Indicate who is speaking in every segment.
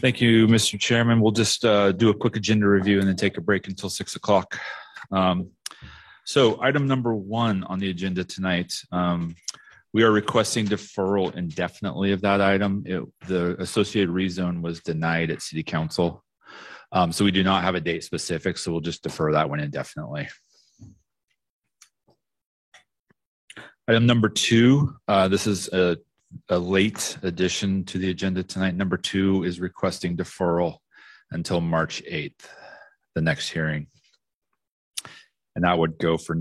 Speaker 1: Thank you, Mr. Chairman. We'll just do a quick agenda review and then take a break until 6 o'clock. So item number 1 on the agenda tonight, we are requesting deferral indefinitely of that item. The associated rezone was denied at City Council. So we do not have a date specific, so we'll just defer that one indefinitely. Item number 2, this is a late addition to the agenda tonight. Number 2 is requesting deferral until March 8th, the next hearing. And that would go for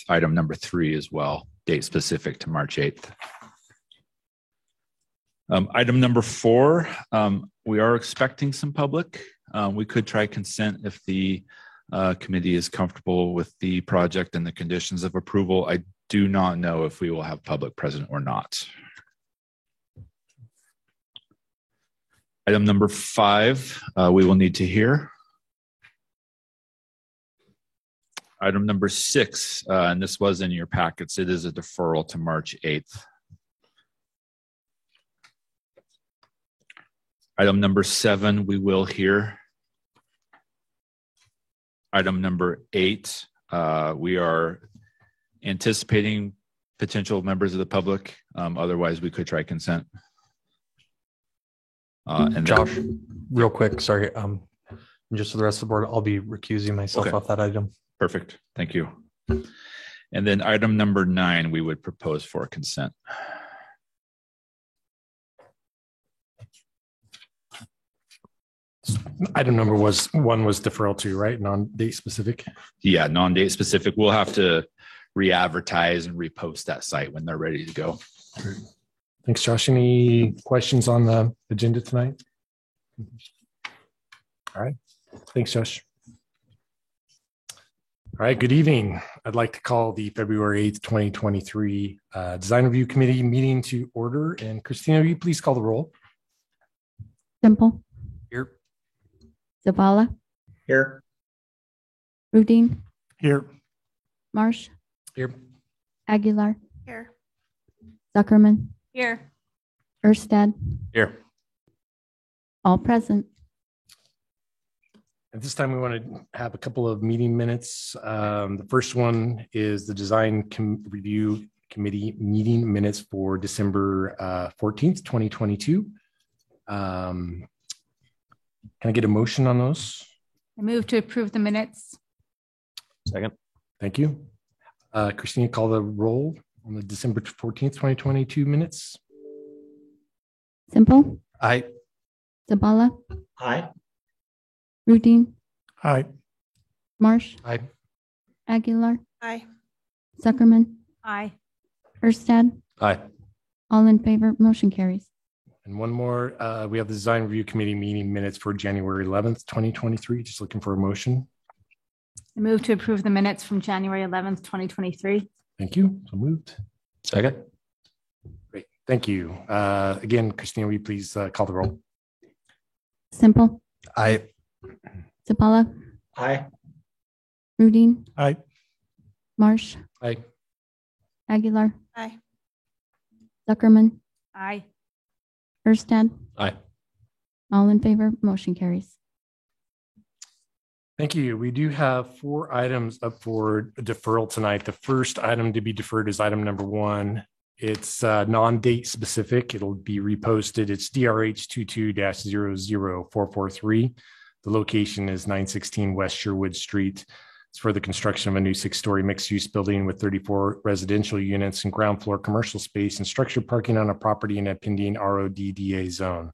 Speaker 1: item number 3 as well, date specific to March 8th. Item number 4, we are expecting some public. We could try consent if the committee is comfortable with the project and the conditions of approval. I do not know if we will have public present or not. Item number 5, we will need to hear. Item number 6, and this was in your packets, it is a deferral to March 8th. Item number 7, we will hear. Item number 8, we are anticipating potential members of the public. Otherwise, we could try consent. And
Speaker 2: Josh, real quick, sorry. Just for the rest of the board, I'll be recusing myself off that item.
Speaker 1: Perfect. Thank you. And then item number 9, we would propose for consent.
Speaker 2: Item number 1 was deferral to, right? Non-date specific?
Speaker 1: Yeah, non-date specific. We'll have to re-advertise and repost that site when they're ready to go.
Speaker 2: Thanks, Josh. Any questions on the agenda tonight? All right. Thanks, Josh. All right. Good evening. I'd like to call the February 8th, 2023 Design Review Committee meeting to order. And Christina, will you please call the roll?
Speaker 3: Semple.
Speaker 2: Here.
Speaker 3: Zavala.
Speaker 4: Here.
Speaker 3: Rudin.
Speaker 2: Here.
Speaker 3: Marsh.
Speaker 2: Here.
Speaker 3: Aguilar.
Speaker 5: Here.
Speaker 3: Zuckerman.
Speaker 5: Here.
Speaker 3: Erstad.
Speaker 2: Here.
Speaker 3: All present.
Speaker 2: At this time, we want to have a couple of meeting minutes. The first one is the Design Review Committee meeting minutes for December 14th, 2022. Can I get a motion on those?
Speaker 5: I move to approve the minutes.
Speaker 4: Second.
Speaker 2: Thank you. Christina, call the roll on the December 14th, 2022 minutes.
Speaker 3: Semple.
Speaker 2: Aye.
Speaker 3: Zavala.
Speaker 4: Aye.
Speaker 3: Rudin.
Speaker 2: Aye.
Speaker 3: Marsh.
Speaker 2: Aye.
Speaker 3: Aguilar.
Speaker 5: Aye.
Speaker 3: Zuckerman.
Speaker 5: Aye.
Speaker 3: Erstad.
Speaker 2: Aye.
Speaker 3: All in favor. Motion carries.
Speaker 2: And one more, we have the Design Review Committee meeting minutes for January 11th, 2023. Just looking for a motion.
Speaker 5: I move to approve the minutes from January 11th, 2023.
Speaker 2: Thank you. So moved.
Speaker 4: Second.
Speaker 2: Great. Thank you. Again, Christina, will you please call the roll?
Speaker 3: Semple.
Speaker 2: Aye.
Speaker 3: Zavala.
Speaker 4: Aye.
Speaker 3: Rudin.
Speaker 2: Aye.
Speaker 3: Marsh.
Speaker 2: Aye.
Speaker 3: Aguilar.
Speaker 5: Aye.
Speaker 3: Zuckerman.
Speaker 5: Aye.
Speaker 3: Erstad.
Speaker 4: Aye.
Speaker 3: All in favor. Motion carries.
Speaker 2: Thank you. We do have 4 items up for deferral tonight. The first item to be deferred is item number 1. It's non-date specific. It'll be reposted. It's DRH 22-00443. The location is 916 West Sherwood Street. It's for the construction of a new 6-story mixed-use building with 34 residential units and ground floor commercial space and structured parking on a property in a pending RODDA zone.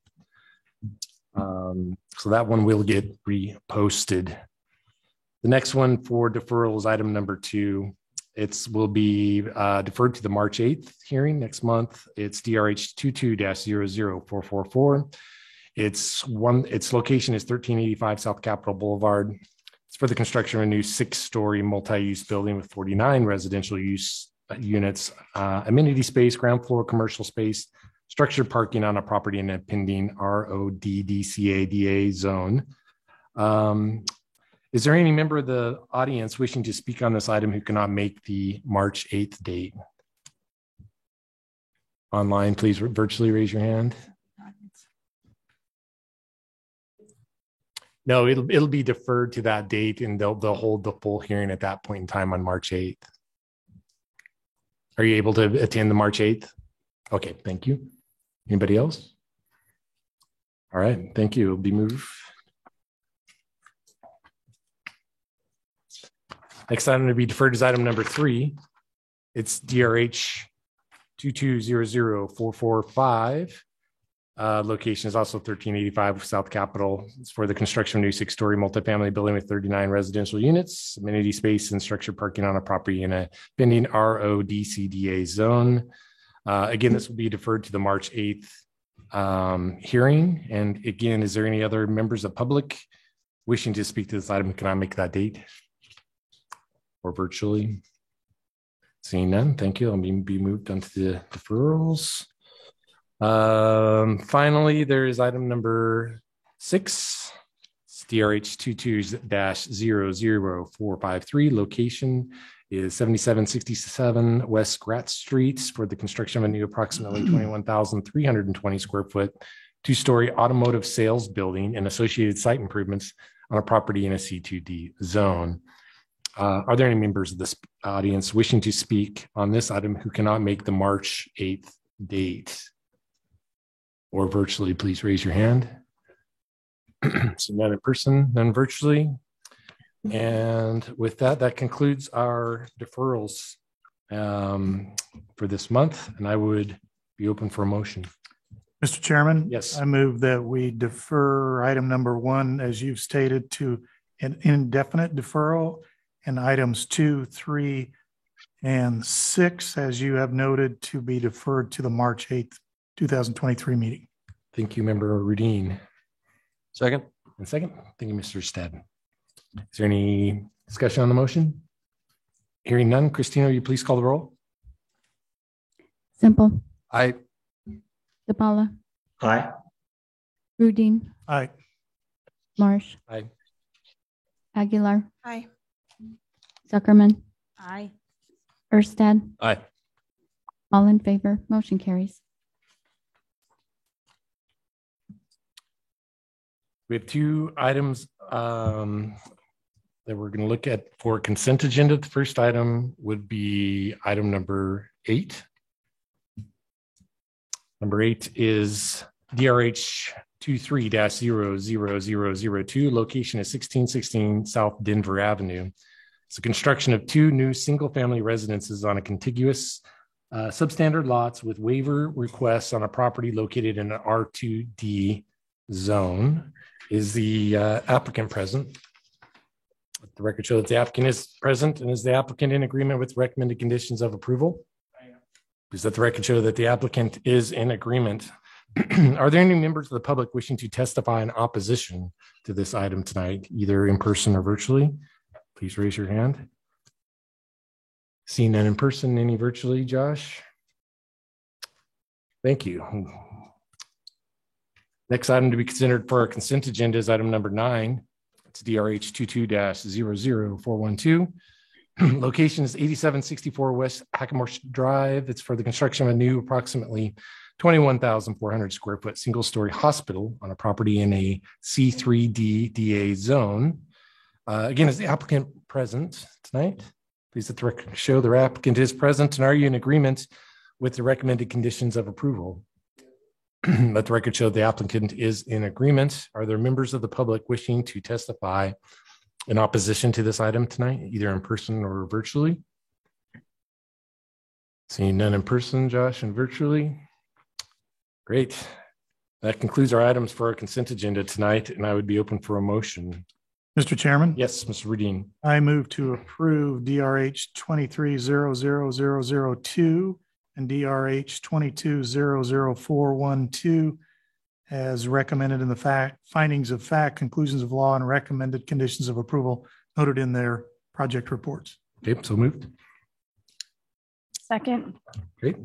Speaker 2: So that one will get reposted. The next one for deferral is item number 2. It will be deferred to the March 8th hearing next month. It's DRH 22-00444. Its location is 1385 South Capitol Boulevard. It's for the construction of a new 6-story multi-use building with 49 residential use units, amenity space, ground floor commercial space, structured parking on a property in a pending RODDCADA zone. Is there any member of the audience wishing to speak on this item who cannot make the March 8th date? Online, please virtually raise your hand. No, it'll be deferred to that date, and they'll hold the full hearing at that point in time on March 8th. Are you able to attend the March 8th? Okay, thank you. Anybody else? All right, thank you. It'll be moved. Next item to be deferred is item number 3. It's DRH 2200445. Location is also 1385 South Capitol. It's for the construction of a new 6-story multifamily building with 39 residential units, amenity space, and structured parking on a property in a pending RODCDA zone. Again, this will be deferred to the March 8th hearing. And again, is there any other members of public wishing to speak to this item? Can I make that date? Or virtually? Seeing none, thank you. I'll be moved onto the deferrals. Finally, there is item number 6. It's DRH 22-00453. Location is 7767 West Gratz Street for the construction of a new approximately 21,320 square foot 2-story automotive sales building and associated site improvements on a property in a C2D zone. Are there any members of this audience wishing to speak on this item who cannot make the March 8th date? Or virtually, please raise your hand. So none in person, none virtually. And with that, that concludes our deferrals for this month. And I would be open for a motion.
Speaker 6: Mr. Chairman?
Speaker 2: Yes.
Speaker 6: I move that we defer item number 1, as you've stated, to an indefinite deferral, and items 2, 3, and 6, as you have noted, to be deferred to the March 8th, 2023 meeting.
Speaker 2: Thank you, Member Rudin.
Speaker 4: Second.
Speaker 2: And second, thank you, Mr. Stead. Is there any discussion on the motion? Hearing none, Christina, will you please call the roll?
Speaker 3: Simple,
Speaker 4: Aye.
Speaker 3: DePaula,
Speaker 4: Aye.
Speaker 3: Rudin,
Speaker 6: Aye.
Speaker 3: Marsh,
Speaker 2: Aye.
Speaker 3: Aguilar,
Speaker 5: Aye.
Speaker 3: Zuckerman,
Speaker 5: Aye.
Speaker 3: Erstad,
Speaker 4: Aye.
Speaker 3: all in favor, motion carries.
Speaker 2: We have 2 items that we're going to look at for consent agenda. The first item would be item number 8. Number 8 is DRH 23-00002. Location is 1616 South Denver Avenue. It's the construction of 2 new single-family residences on a contiguous substandard lots with waiver requests on a property located in an R2D zone. Is the applicant present? Let the record show that the applicant is present, and is the applicant in agreement with recommended conditions of approval? Please let the record show that the applicant is in agreement. Are there any members of the public wishing to testify in opposition to this item tonight, either in person or virtually? Please raise your hand. Seeing none in person, any virtually, Josh? Thank you. Next item to be considered for our consent agenda is item number 9. It's DRH 22-00412. Location is 8764 West Hackamore Drive. It's for the construction of a new approximately 21,400 square foot single-story hospital on a property in a C3D DA zone. Again, is the applicant present tonight? Please let the record show the applicant is present, and are you in agreement with the recommended conditions of approval? Let the record show the applicant is in agreement. Are there members of the public wishing to testify in opposition to this item tonight, either in person or virtually? Seeing none in person, Josh, and virtually. Great. That concludes our items for our consent agenda tonight, and I would be open for a motion.
Speaker 6: Mr. Chairman?
Speaker 2: Yes, Mr. Rudin.
Speaker 6: I move to approve DRH 23-00002 and DRH 22-00412 as recommended in the findings of fact, conclusions of law, and recommended conditions of approval noted in their project reports.
Speaker 2: Okay, so moved.
Speaker 5: Second.
Speaker 2: Great.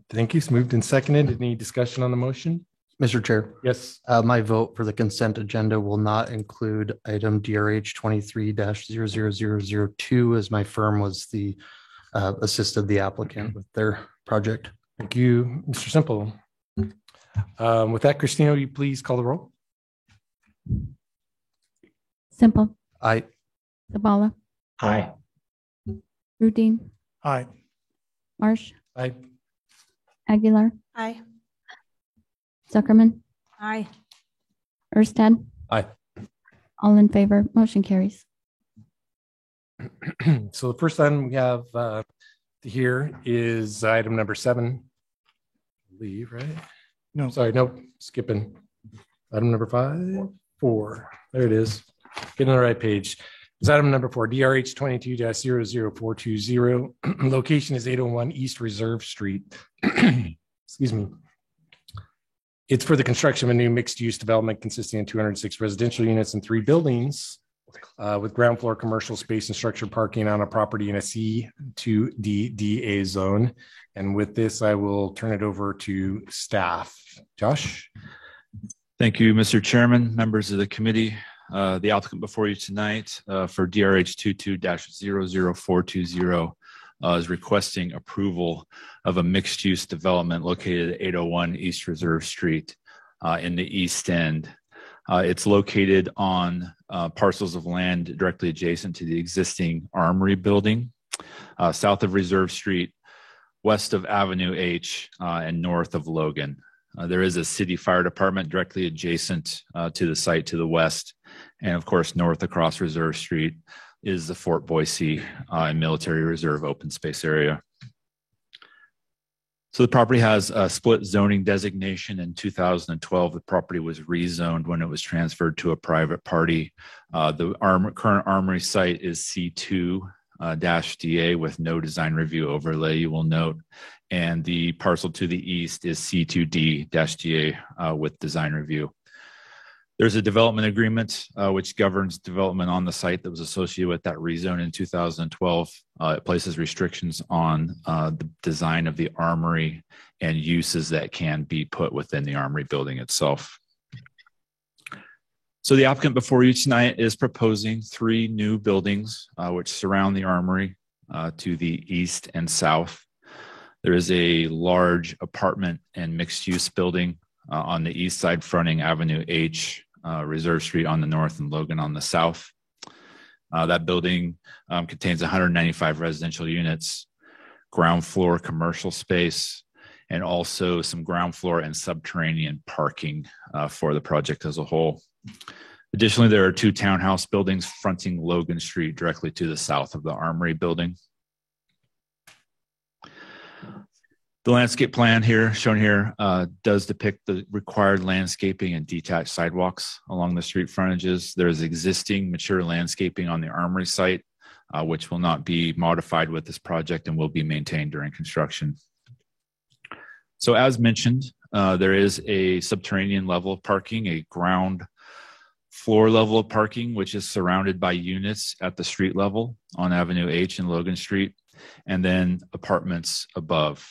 Speaker 2: Thank you. So moved and seconded. Any discussion on the motion?
Speaker 7: Mr. Chair,
Speaker 2: Yes.
Speaker 7: my vote for the consent agenda will not include item DRH 23-00002 as my firm was the assisted the applicant with their project.
Speaker 2: Thank you, Mr. Simple. With that, Christina, will you please call the roll?
Speaker 3: Simple,
Speaker 7: Aye.
Speaker 3: Zabala,
Speaker 4: Aye.
Speaker 3: Rudine,
Speaker 6: Aye.
Speaker 3: Marsh,
Speaker 2: Aye.
Speaker 3: Aguilar,
Speaker 5: Aye.
Speaker 3: Zuckerman,
Speaker 5: Aye.
Speaker 3: Erstad.
Speaker 2: Aye.
Speaker 3: All in favor, motion carries.
Speaker 2: So the first item we have here is item number 7. I believe, right?
Speaker 6: No.
Speaker 2: Sorry, nope, skipping. Item number 5, 4. There it is. Getting on the right page. It's item number 4, DRH 22-00420. Location is 801 East Reserve Street. Excuse me. It's for the construction of a new mixed-use development consisting of 206 residential units and 3 buildings with ground floor commercial space and structured parking on a property in a C2DDA zone. And with this, I will turn it over to staff. Josh?
Speaker 1: Thank you, Mr. Chairman, members of the committee. The applicant before you tonight for DRH 22-00420 is requesting approval of a mixed-use development located at 801 East Reserve Street in the East End. It's located on parcels of land directly adjacent to the existing Armory building, south of Reserve Street, west of Avenue H, and north of Logan. There is a city fire department directly adjacent to the site to the west. And of course, north across Reserve Street is the Fort Boise and Military Reserve open space area. So the property has a split zoning designation. In 2012, the property was rezoned when it was transferred to a private party. The current Armory site is C2-DA with no design review overlay, you will note. And the parcel to the east is C2D-DA with design review. There's a development agreement which governs development on the site that was associated with that rezone in 2012. It places restrictions on the design of the Armory and uses that can be put within the Armory building itself. So the applicant before you tonight is proposing 3 new buildings which surround the Armory to the east and south. There is a large apartment and mixed-use building on the east side fronting Avenue H, Reserve Street on the north and Logan on the south. That building contains 195 residential units, ground floor commercial space, and also some ground floor and subterranean parking for the project as a whole. Additionally, there are 2 townhouse buildings fronting Logan Street directly to the south of the Armory building. The landscape plan here, shown here, does depict the required landscaping and detached sidewalks along the street frontages. There is existing mature landscaping on the Armory site, which will not be modified with this project and will be maintained during construction. So as mentioned, there is a subterranean level of parking, a ground floor level of parking, which is surrounded by units at the street level on Avenue H and Logan Street, and then apartments above.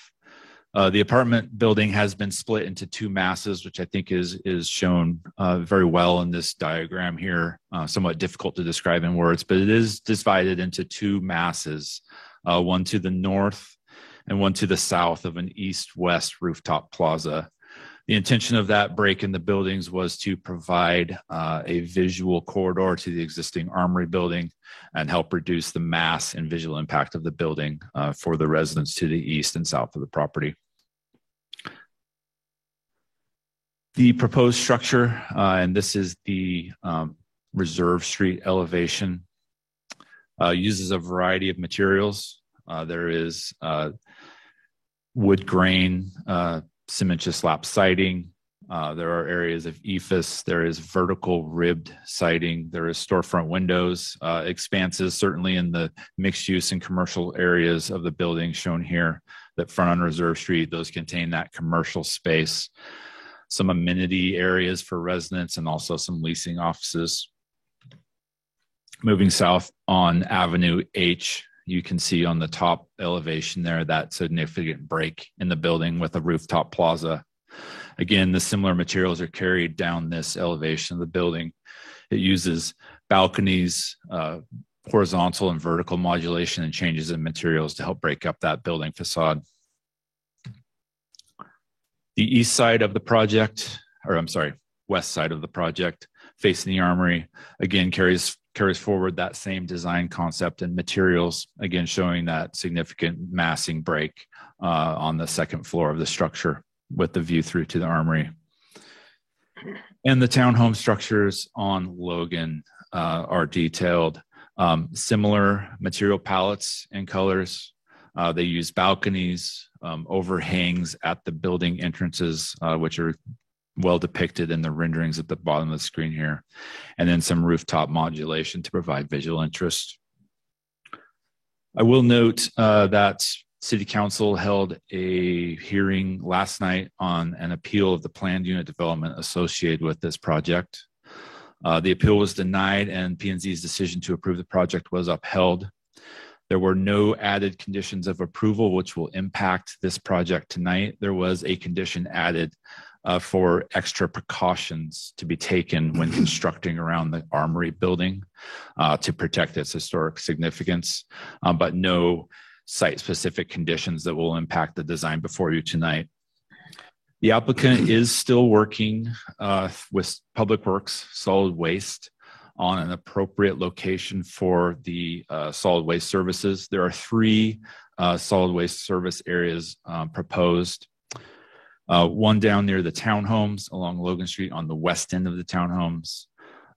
Speaker 1: The apartment building has been split into 2 masses, which I think is shown very well in this diagram here. Somewhat difficult to describe in words, but it is divided into 2 masses, one to the north and one to the south of an east-west rooftop plaza. The intention of that break in the buildings was to provide a visual corridor to the existing Armory building and help reduce the mass and visual impact of the building for the residents to the east and south of the property. The proposed structure, and this is the Reserve Street elevation, uses a variety of materials. There is wood grain, cementitious lap siding. There are areas of ephes. There is vertical ribbed siding. There is storefront windows, expanses, certainly in the mixed use and commercial areas of the building shown here that front on Reserve Street. Those contain that commercial space, some amenity areas for residents, and also some leasing offices. Moving south on Avenue H, you can see on the top elevation there that significant break in the building with a rooftop plaza. Again, the similar materials are carried down this elevation of the building. It uses balconies, horizontal and vertical modulation, and changes in materials to help break up that building facade. The east side of the project, or I'm sorry, west side of the project, facing the Armory, again, carries forward that same design concept and materials, again, showing that significant massing break on the second floor of the structure with the view through to the Armory. And the townhome structures on Logan are detailed. Similar material palettes and colors. They use balconies, overhangs at the building entrances, which are well depicted in the renderings at the bottom of the screen here, and then some rooftop modulation to provide visual interest. I will note that City Council held a hearing last night on an appeal of the planned unit development associated with this project. The appeal was denied and P&Z's decision to approve the project was upheld. There were no added conditions of approval which will impact this project tonight. There was a condition added for extra precautions to be taken when constructing around the Armory building to protect its historic significance, but no site-specific conditions that will impact the design before you tonight. The applicant is still working with Public Works Solid Waste on an appropriate location for the solid waste services. There are 3 solid waste service areas proposed. One down near the townhomes along Logan Street on the west end of the townhomes.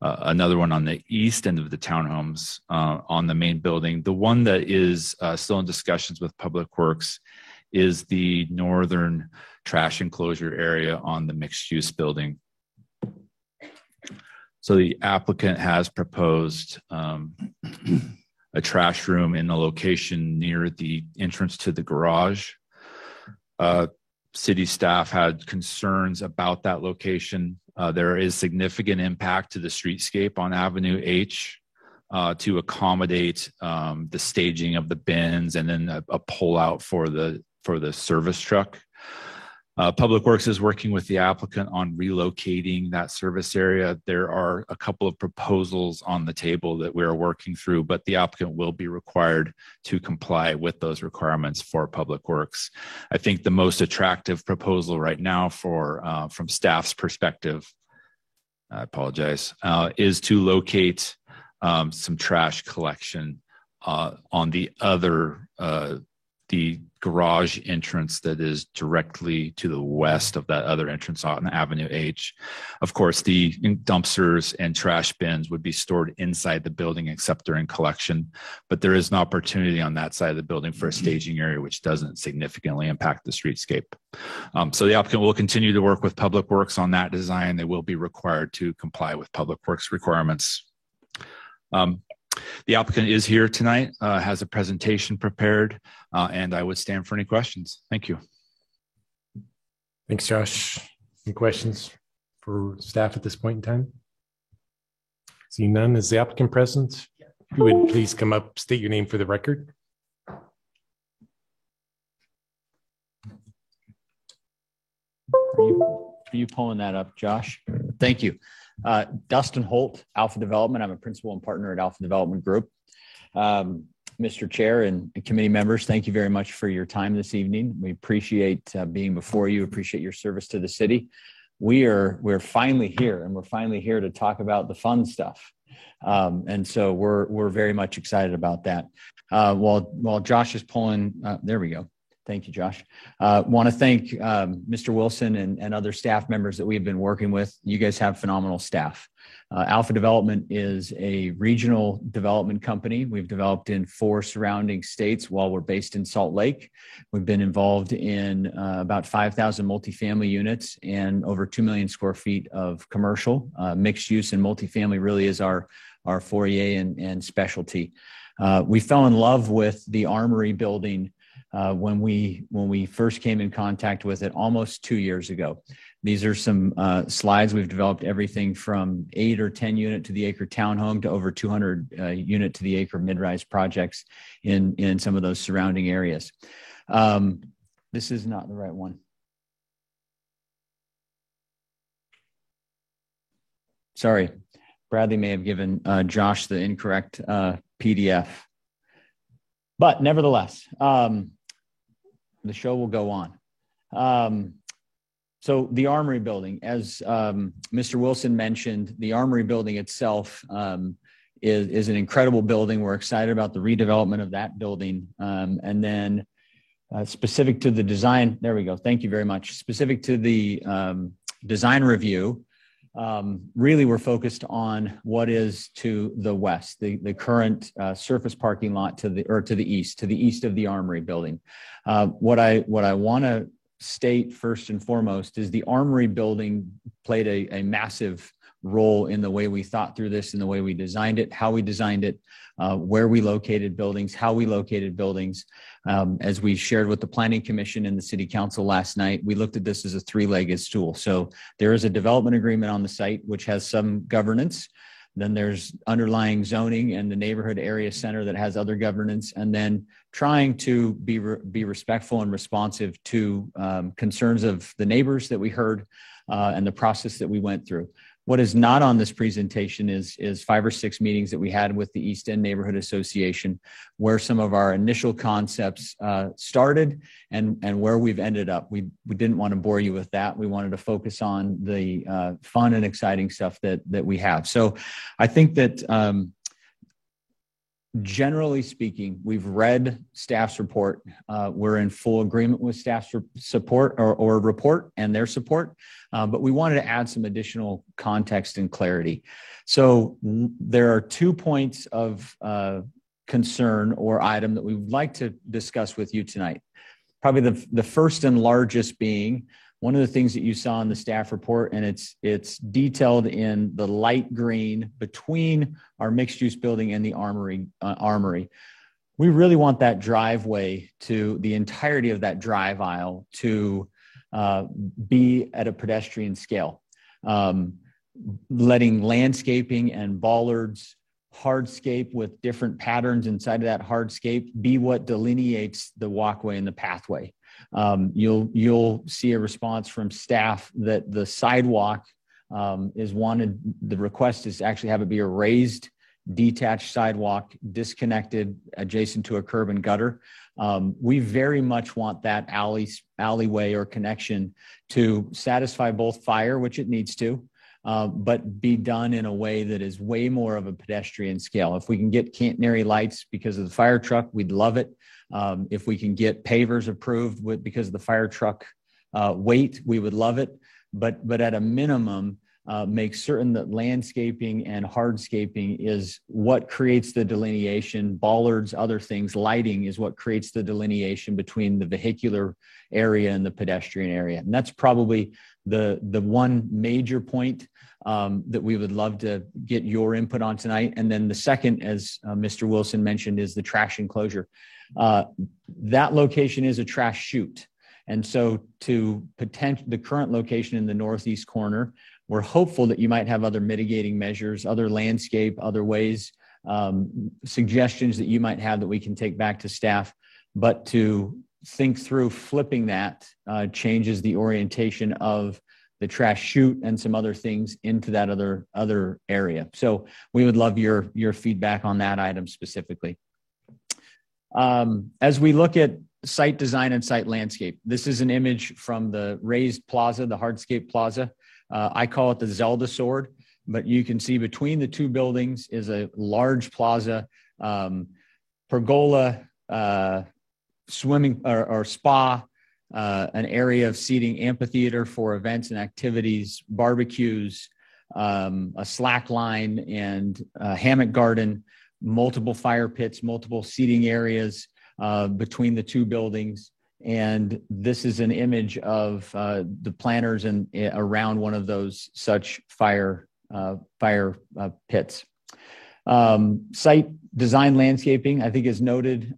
Speaker 1: Another one on the east end of the townhomes on the main building. The one that is still in discussions with Public Works is the northern trash enclosure area on the mixed-use building. So the applicant has proposed a trash room in a location near the entrance to the garage. City staff had concerns about that location. There is significant impact to the streetscape on Avenue H to accommodate the staging of the bins and then a pullout for the service truck. Public Works is working with the applicant on relocating that service area. There are a couple of proposals on the table that we are working through, but the applicant will be required to comply with those requirements for Public Works. I think the most attractive proposal right now from staff's perspective, I apologize, is to locate some trash collection on the other, the garage entrance that is directly to the west of that other entrance on Avenue H. Of course, the dumpsters and trash bins would be stored inside the building except during collection, but there is an opportunity on that side of the building for a staging area which doesn't significantly impact the streetscape. So the applicant will continue to work with Public Works on that design. They will be required to comply with Public Works requirements. The applicant is here tonight, has a presentation prepared, and I would stand for any questions. Thank you.
Speaker 2: Thanks, Josh. Any questions for staff at this point in time? Seeing none, is the applicant present? If you would please come up, state your name for the record.
Speaker 8: Are you pulling that up, Josh? Thank you. Dustin Holt, Alpha Development. I'm a principal and partner at Alpha Development Group. Mr. Chair and committee members, thank you very much for your time this evening. We appreciate being before you, appreciate your service to the city. We're finally here, and we're finally here to talk about the fun stuff. And so we're very much excited about that. While Josh is pulling, there we go. Thank you, Josh. Want to thank Mr. Wilson and other staff members that we've been working with. You guys have phenomenal staff. Alpha Development is a regional development company. We've developed in 4 surrounding states while we're based in Salt Lake. We've been involved in about 5,000 multifamily units and over 2 million square feet of commercial. Mixed use and multifamily really is our foray and specialty. We fell in love with the Armory building when we first came in contact with it almost 2 years ago. These are some slides. We've developed everything from 8 or 10 unit to the acre townhome to over 200 unit to the acre mid-rise projects in some of those surrounding areas. This is not the right one. Sorry, Bradley may have given Josh the incorrect PDF. But nevertheless, the show will go on. So the Armory building, as Mr. Wilson mentioned, the Armory building itself is an incredible building. We're excited about the redevelopment of that building. And then specific to the design, there we go. Thank you very much. Specific to the design review, really we're focused on what is to the west, the current surface parking lot to the east of the Armory building. What I want to state first and foremost is the Armory building played a massive role in the way we thought through this and the way we designed it, how we designed it, where we located buildings, how we located buildings. As we shared with the Planning Commission and the City Council last night, we looked at this as a three-legged stool. So there is a development agreement on the site, which has some governance. Then there's underlying zoning and the neighborhood area center that has other governance, and then trying to be respectful and responsive to concerns of the neighbors that we heard and the process that we went through. What is not on this presentation is 5 or 6 meetings that we had with the East End Neighborhood Association, where some of our initial concepts started and where we've ended up. We didn't want to bore you with that. We wanted to focus on the fun and exciting stuff that we have. So I think that generally speaking, we've read staff's report. We're in full agreement with staff's support or report and their support, but we wanted to add some additional context and clarity. So there are 2 points of concern or item that we would like to discuss with you tonight. Probably the first and largest being one of the things that you saw in the staff report, and it's detailed in the light green between our mixed-use building and the Armory. We really want that driveway to the entirety of that drive aisle to be at a pedestrian scale, letting landscaping and bollards, hardscape with different patterns inside of that hardscape be what delineates the walkway and the pathway. You'll see a response from staff that the sidewalk is wanted. The request is to actually have it be a raised, detached sidewalk, disconnected, adjacent to a curb and gutter. We very much want that alleyway or connection to satisfy both fire, which it needs to, but be done in a way that is way more of a pedestrian scale. If we can get catenary lights because of the fire truck, we'd love it. If we can get pavers approved because of the fire truck weight, we would love it. But at a minimum, make certain that landscaping and hardscaping is what creates the delineation. Bollards, other things, lighting is what creates the delineation between the vehicular area and the pedestrian area. And that's probably the one major point that we would love to get your input on tonight. And then the second, as Mr. Wilson mentioned, is the trash enclosure. That location is a trash chute. And so to the current location in the northeast corner, we're hopeful that you might have other mitigating measures, other landscape, other ways, suggestions that you might have that we can take back to staff. But to think through flipping that changes the orientation of the trash chute and some other things into that other area. So we would love your feedback on that item specifically. As we look at site design and site landscape, this is an image from the raised plaza, the hardscape plaza. I call it the Zelda sword, but you can see between the two buildings is a large plaza, pergola, swimming or spa, an area of seating, amphitheater for events and activities, barbecues, a slack line and a hammock garden, multiple fire pits, multiple seating areas between the two buildings. And this is an image of the planters and around one of those such fire pits. Site design landscaping, I think, is noted.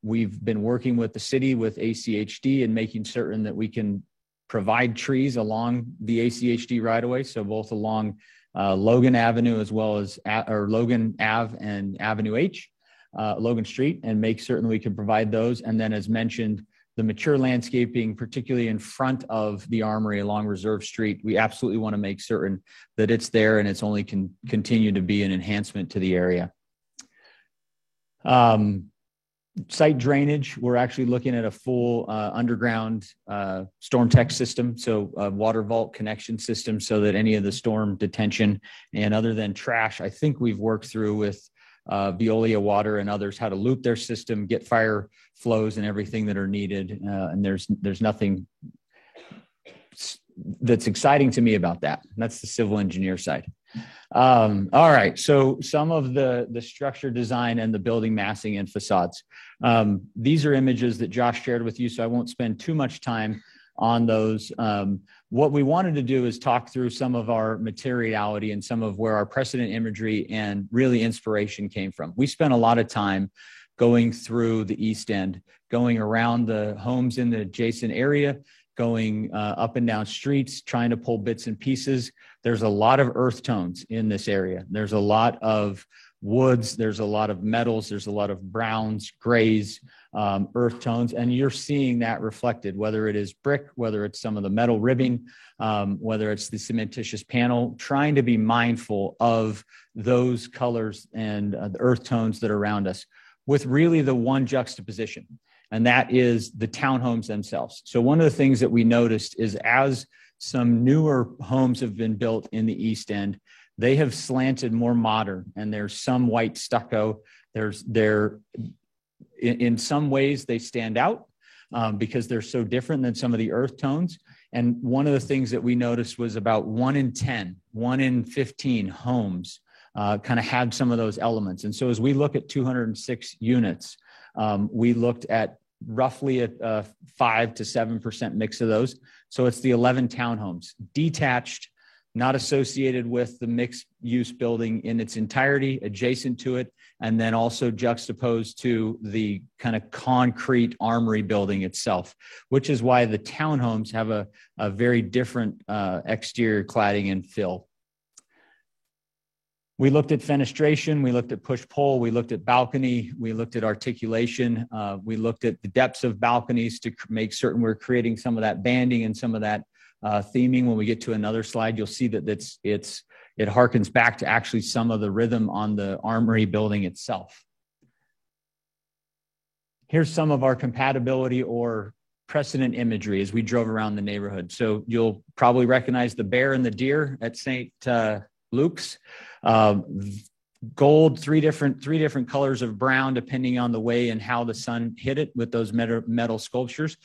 Speaker 8: We've been working with the city, with ACHD, and making certain that we can provide trees along the ACHD right-of-way, so both along Logan Avenue as well as Logan Ave and Avenue H, Logan Street, and make certain we can provide those. And then, as mentioned, the mature landscaping, particularly in front of the Armory along Reserve Street, we absolutely want to make certain that it's there and it's only can continue to be an enhancement to the area. Site drainage, we're actually looking at a full underground storm tech system, so a water vault connection system, so that any of the storm detention and other than trash, I think we've worked through with Veolia Water and others how to loop their system, get fire flows and everything that are needed. And there's nothing that's exciting to me about that. That's the civil engineer side. All right. So some of the structure design and the building massing and facades. These are images that Josh shared with you, so I won't spend too much time on those. What we wanted to do is talk through some of our materiality and some of where our precedent imagery and really inspiration came from. We spent a lot of time going through the East End, going around the homes in the adjacent area, going up and down streets, trying to pull bits and pieces. There's a lot of earth tones in this area. There's a lot of woods. There's a lot of metals. There's a lot of browns, grays, earth tones. And you're seeing that reflected, whether it is brick, whether it's some of the metal ribbing, whether it's the cementitious panel, trying to be mindful of those colors and the earth tones that are around us with really the one juxtaposition. And that is the townhomes themselves. So one of the things that we noticed is as some newer homes have been built in the East End, they have slanted more modern, and there's some white stucco. In some ways they stand out because they're so different than some of the earth tones. And one of the things that we noticed was about 1 in 10, 1 in 15 homes kind of had some of those elements. And so as we look at 206 units, we looked at roughly a 5 to 7% mix of those. So it's the 11 townhomes, detached, not associated with the mixed use building in its entirety, adjacent to it, and then also juxtaposed to the kind of concrete armory building itself, which is why the townhomes have a very different exterior cladding and fill. We looked at fenestration, we looked at push-pull, we looked at balcony, we looked at articulation, we looked at the depths of balconies to make certain we're creating some of that banding and some of that theming. When we get to another slide, you'll see that it harkens back to actually some of the rhythm on the armory building itself. Here's some of our compatibility or precedent imagery as we drove around the neighborhood. So you'll probably recognize the bear and the deer at St. Luke's. Gold, three different colors of brown, depending on the way and how the sun hit it with those metal sculptures.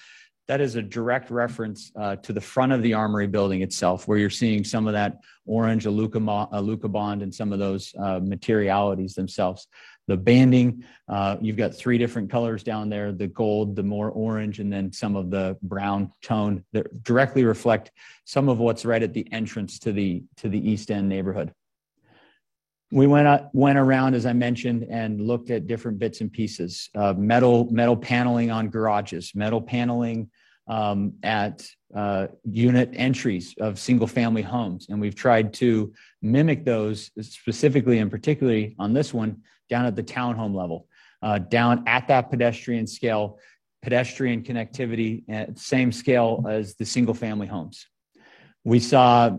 Speaker 8: That is a direct reference to the front of the armory building itself, where you're seeing some of that orange Aluka bond and some of those materialities themselves. The banding, you've got 3 different colors down there, the gold, the more orange, and then some of the brown tone that directly reflect some of what's right at the entrance to the East End neighborhood. We went around, as I mentioned, and looked at different bits and pieces, metal paneling on garages, metal paneling at unit entries of single family homes. And we've tried to mimic those specifically and particularly on this one down at the townhome level, down at that pedestrian scale, pedestrian connectivity at the same scale as the single family homes. We saw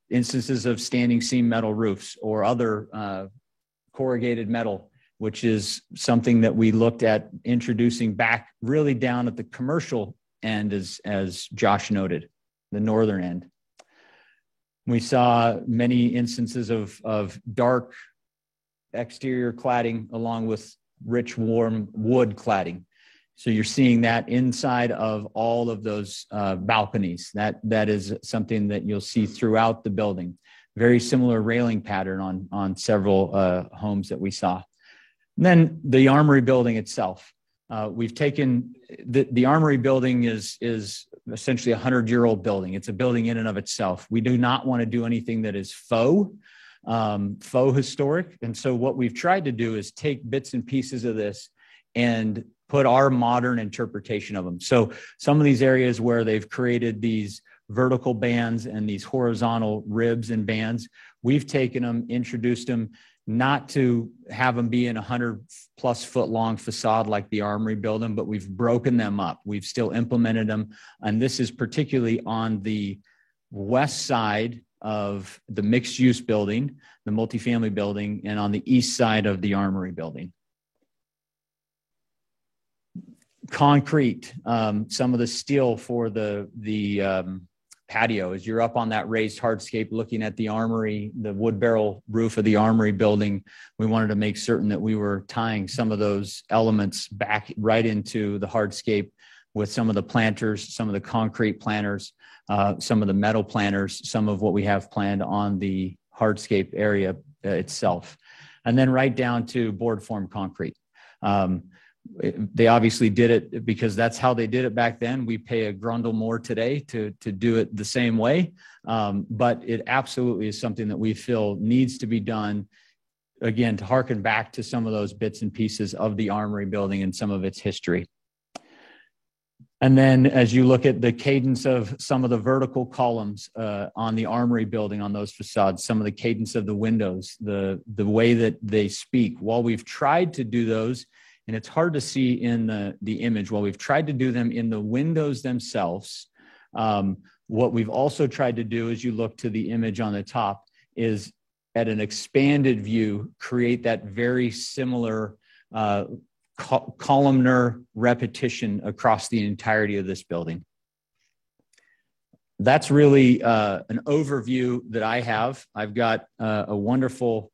Speaker 8: instances of standing seam metal roofs or other corrugated metal, which is something that we looked at introducing back really down at the commercial end, as Josh noted, the northern end. We saw many instances of dark exterior cladding along with rich, warm wood cladding. So you're seeing that inside of all of those balconies. That is something that you'll see throughout the building. Very similar railing pattern on several homes that we saw. And then the armory building itself. We've taken the armory building is essentially a 100-year-old building. It's a building in and of itself. We do not want to do anything that is faux historic. And so what we've tried to do is take bits and pieces of this and put our modern interpretation of them. So some of these areas where they've created these vertical bands and these horizontal ribs and bands, we've taken them, introduced them, not to have them be in 100+ foot long facade like the armory building, but we've broken them up. We've still implemented them. And this is particularly on the west side of the mixed use building, the multifamily building, and on the east side of the armory building. concrete, some of the steel for the patio. As you're up on that raised hardscape looking at the armory, the wood barrel roof of the armory building, we wanted to make certain that we were tying some of those elements back right into the hardscape with some of the planters, some of the concrete planters, some of the metal planters, some of what we have planned on the hardscape area itself. And then right down to board form concrete. They obviously did it because that's how they did it back then. We pay a grundle more today to do it the same way. But it absolutely is something that we feel needs to be done, again, to harken back to some of those bits and pieces of the armory building and some of its history. And then as you look at the cadence of some of the vertical columns on the armory building, on those facades, some of the cadence of the windows, the way that they speak, while we've tried to do those, and it's hard to see in the image, while we've tried to do them in the windows themselves, what we've also tried to do, as you look to the image on the top, is at an expanded view, create that very similar columnar repetition across the entirety of this building. That's really an overview that I have. I've got a wonderful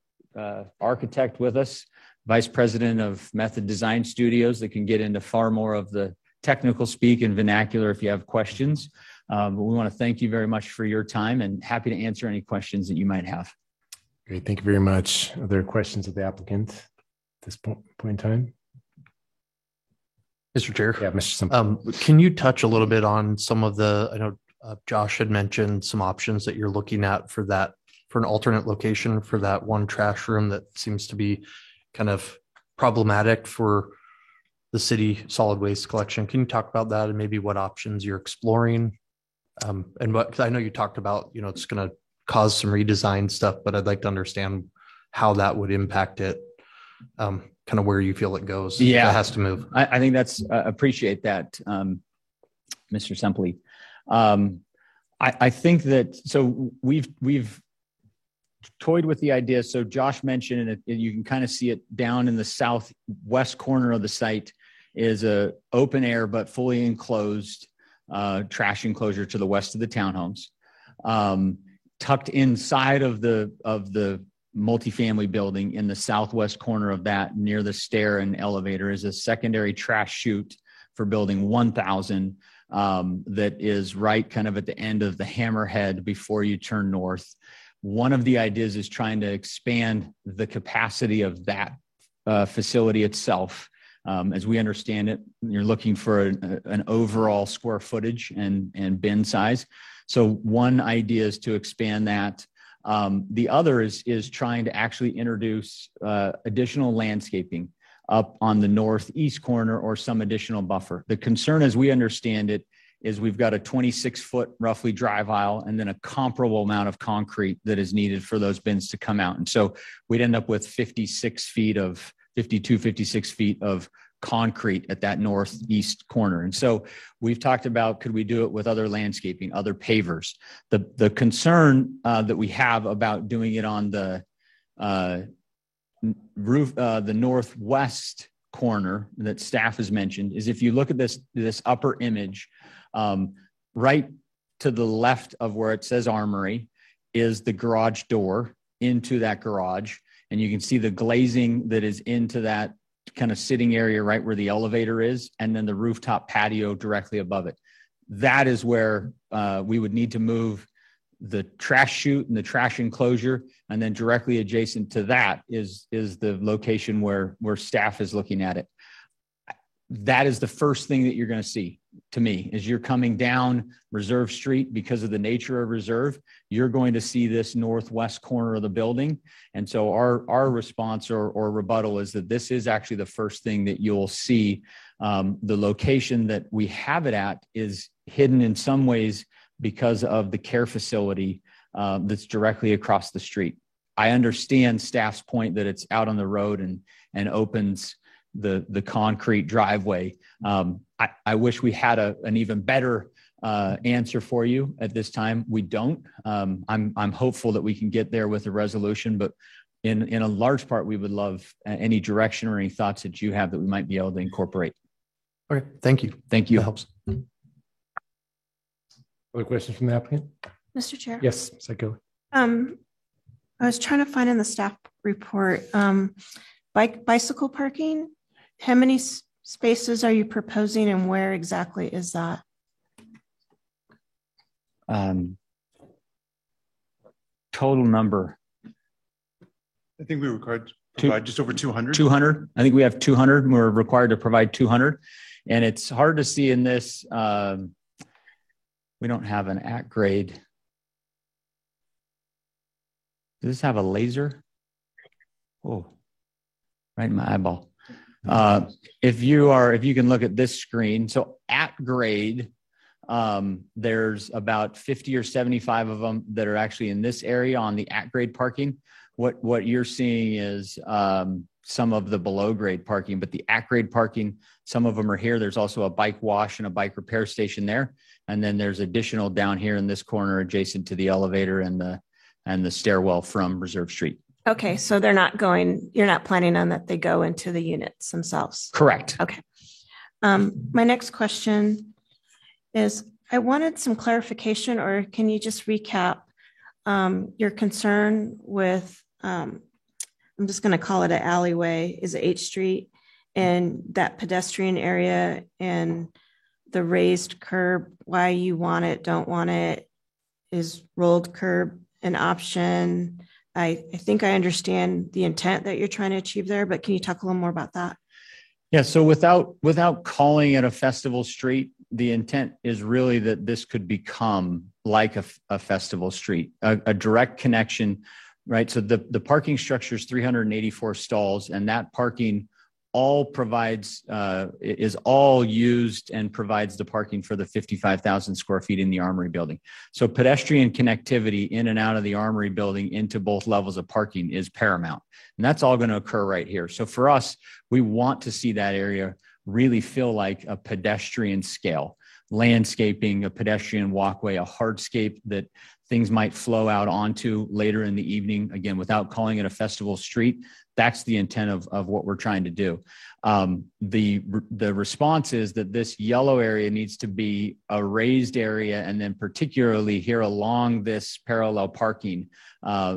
Speaker 8: architect with us, Vice President of Method Design Studios, that can get into far more of the technical speak and vernacular if you have questions. But we want to thank you very much for your time and happy to answer any questions that you might have.
Speaker 2: Great. Thank you very much. Are there questions of the applicant at this point in time?
Speaker 7: Mr. Chair.
Speaker 2: Yeah, Mr. Simple.
Speaker 7: Can you touch a little bit on some of the, I know Josh had mentioned some options that you're looking at for that, for an alternate location for that one trash room that seems to be kind of problematic for the city solid waste collection. Can you talk about that and maybe what options you're exploring? And what, 'cause I know you talked about, it's going to cause some redesign stuff, but I'd like to understand how that would impact it. Kind of where you feel it goes.
Speaker 8: Yeah,
Speaker 7: it has to move.
Speaker 8: I think that's appreciate that, Mr. Semple. I think that, so we've toyed with the idea. So Josh mentioned, and you can kind of see it down in the southwest corner of the site, is a open air but fully enclosed trash enclosure to the west of the townhomes. Tucked inside of the multifamily building in the southwest corner of that, near the stair and elevator, is a secondary trash chute for building 1000 that is right kind of at the end of the hammerhead before you turn north. One of the ideas is trying to expand the capacity of that facility itself. As we understand it, you're looking for an overall square footage and bin size. So one idea is to expand that. The other is trying to actually introduce additional landscaping up on the northeast corner or some additional buffer. The concern, as we understand it, is we've got a 26-foot roughly drive aisle and then a comparable amount of concrete that is needed for those bins to come out. And so we'd end up with 56 feet of concrete at that northeast corner. And so we've talked about, could we do it with other landscaping, other pavers? The concern that we have about doing it on the roof, the northwest corner that staff has mentioned, is if you look at this upper image, right to the left of where it says armory is the garage door into that garage. And you can see the glazing that is into that kind of sitting area right where the elevator is, and then the rooftop patio directly above it. That is where we would need to move the trash chute and the trash enclosure, and then directly adjacent to that is the location where staff is looking at it. That is the first thing that you're going to see, to me, as you're coming down Reserve Street. Because of the nature of Reserve, you're going to see this northwest corner of the building. And so our response or rebuttal is that this is actually the first thing that you'll see. The location that we have it at is hidden in some ways because of the care facility that's directly across the street. I understand staff's point that it's out on the road and opens the concrete driveway. I wish we had an even better answer for you at this time. We don't. I'm hopeful that we can get there with a resolution, but in a large part, we would love any direction or any thoughts that you have that we might be able to incorporate.
Speaker 7: Okay, thank you.
Speaker 8: Thank you.
Speaker 7: That helps.
Speaker 2: Other questions from the applicant?
Speaker 9: Mr. Chair.
Speaker 2: Yes, Psycho.
Speaker 9: I was trying to find in the staff report, bicycle parking. How many spaces are you proposing and where exactly is that?
Speaker 8: Total number.
Speaker 10: I think we were required to provide just over 200.
Speaker 8: 200. I think we have 200. We're required to provide 200. And it's hard to see in this. We don't have an at grade. Does this have a laser? Oh, right in my eyeball. If you can look at this screen, so at grade, there's about 50 or 75 of them that are actually in this area on the at grade parking. What you're seeing is some of the below grade parking, but the at grade parking, some of them are here. There's also a bike wash and a bike repair station there. And then there's additional down here in this corner adjacent to the elevator and the stairwell from Reserve Street.
Speaker 9: Okay, so you're not planning on that they go into the units themselves?
Speaker 8: Correct.
Speaker 9: Okay. My next question is, I wanted some clarification, or can you just recap your concern with, I'm just going to call it an alleyway, is it H Street, and that pedestrian area and the raised curb, why you want it, don't want it, is rolled curb an option? I think I understand the intent that you're trying to achieve there, but can you talk a little more about that?
Speaker 8: Yeah, so without calling it a festival street, the intent is really that this could become like a festival street, a direct connection, right? So the parking structure is 384 stalls, and that parking all provides, is all used and provides the parking for the 55,000 square feet in the Armory building. So pedestrian connectivity in and out of the Armory building into both levels of parking is paramount. And that's all going to occur right here. So for us, we want to see that area really feel like a pedestrian scale, landscaping, a pedestrian walkway, a hardscape that things might flow out onto later in the evening. Again, without calling it a festival street, that's the intent of what we're trying to do. The response is that this yellow area needs to be a raised area, and then particularly here along this parallel parking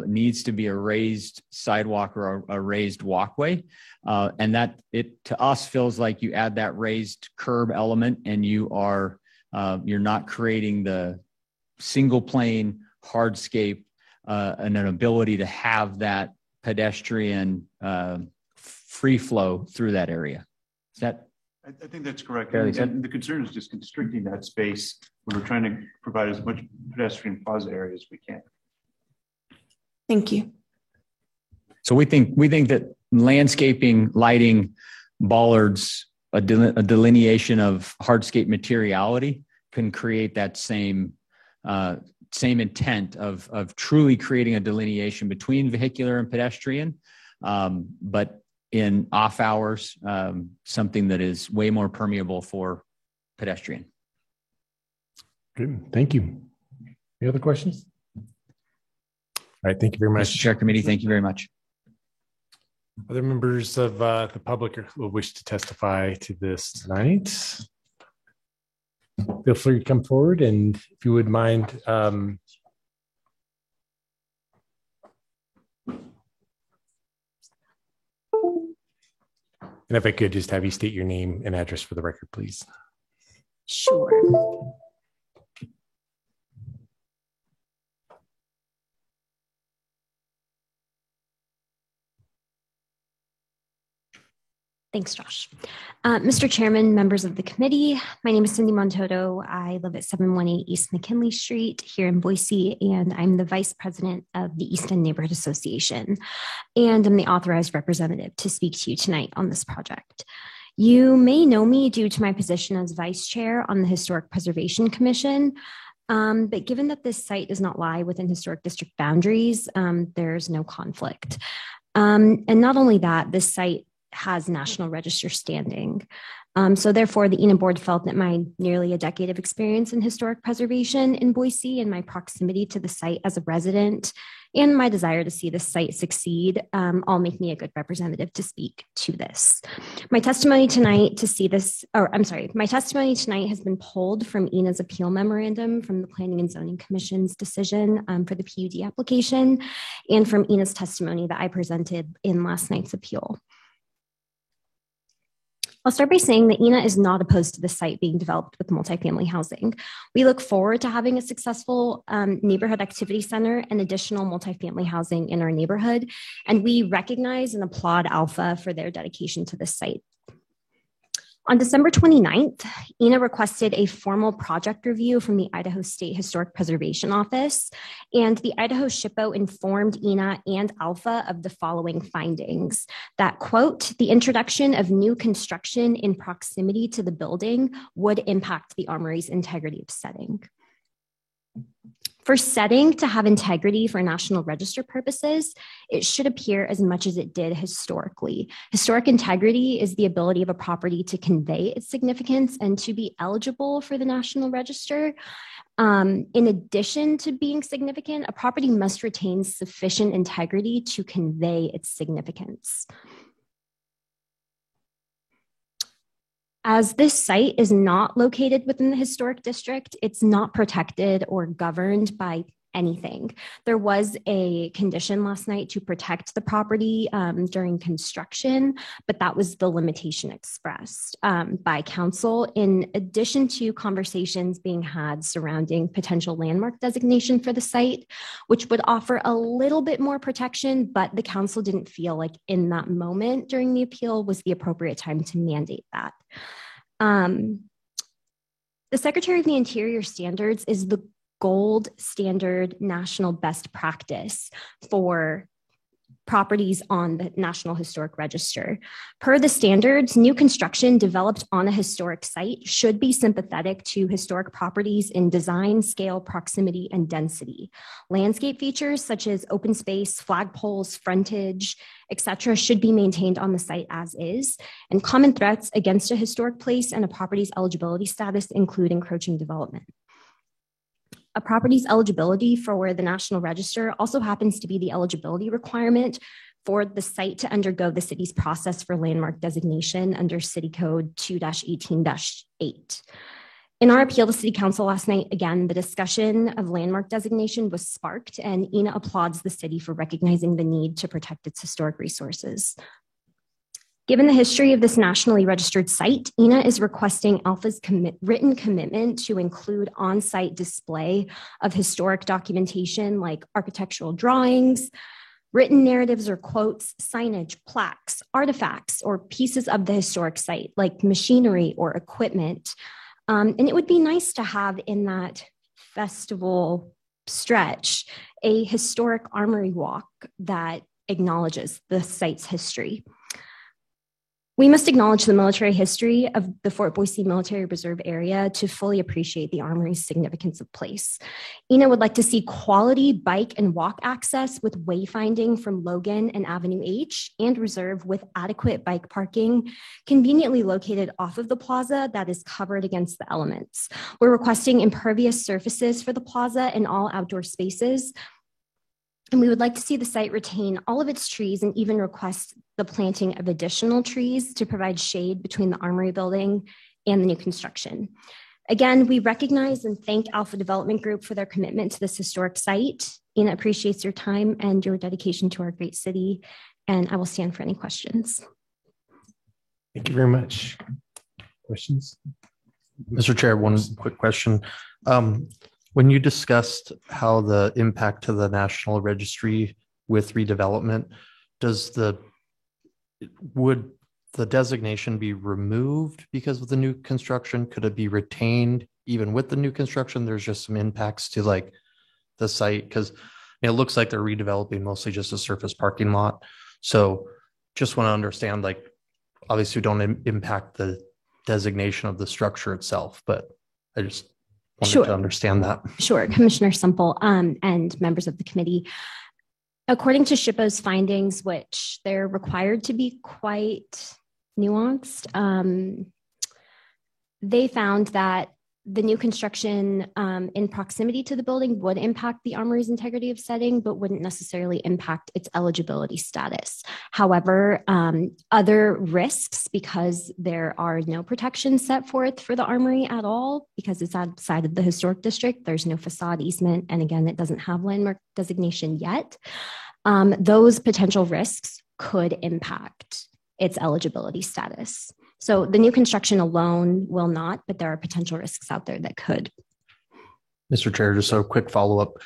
Speaker 8: needs to be a raised sidewalk or a raised walkway. And that it to us feels like you add that raised curb element, and you're not creating the single plane hardscape and an ability to have that pedestrian free flow through that area. Is that?
Speaker 10: I think that's correct. And the concern is just constricting that space when we're trying to provide as much pedestrian plaza area as we can.
Speaker 9: Thank you.
Speaker 8: So we think that landscaping, lighting, bollards, a delineation of hardscape materiality can create that same intent of truly creating a delineation between vehicular and pedestrian, but in off hours, something that is way more permeable for pedestrian.
Speaker 2: Good. Thank you. Any other questions? All right. Thank you very much.
Speaker 8: Mr. Chair, committee, thank you very much.
Speaker 2: Other members of the public who wish to testify to this tonight, feel free to come forward, and if you would mind, and if I could just have you state your name and address for the record, please.
Speaker 9: Sure.
Speaker 11: Thanks, Josh. Mr. Chairman, members of the committee, my name is Cindy Montoto. I live at 718 East McKinley Street here in Boise, and I'm the Vice President of the East End Neighborhood Association, and I'm the authorized representative to speak to you tonight on this project. You may know me due to my position as Vice Chair on the Historic Preservation Commission, but given that this site does not lie within historic district boundaries, there's no conflict. And not only that, this site has National Register standing. So therefore, the Enid Board felt that my nearly a decade of experience in historic preservation in Boise and my proximity to the site as a resident and my desire to see this site succeed all make me a good representative to speak to this. My testimony tonight has been pulled from ENA's appeal memorandum from the Planning and Zoning Commission's decision for the PUD application and from ENA's testimony that I presented in last night's appeal. I'll start by saying that ENA is not opposed to the site being developed with multifamily housing. We look forward to having a successful neighborhood activity center and additional multifamily housing in our neighborhood, and we recognize and applaud Alpha for their dedication to this site. On December 29th, ENA requested a formal project review from the Idaho State Historic Preservation Office, and the Idaho SHPO informed ENA and Alpha of the following findings: that, quote, the introduction of new construction in proximity to the building would impact the Armory's integrity of setting. For setting to have integrity for National Register purposes, it should appear as much as it did historically. Historic integrity is the ability of a property to convey its significance and to be eligible for the National Register. In addition to being significant, a property must retain sufficient integrity to convey its significance. As this site is not located within the historic district, it's not protected or governed by anything. There was a condition last night to protect the property during construction, but that was the limitation expressed by council, in addition to conversations being had surrounding potential landmark designation for the site, which would offer a little bit more protection, but the council didn't feel like in that moment during the appeal was the appropriate time to mandate that. The Secretary of the Interior standards is the gold standard national best practice for properties on the National Historic Register. Per the standards, new construction developed on a historic site should be sympathetic to historic properties in design, scale, proximity, and density. Landscape features such as open space, flagpoles, frontage, etc., should be maintained on the site as is, and common threats against a historic place and a property's eligibility status include encroaching development. A property's eligibility for the National Register also happens to be the eligibility requirement for the site to undergo the city's process for landmark designation under City Code 2-18-8. In our appeal to City Council last night, again, the discussion of landmark designation was sparked, and ENA applauds the city for recognizing the need to protect its historic resources. Given the history of this nationally registered site, ENA is requesting Alpha's written commitment to include on-site display of historic documentation like architectural drawings, written narratives or quotes, signage, plaques, artifacts, or pieces of the historic site like machinery or equipment. And it would be nice to have in that festival stretch a historic armory walk that acknowledges the site's history. We must acknowledge the military history of the Fort Boise Military Reserve area to fully appreciate the Armory's significance of place. ENA would like to see quality bike and walk access with wayfinding from Logan and Avenue H and Reserve with adequate bike parking conveniently located off of the plaza that is covered against the elements. We're requesting impervious surfaces for the plaza and all outdoor spaces. And we would like to see the site retain all of its trees and even request the planting of additional trees to provide shade between the Armory building and the new construction. Again, we recognize and thank Alpha Development Group for their commitment to this historic site. ENA appreciates your time and your dedication to our great city, and I will stand for any questions.
Speaker 2: Thank you very much. Questions?
Speaker 7: Mr. Chair, one quick question. When you discussed how the impact to the National Registry with redevelopment, would the designation be removed because of the new construction? Could it be retained even with the new construction? There's just some impacts to like the site because it looks like they're redeveloping mostly just a surface parking lot. So just want to understand, like, obviously we don't impact the designation of the structure itself, but I just wanted to understand that.
Speaker 11: Sure, Commissioner Semple and members of the committee. According to SHPO's findings, which they're required to be quite nuanced, they found that the new construction in proximity to the building would impact the Armory's integrity of setting, but wouldn't necessarily impact its eligibility status. However, other risks, because there are no protections set forth for the Armory at all, because it's outside of the historic district, there's no facade easement, and again, it doesn't have landmark designation yet. Those potential risks could impact its eligibility status. So the new construction alone will not, but there are potential risks out there that could.
Speaker 7: Mr. Chair, just a quick follow-up.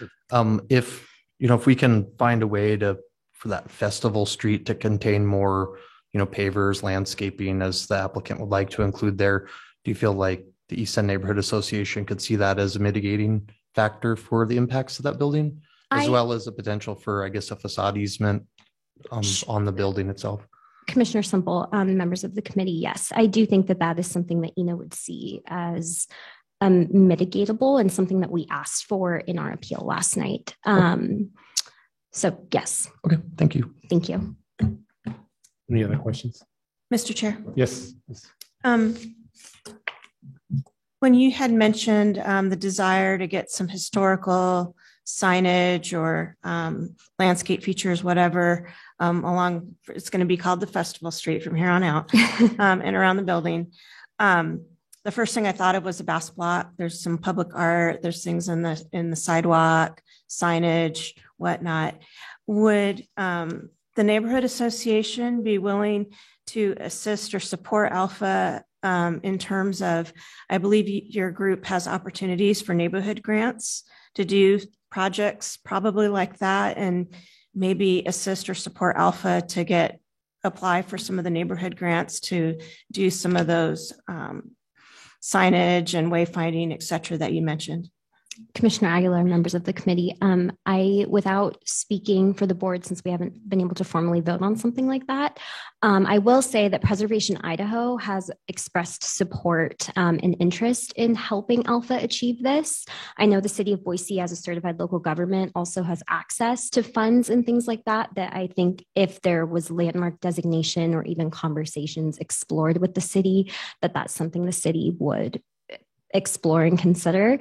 Speaker 7: If we can find a way for that festival street to contain more, pavers, landscaping as the applicant would like to include there, do you feel like the East End Neighborhood Association could see that as a mitigating factor for the impacts of that building, as well as the potential for, I guess, a facade easement on the building itself?
Speaker 11: Commissioner Simple, members of the committee, yes, I do think that is something that ENA would see as mitigatable and something that we asked for in our appeal last night. So yes.
Speaker 7: Okay, thank you.
Speaker 11: Thank you.
Speaker 2: Any other questions?
Speaker 9: Mr. Chair.
Speaker 2: Yes.
Speaker 9: When you had mentioned the desire to get some historical signage or landscape features, whatever, along, it's going to be called the Festival Street from here on out, and around the building. The first thing I thought of was a bass block. There's some public art. There's things in the sidewalk, signage, whatnot. Would the neighborhood association be willing to assist or support Alpha in terms of, I believe your group has opportunities for neighborhood grants to do projects probably like that, and maybe assist or support Alpha to apply for some of the neighborhood grants to do some of those signage and wayfinding, et cetera, that you mentioned?
Speaker 11: Commissioner Aguilar, members of the committee, without speaking for the board, since we haven't been able to formally vote on something like that, I will say that Preservation Idaho has expressed support and interest in helping Alpha achieve this. I know the city of Boise, as a certified local government, also has access to funds and things like that, that I think if there was landmark designation or even conversations explored with the city, that's something the city would explore and consider.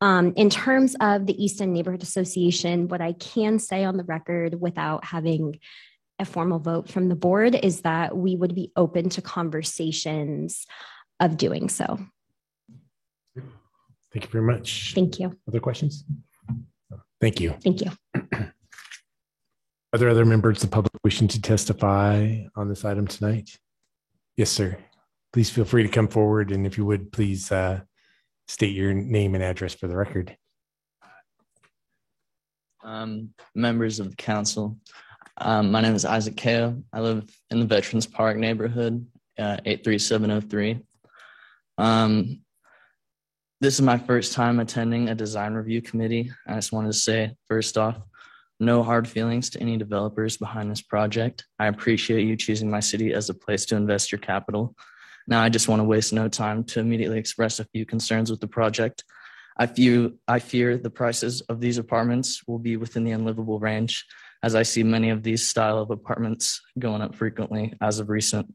Speaker 11: In terms of the East End Neighborhood Association, what I can say on the record without having a formal vote from the board is that we would be open to conversations of doing so.
Speaker 2: Thank you very much.
Speaker 11: Thank you.
Speaker 2: Other questions? Thank you.
Speaker 11: Thank you.
Speaker 2: Are there other members of the public wishing to testify on this item tonight? Yes, sir. Please feel free to come forward, and if you would, please state your name and address for the record.
Speaker 12: Members of the council, my name is Isaac Kao. I live in the Veterans Park neighborhood, 83703. This is my first time attending a design review committee. I just wanted to say, first off, no hard feelings to any developers behind this project. I appreciate you choosing my city as a place to invest your capital. Now, I just want to waste no time to immediately express a few concerns with the project. I fear the prices of these apartments will be within the unlivable range, as I see many of these style of apartments going up frequently as of recent.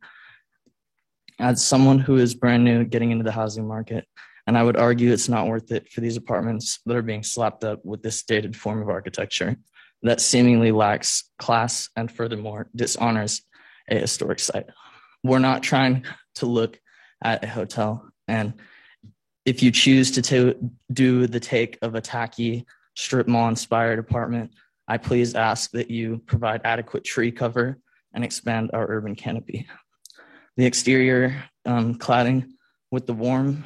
Speaker 12: As someone who is brand new getting into the housing market, and I would argue it's not worth it for these apartments that are being slapped up with this dated form of architecture that seemingly lacks class and furthermore dishonors a historic site. We're not trying to look at a hotel. And if you choose to do the take of a tacky strip mall inspired apartment, I please ask that you provide adequate tree cover and expand our urban canopy. The exterior cladding with the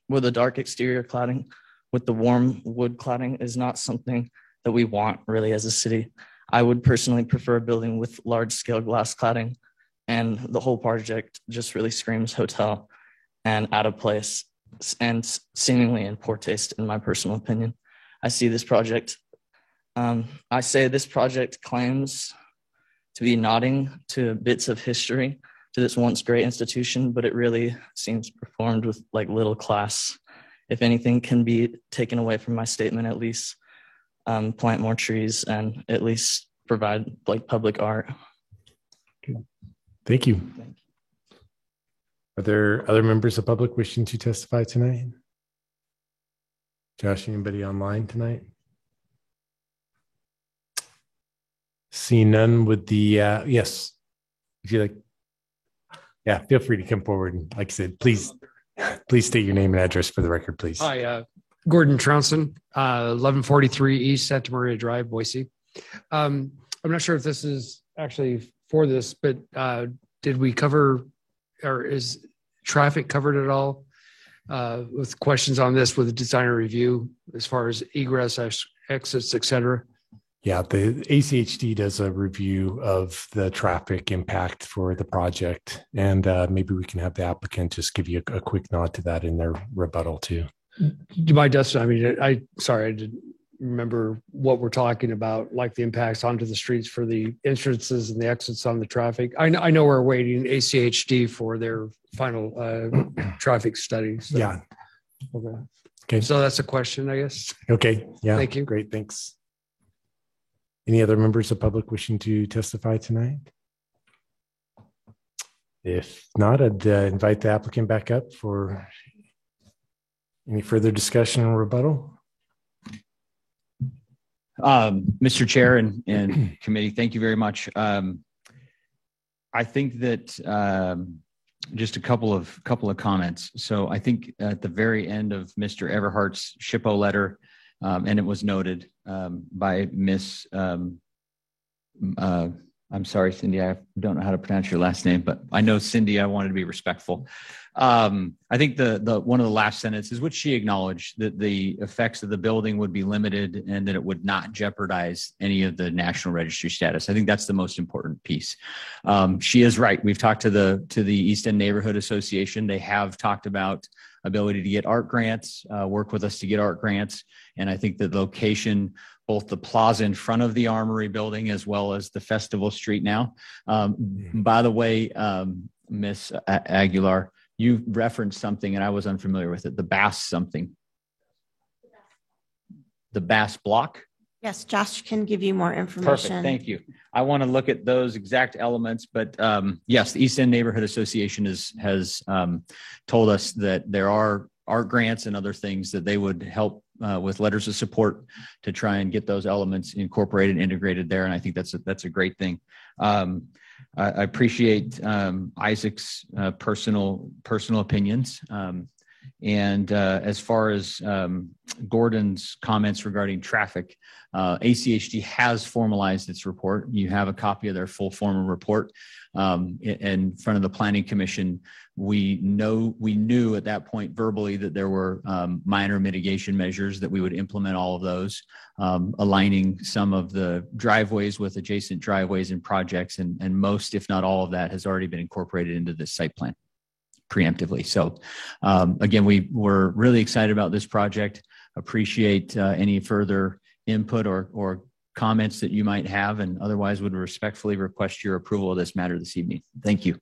Speaker 12: the dark exterior cladding with the warm wood cladding is not something that we want really as a city. I would personally prefer a building with large scale glass cladding, and the whole project just really screams hotel and out of place and seemingly in poor taste, in my personal opinion. I see this project, I say this project claims to be nodding to bits of history to this once great institution, but it really seems performed with like little class. If anything can be taken away from my statement, at least plant more trees and at least provide like public art.
Speaker 2: Thank you. Are there other members of the public wishing to testify tonight? Josh, anybody online tonight? See none with the, yes. If you like, yeah, feel free to come forward. And like I said, please state your name and address for the record, please.
Speaker 13: Hi, Gordon Trounson, 1143 East Santa Maria Drive, Boise. I'm not sure if this is actually for this, but did we cover, or is traffic covered at all with questions on this with the designer review as far as egress, exits, et cetera?
Speaker 2: Yeah, the ACHD does a review of the traffic impact for the project, and maybe we can have the applicant just give you a quick nod to that in their rebuttal too.
Speaker 13: By Dustin, I mean, I didn't remember what we're talking about, like the impacts onto the streets for the entrances and the exits on the traffic. I know we're waiting ACHD for their final traffic study. So.
Speaker 2: Yeah.
Speaker 13: Okay. So that's a question, I guess.
Speaker 2: Okay. Yeah.
Speaker 13: Thank you.
Speaker 2: Great. Thanks. Any other members of public wishing to testify tonight? If not, I'd invite the applicant back up for any further discussion and rebuttal.
Speaker 8: Mr. Chair and committee, thank you very much. I think that just a couple of comments. So I think at the very end of Mr. Everhart's SHPO letter, and it was noted by Miss, I'm sorry, Cindy, I don't know how to pronounce your last name, but I know Cindy, I wanted to be respectful. I think the one of the last sentences, which she acknowledged that the effects of the building would be limited and that it would not jeopardize any of the National Registry status. I think that's the most important piece. She is right. We've talked to the East End Neighborhood Association. They have talked about ability to get art grants, work with us to get art grants. And I think the location, both the plaza in front of the Armory building as well as the Festival Street now. By the way, Miss Aguilar, you referenced something and I was unfamiliar with it, the Bass something. The Bass block?
Speaker 9: Yes, Josh can give you more information.
Speaker 8: Perfect, thank you. I want to look at those exact elements, but yes, the East End Neighborhood Association has told us that there are art grants and other things that they would help with letters of support to try and get those elements incorporated and integrated there. And I think that's a great thing. I appreciate Isaac's personal opinions. And as far as Gordon's comments regarding traffic, ACHD has formalized its report. You have a copy of their full formal report in front of the Planning Commission. We knew at that point verbally that there were minor mitigation measures that we would implement all of those, aligning some of the driveways with adjacent driveways and projects, and most, if not all of that, has already been incorporated into this site plan preemptively. So again, we were really excited about this project. Appreciate any further input or comments that you might have, and otherwise would respectfully request your approval of this matter this evening. Thank you.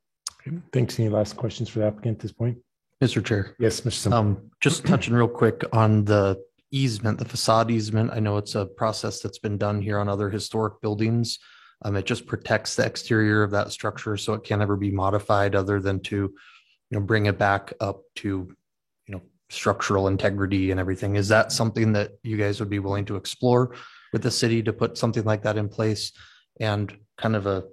Speaker 2: Thanks. Any last questions for the applicant at this point?
Speaker 7: Mr. Chair.
Speaker 2: Yes, Mr. Simple.
Speaker 7: Just touching real quick on the easement, the facade easement. I know it's a process that's been done here on other historic buildings. It just protects the exterior of that structure, so it can't ever be modified other than to, bring it back up to, structural integrity and everything. Is that something that you guys would be willing to explore with the city to put something like that in place? And kind of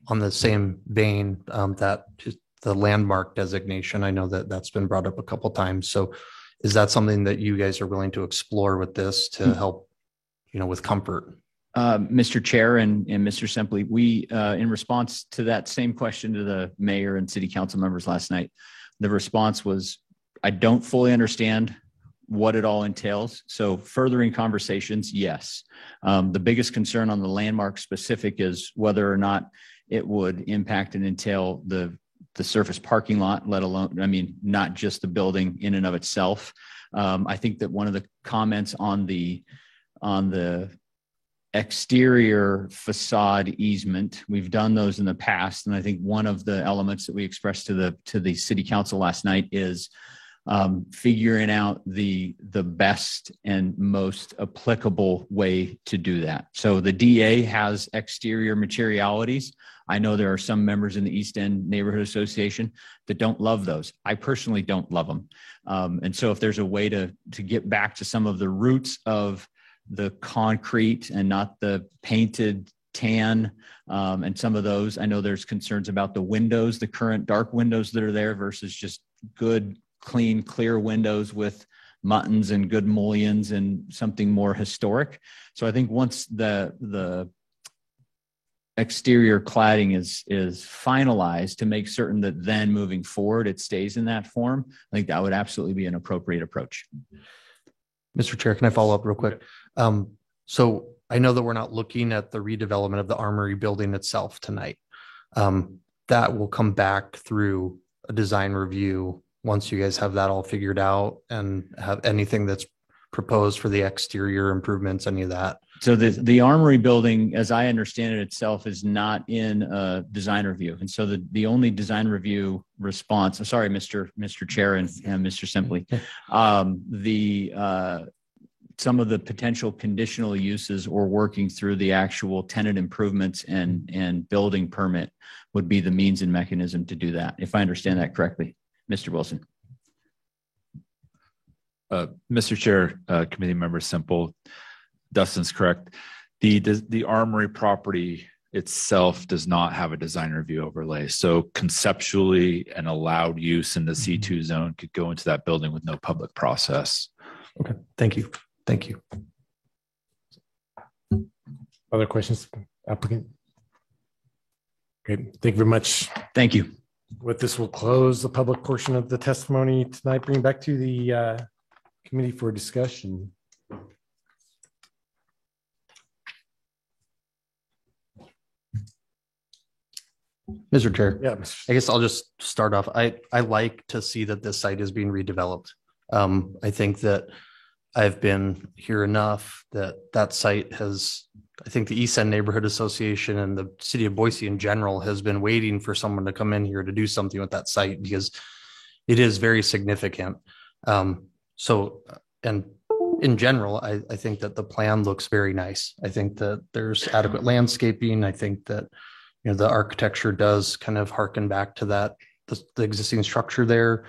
Speaker 7: on the same vein, that the landmark designation, I know that that's been brought up a couple of times. So is that something that you guys are willing to explore with this to help, with comfort?
Speaker 8: Mr. Chair and Mr. Semple, we, in response to that same question to the mayor and city council members last night, the response was, I don't fully understand what it all entails. So furthering conversations, yes. The biggest concern on the landmark specific is whether or not it would impact and entail the surface parking lot, let alone, not just the building in and of itself. I think that one of the comments on the exterior facade easement, we've done those in the past. And I think one of the elements that we expressed to the city council last night is figuring out the best and most applicable way to do that. So the DA has exterior materialities. I know there are some members in the East End Neighborhood Association that don't love those. I personally don't love them. And so if there's a way to get back to some of the roots of the concrete and not the painted tan, and some of those, I know there's concerns about the windows, the current dark windows that are there versus just good, clean, clear windows with muttons and good mullions and something more historic. So I think once the exterior cladding is finalized, to make certain that then moving forward it stays in that form, I think that would absolutely be an appropriate approach.
Speaker 7: Mr. Chair, can I follow up real quick? So I know that we're not looking at the redevelopment of the Armory building itself tonight. That will come back through a design review once you guys have that all figured out and have anything that's proposed for the exterior improvements, any of that.
Speaker 8: So the Armory building, as I understand it itself, is not in a design review. And so the only design review response, I'm sorry, Mr. Chair and Mr. Simply, some of the potential conditional uses or working through the actual tenant improvements and building permit would be the means and mechanism to do that, if I understand that correctly. Mr. Wilson.
Speaker 1: Mr. Chair, committee member Simple, Dustin's correct. The Armory property itself does not have a design review overlay. So conceptually, an allowed use in the C2 zone could go into that building with no public process.
Speaker 7: Okay, thank you. Thank you.
Speaker 2: Other questions, applicant? Great. Thank you very much.
Speaker 8: Thank you.
Speaker 2: With this, we'll close the public portion of the testimony tonight. Bring back to the committee for discussion.
Speaker 7: Mr. Chair,
Speaker 2: yeah,
Speaker 7: I guess I'll just start off. I like to see that this site is being redeveloped. I think that I've been here enough that site has, I think the East End Neighborhood Association and the city of Boise in general has been waiting for someone to come in here to do something with that site because it is very significant. So, and in general, I think that the plan looks very nice. I think that there's adequate landscaping. I think that, you know, the architecture does kind of harken back to that, the existing structure there.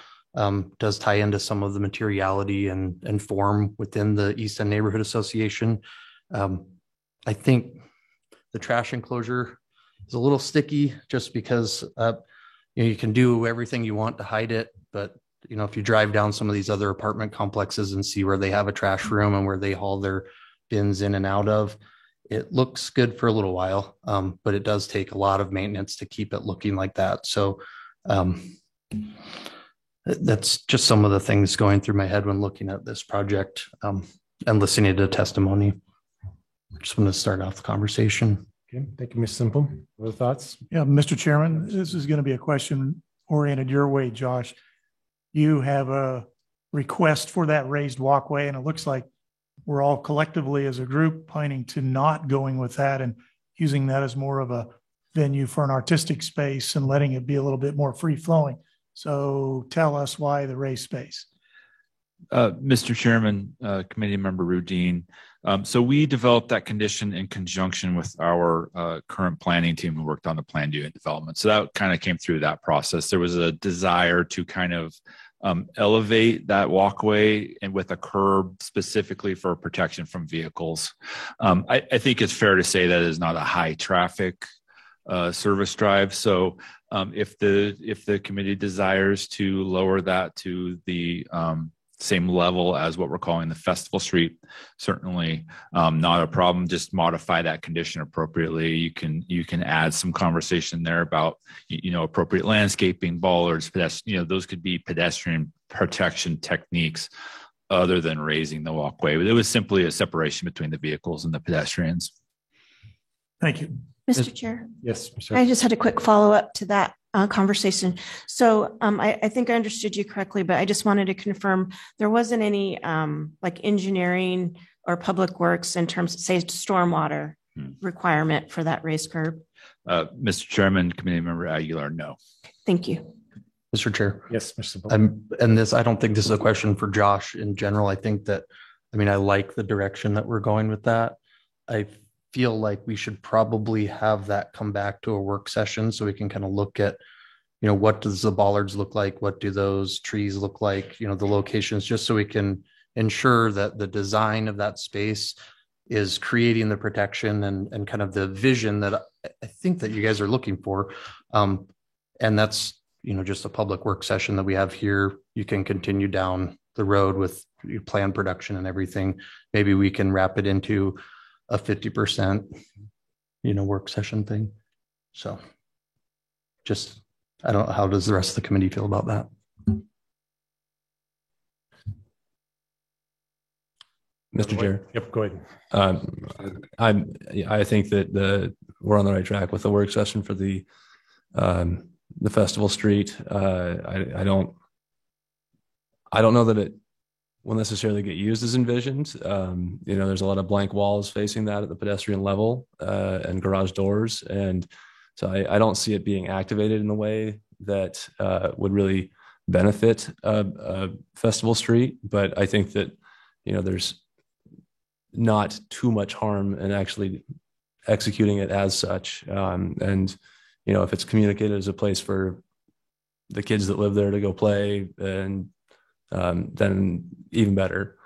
Speaker 7: Does tie into some of the materiality and form within the East End Neighborhood Association. I think the trash enclosure is a little sticky just because you know, you can do everything you want to hide it, but you know, if you drive down some of these other apartment complexes and see where they have a trash room and where they haul their bins in and out of, it looks good for a little while, but it does take a lot of maintenance to keep it looking like that. So that's just some of the things going through my head when looking at this project and listening to the testimony. I just want to start off the conversation.
Speaker 2: Okay, thank you, Ms. Simple. Other thoughts?
Speaker 6: Yeah, Mr. Chairman, this is going to be a question oriented your way, Josh. You have a request for that raised walkway, and it looks like we're all collectively as a group planning to not going with that and using that as more of a venue for an artistic space and letting it be a little bit more free flowing. So tell us why the raised space.
Speaker 1: Mr. Chairman, committee member Rudine. So we developed that condition in conjunction with our current planning team who worked on the planned unit development. So that kind of came through that process. There was a desire to kind of elevate that walkway and with a curb specifically for protection from vehicles. I think it's fair to say that is not a high traffic service drive. So if the committee desires to lower that to the same level as what we're calling the Festival Street, certainly not a problem. Just modify that condition appropriately. You can add some conversation there about, you know, appropriate landscaping, bollards, those could be pedestrian protection techniques other than raising the walkway. But it was simply a separation between the vehicles and the pedestrians.
Speaker 6: Thank you.
Speaker 9: Mr. Chair.
Speaker 2: Yes.
Speaker 9: I just had a quick follow-up to that conversation. So I think I understood you correctly, but I just wanted to confirm there wasn't any like engineering or public works in terms of, say, stormwater requirement for that raised curb.
Speaker 1: Mr. Chairman, committee member Aguilar, no.
Speaker 9: Thank you.
Speaker 7: Mr. Chair.
Speaker 2: Yes, Mr. Bo.
Speaker 7: And this, I don't think this is a question for Josh in general. I think that, I mean, I like the direction that we're going with that. I feel like we should probably have that come back to a work session so we can kind of look at, you know, what does the bollards look like? What do those trees look like? You know, the locations, just so we can ensure that the design of that space is creating the protection and kind of the vision that I think that you guys are looking for. And that's, you know, just a public work session that we have here. You can continue down the road with your plan production and everything. Maybe we can wrap it into a 50%, you know, work session thing. So just, I don't know, how does the rest of the committee feel about that?
Speaker 14: Mr. Chair.
Speaker 2: Yep, go ahead.
Speaker 14: I think that we're on the right track with the work session for the Festival Street. I don't know that it will necessarily get used as envisioned. You know, there's a lot of blank walls facing that at the pedestrian level and garage doors, and so I don't see it being activated in a way that would really benefit Festival Street. But I think that, you know, there's not too much harm in actually executing it as such. And, you know, if it's communicated as a place for the kids that live there to go play, and then even better.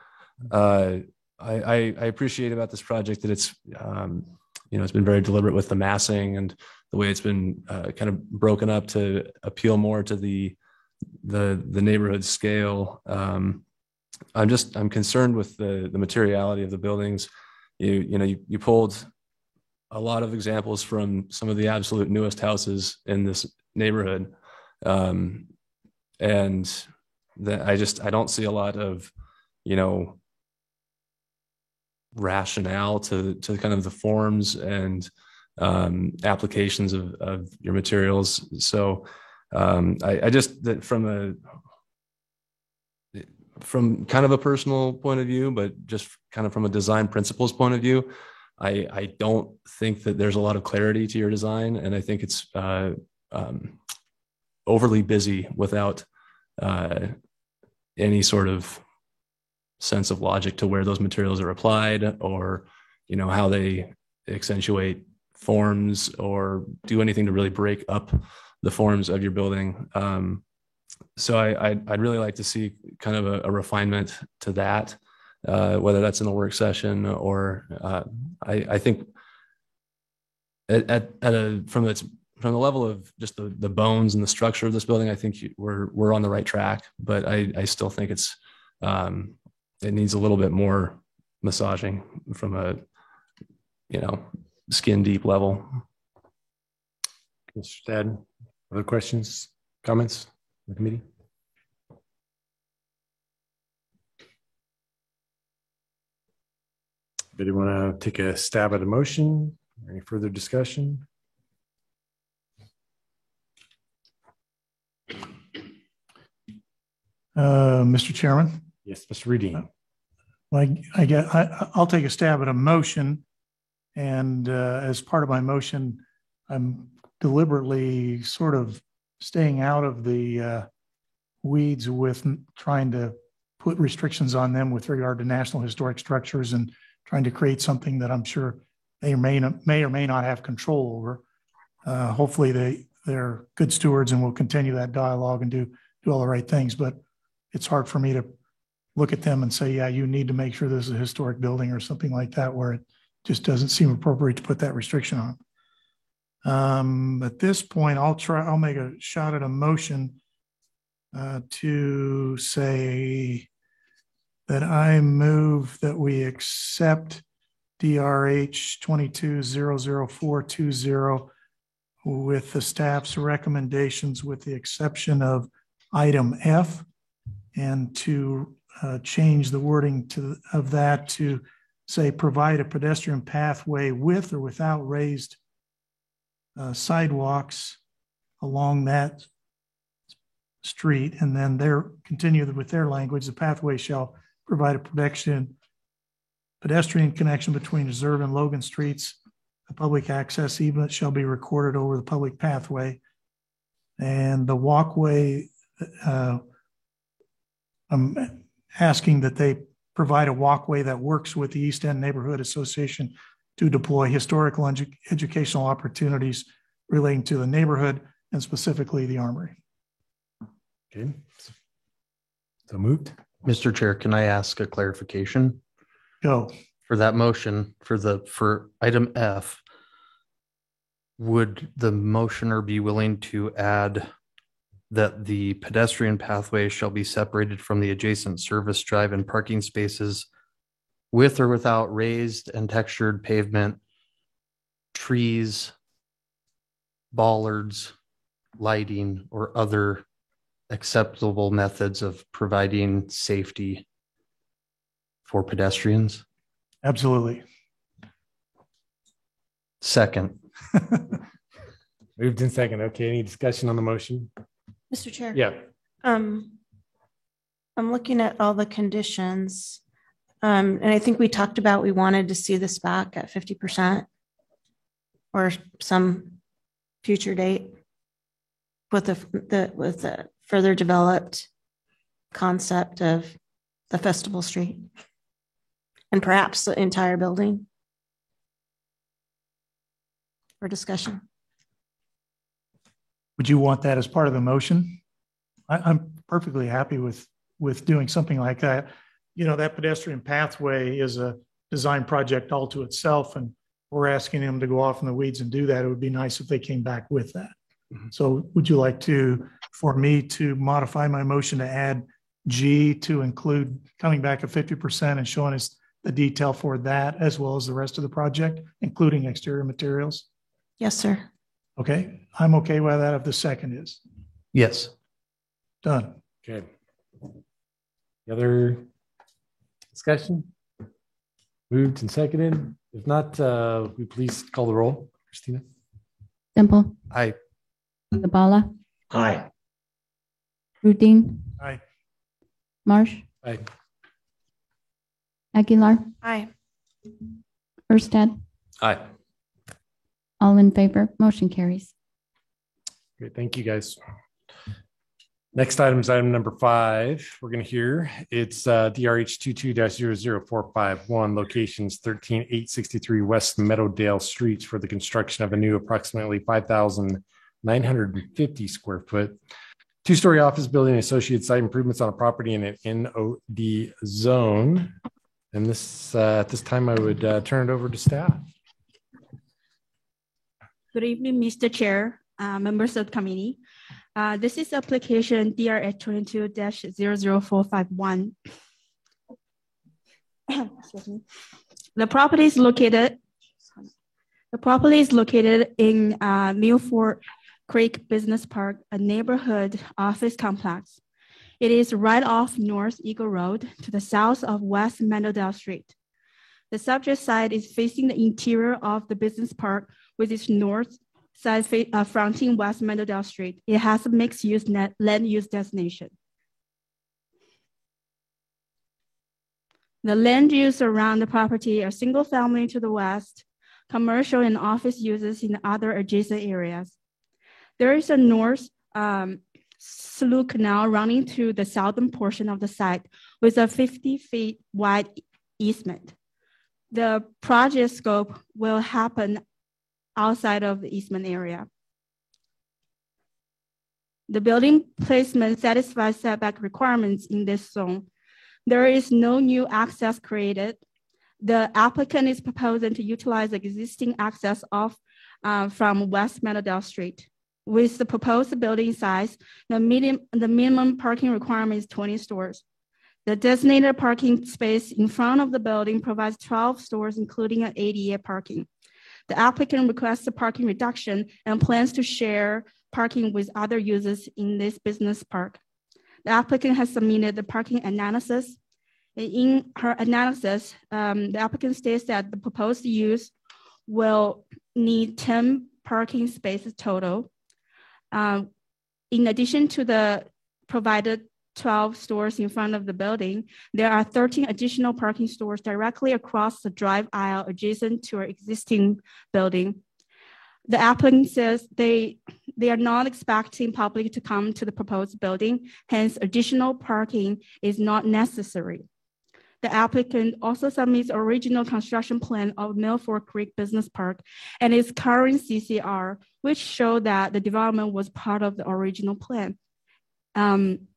Speaker 14: I appreciate about this project that it's, you know, it's been very deliberate with the massing and the way it's been kind of broken up to appeal more to the neighborhood scale. I'm concerned with the materiality of the buildings. You pulled a lot of examples from some of the absolute newest houses in this neighborhood, and that I don't see a lot of, you know, rationale to kind of the forms and applications of your materials. So I just, that from kind of a personal point of view, but just kind of from a design principles point of view, I don't think that there's a lot of clarity to your design, and I think it's overly busy without any sort of sense of logic to where those materials are applied, or, you know, how they accentuate forms or do anything to really break up the forms of your building. So I'd really like to see kind of a refinement to that, whether that's in a work session or I think from the level of just the bones and the structure of this building, I think we're on the right track, but I still think it's it needs a little bit more massaging from a, you know, skin deep level.
Speaker 2: Mr. Stad, other questions, comments from the committee? Anybody want to take a stab at a motion? Any further discussion?
Speaker 6: Mr. Chairman?
Speaker 2: Yes, Mr. Reading.
Speaker 6: I'll take a stab at a motion, and as part of my motion, I'm deliberately sort of staying out of the weeds with trying to put restrictions on them with regard to National Historic Structures and trying to create something that I'm sure they may or may not have control over. Hopefully they're good stewards and will continue that dialogue and do all the right things, but it's hard for me to look at them and say, yeah, you need to make sure this is a historic building or something like that, where it just doesn't seem appropriate to put that restriction on. At this point, I'll make a shot at a motion to say that I move that we accept DRH 22-00420 with the staff's recommendations, with the exception of item F, and to change the wording of that to say provide a pedestrian pathway with or without raised sidewalks along that street, and then continue with their language. The pathway shall provide a pedestrian connection between Reserve and Logan Streets. The public access easement shall be recorded over the public pathway, and the walkway I'm asking that they provide a walkway that works with the East End Neighborhood Association to deploy historical and educational opportunities relating to the neighborhood and specifically the Armory.
Speaker 2: Okay. So moved.
Speaker 7: Mr. Chair, can I ask a clarification?
Speaker 6: Go.
Speaker 7: For that motion, for item F, would the motioner be willing to add that the pedestrian pathway shall be separated from the adjacent service drive and parking spaces with or without raised and textured pavement, trees, bollards, lighting, or other acceptable methods of providing safety for pedestrians?
Speaker 6: Absolutely.
Speaker 7: Second.
Speaker 2: Moved in second. Okay, any discussion on the motion?
Speaker 9: Mr. Chair.
Speaker 2: Yeah.
Speaker 9: I'm looking at all the conditions. And I think we talked about we wanted to see this back at 50% or some future date with the further developed concept of the Festival Street and perhaps the entire building for discussion.
Speaker 6: Would you want that as part of the motion? I'm perfectly happy with doing something like that. You know, that pedestrian pathway is a design project all to itself, and we're asking them to go off in the weeds and do that. It would be nice if they came back with that. So would you like for me to modify my motion to add G to include coming back at 50% and showing us the detail for that as well as the rest of the project, including exterior materials?
Speaker 9: Yes, sir.
Speaker 6: Okay, I'm okay with that if the second is.
Speaker 7: Yes.
Speaker 6: Done.
Speaker 2: Okay. The other discussion? Moved and seconded. If not, we please call the roll. Christina?
Speaker 3: Semple,
Speaker 7: Aye.
Speaker 3: Zabala,
Speaker 4: Aye.
Speaker 3: Rudin,
Speaker 6: Aye.
Speaker 3: Marsh,
Speaker 2: Aye.
Speaker 3: Aguilar,
Speaker 9: Aye.
Speaker 3: Erstad,
Speaker 14: Aye.
Speaker 3: all in favor, motion carries.
Speaker 2: Great, thank you guys. Next item is item number 5. We're going to hear it's DRH 22-00451, locations 13863 West Meadowdale Streets for the construction of a new approximately 5,950 square foot 2-story office building, associated site improvements on a property in an NOD zone. And this at this time, I would turn it over to staff.
Speaker 15: Good evening, Mr. Chair, members of the committee. This is application DRH 22-00451. Excuse me. The property is located in Milford Creek Business Park, a neighborhood office complex. It is right off North Eagle Road to the south of West Meadowdale Street. The subject site is facing the interior of the business park with its north side fronting West Meadowdale Street. It has a mixed-use land use designation. The land use around the property are single family to the west, commercial and office uses in other adjacent areas. There is a north slough canal running through the southern portion of the site with a 50 feet wide easement. The project scope will happen outside of the easement area. The building placement satisfies setback requirements in this zone. There is no new access created. The applicant is proposing to utilize existing access from West Meadowdale Street. With the proposed building size, the minimum parking requirement is 20 stores. The designated parking space in front of the building provides 12 stores, including an ADA parking. The applicant requests a parking reduction and plans to share parking with other users in this business park. The applicant has submitted the parking analysis. In her analysis, the applicant states that the proposed use will need 10 parking spaces total. In addition to the provided 12 stores in front of the building, there are 13 additional parking stores directly across the drive aisle adjacent to our existing building. The applicant says they are not expecting public to come to the proposed building, hence additional parking is not necessary. The applicant also submits original construction plan of Milford Creek Business Park and its current CCR, which show that the development was part of the original plan. And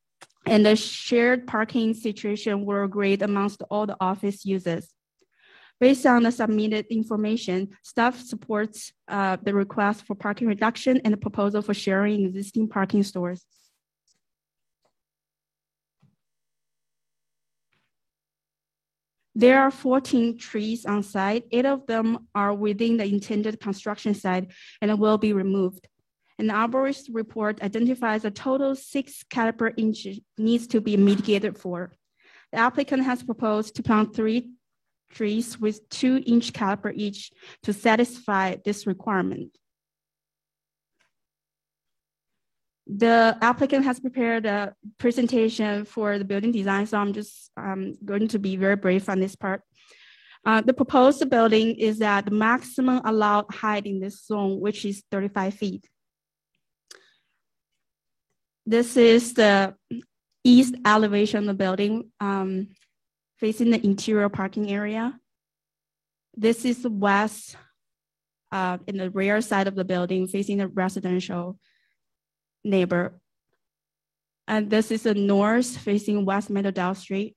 Speaker 15: the shared parking situation were agreed amongst all the office users. Based on the submitted information, staff supports the request for parking reduction and the proposal for sharing existing parking stores. There are 14 trees on site. 8 of them are within the intended construction site and will be removed. An arborist report identifies a total 6 caliper inches needs to be mitigated for. The applicant has proposed to plant 3 trees with 2-inch caliper each to satisfy this requirement. The applicant has prepared a presentation for the building design, so I'm just going to be very brief on this part. The proposed building is at the maximum allowed height in this zone, which is 35 feet. This is the east elevation of the building, facing the interior parking area. This is the west in the rear side of the building, facing the residential neighbor. And this is the north facing West Meadowdale Street.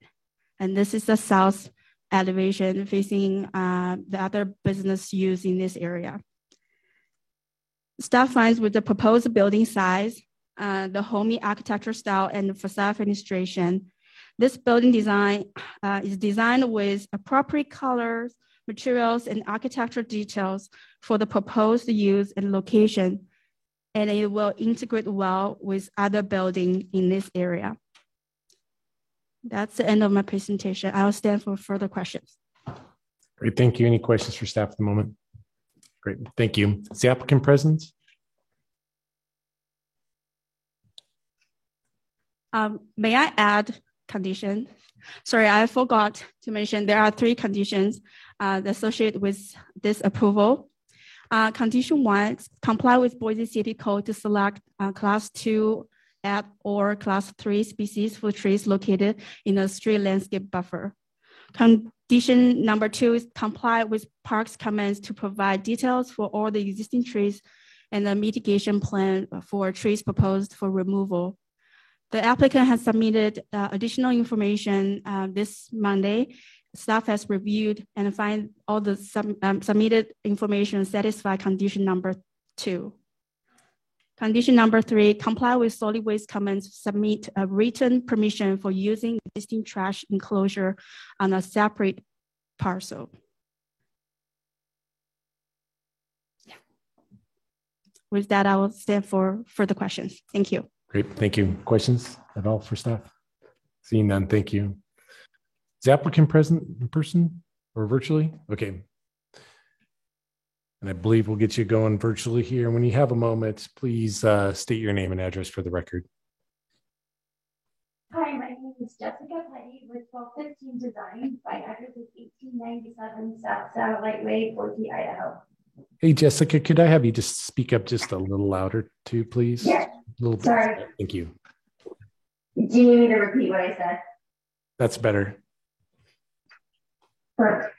Speaker 15: And this is the south elevation facing the other business use in this area. Staff finds with the proposed building size, the homey architecture style and the facade fenestration, this building design is designed with appropriate colors, materials, and architectural details for the proposed use and location, and it will integrate well with other buildings in this area. That's the end of my presentation. I'll stand for further questions.
Speaker 2: Great, thank you. Any questions for staff at the moment? Great, thank you. Is the applicant present?
Speaker 15: May I add condition? Sorry, I forgot to mention there are 3 conditions associated with this approval. Condition 1, comply with Boise City Code to select class 2 at or class 3 species for trees located in a street landscape buffer. Condition number 2 is comply with parks comments to provide details for all the existing trees and a mitigation plan for trees proposed for removal. The applicant has submitted additional information this Monday. Staff has reviewed and find all the submitted information satisfy condition number 2. Condition number 3, comply with solid waste comments, submit a written permission for using existing trash enclosure on a separate parcel. Yeah. With that, I will stand for further questions. Thank you.
Speaker 2: Great, thank you. Questions at all for staff? Seeing none, thank you. Is the applicant present in person or virtually? Okay. And I believe we'll get you going virtually here. When you have a moment, please state your name and address for the record.
Speaker 16: Hi, my name is Jessica Petty with 1215 Design. My address is 1897 South Satellite Way, Boise, Idaho.
Speaker 2: Hey, Jessica, could I have you just speak up just a little louder too, please?
Speaker 16: Yeah.
Speaker 2: A little bit.
Speaker 16: Sorry.
Speaker 2: Thank you.
Speaker 16: Do you need me to repeat what I said?
Speaker 2: That's better.
Speaker 16: Perfect.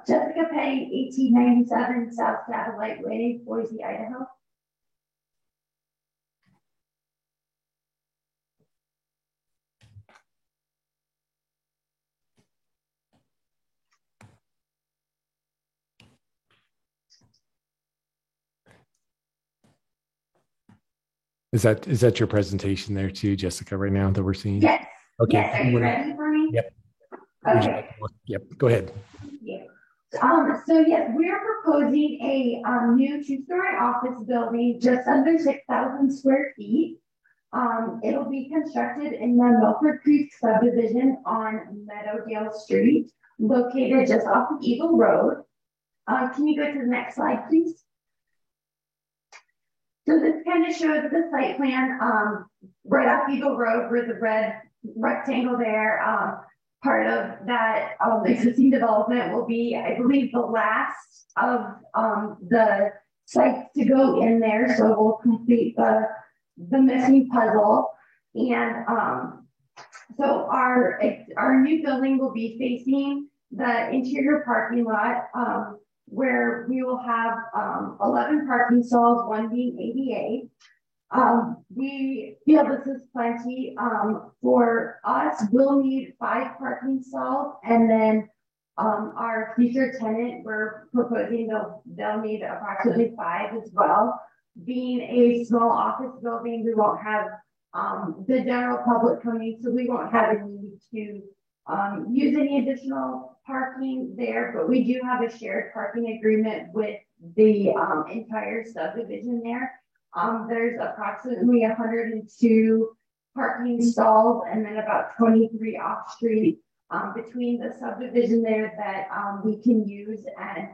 Speaker 16: Jessica Petty, 1897 South Satellite Way, Boise, Idaho.
Speaker 2: Is that your presentation there too, Jessica, right now that we're seeing?
Speaker 16: Yes.
Speaker 2: Okay.
Speaker 16: Yes. Are you ready for me?
Speaker 2: Yep.
Speaker 16: Okay.
Speaker 2: Yep. Go ahead.
Speaker 16: Yeah. So yes, we're proposing a new 2-story office building just under 6,000 square feet. It'll be constructed in the Milford Creek subdivision on Meadowdale Street, located just off of Eagle Road. Can you go to the next slide, please? So this kind of shows the site plan right off Eagle Road where the red rectangle there. Part of that existing development will be, I believe, the last of the sites to go in there, so we'll complete the missing puzzle. And so our new building will be facing the interior parking lot, where we will have 11 parking stalls, one being ADA. We feel this is plenty. For us, we'll need 5 parking stalls, and then our future tenant, we're proposing they'll need approximately 5 as well. Being a small office building, we won't have the general public coming, so we won't have a need to use any additional parking there, but we do have a shared parking agreement with the entire subdivision there. There's approximately 102 parking stalls and then about 23 off-street between the subdivision there that we can use. And